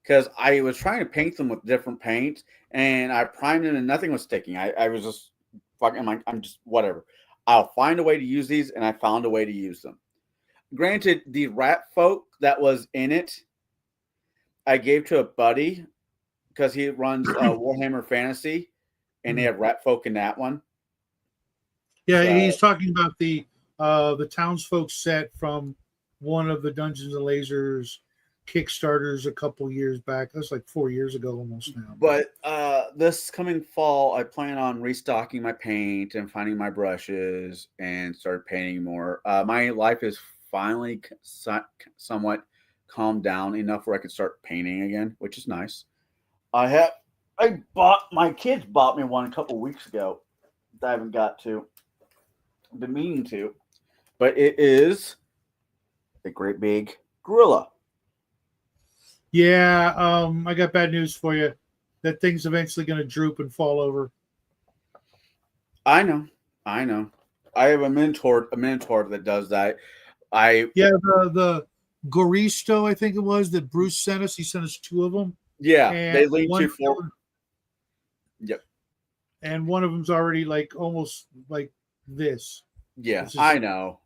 Because I was trying to paint them with different paints, and I primed them, and nothing was sticking. I was just fucking. I'm just whatever. I'll find a way to use these, and I found a way to use them. Granted, the rat folk that was in it, I gave to a buddy because he runs Warhammer Fantasy, and they have rat folk in that one. Yeah, So- he's talking about the townsfolk set from one of the Dungeons and Lasers Kickstarters a couple years back. That's like 4 years ago almost now. But this coming fall, I plan on restocking my paint and finding my brushes and start painting more. My life is finally somewhat calmed down enough where I can start painting again, which is nice. My kids bought me one a couple weeks ago that I haven't got to. Been meaning to, but it is a great big gorilla. Yeah, I got bad news for you. That thing's eventually going to droop and fall over. I know. I have a minotaur that does that. Yeah, the Goristo, I think it was, that Bruce sent us. He sent us 2 of them. Yeah, they lean one too forward. Yep. And one of them's already like almost like this. Yeah, It's just- I know.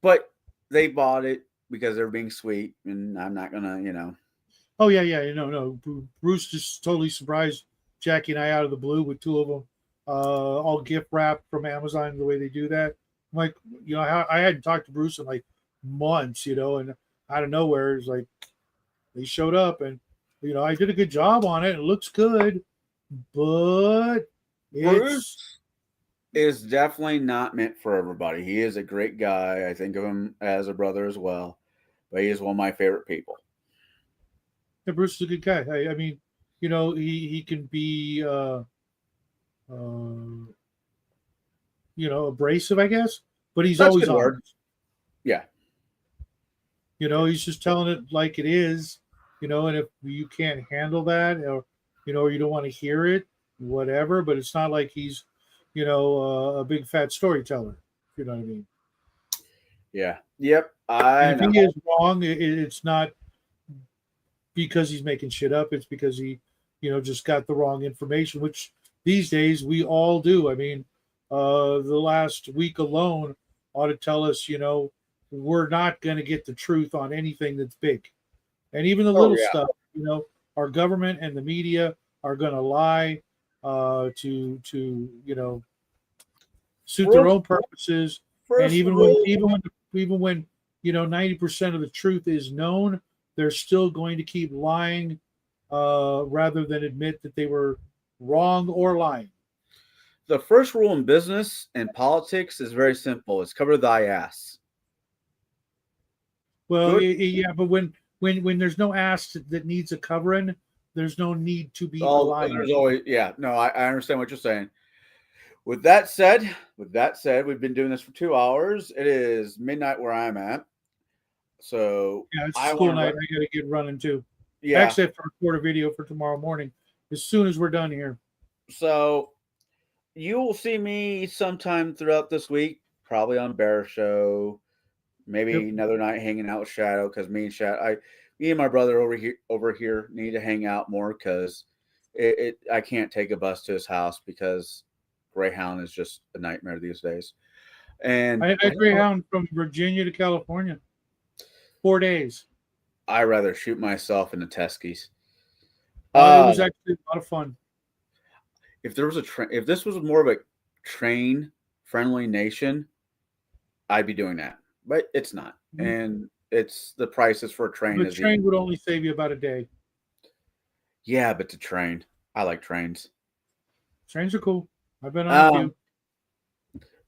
But they bought it because they're being sweet, and I'm not gonna. Oh yeah. No. Bruce just totally surprised Jackie and I out of the blue with 2 of them, all gift wrapped from Amazon. The way they do that, I'm like, I hadn't talked to Bruce in like months, and out of nowhere, it's like they showed up, and I did a good job on it. It looks good, but Bruce is definitely not meant for everybody. He is a great guy. I think of him as a brother as well, but he is one of my favorite people. Yeah, Bruce is a good guy. I mean, he can be, abrasive, I guess, but he's That's a always good word. honest. Yeah. He's just telling it like it is, and if you can't handle that, or you don't want to hear it, whatever. But it's not like he's, a big fat storyteller. If you know what I mean? Yeah. Yep. I And know. if he is wrong, it's not because he's making shit up. It's because he, just got the wrong information, which these days we all do. I mean, the last week alone ought to tell us, we're not going to get the truth on anything that's big. And even the little stuff, our government and the media are going to lie to suit their own purposes. And even when 90% of the truth is known, they're still going to keep lying rather than admit that they were wrong or lying. The first rule in business and politics is very simple. It's cover thy ass. Well, Good. yeah, but when there's no ass that needs a covering, there's no need to be lying. There's always, I understand what you're saying. With that said, we've been doing this for 2 hours. It is midnight where I'm at. So Yeah, it's a school night. I got to get running too. Yeah. Actually, I have to record a video for tomorrow morning as soon as we're done here. So you will see me sometime throughout this week, probably on Bear Show, maybe another night hanging out with Shadow, because me and my brother over here need to hang out more because I can't take a bus to his house because Greyhound is just a nightmare these days. And I Greyhound from Virginia to California, 4 days. I rather shoot myself in the Teskies. It was actually a lot of fun. If there was if this was more of a train-friendly nation, I'd be doing that. But it's not, and it's the prices for a train. The train would only save you about a day. Yeah, but the train, I like trains. Trains are cool. I've been on a few.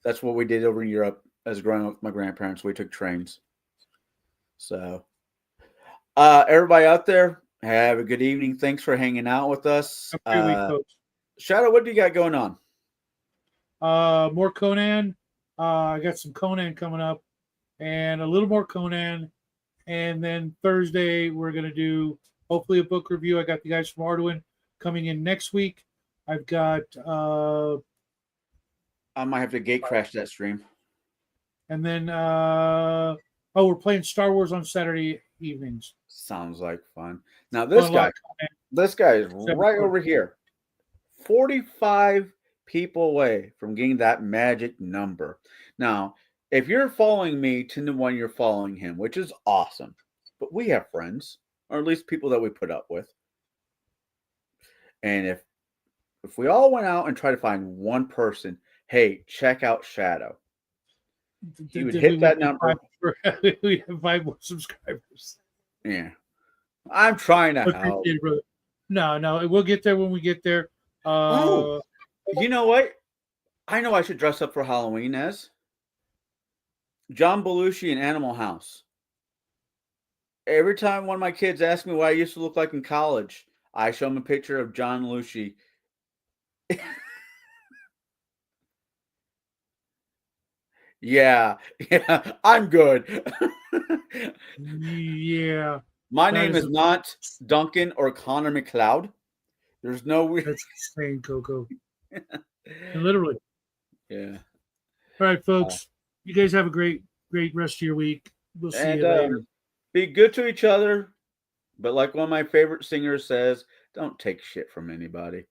That's what we did over in Europe as growing up with my grandparents. We took trains. So, everybody out there, have a good evening. Thanks for hanging out with us. Have a great week, folks. Shadow, what do you got going on? More Conan. I got some Conan coming up, and a little more Conan. And then Thursday we're gonna do hopefully a book review. I got the guys from Arduin coming in next week. I've got I might have to gate crash that stream. and then we're playing Star Wars on Saturday evenings. Sounds like fun. Now this guy is right over here. 45 people away from getting that magic number. Now, if you're following me, 10 to 1, you're following him, which is awesome. But we have friends, or at least people that we put up with. And if we all went out and tried to find one person, hey, check out Shadow. He would hit that number. We have 5 more subscribers. Yeah. I'm trying to help. No, we'll get there when we get there. You know what? I know I should dress up for Halloween as John Belushi in Animal House. Every time one of my kids asks me what I used to look like in college, I show them a picture of John Belushi. Yeah, I'm good. Yeah. My name is not Duncan or Connor McLeod. There's no weird. That's insane, Coco. Literally. Yeah. All right, folks. You guys have a great rest of your week. We'll see you later. Be good to each other. But like one of my favorite singers says, don't take shit from anybody.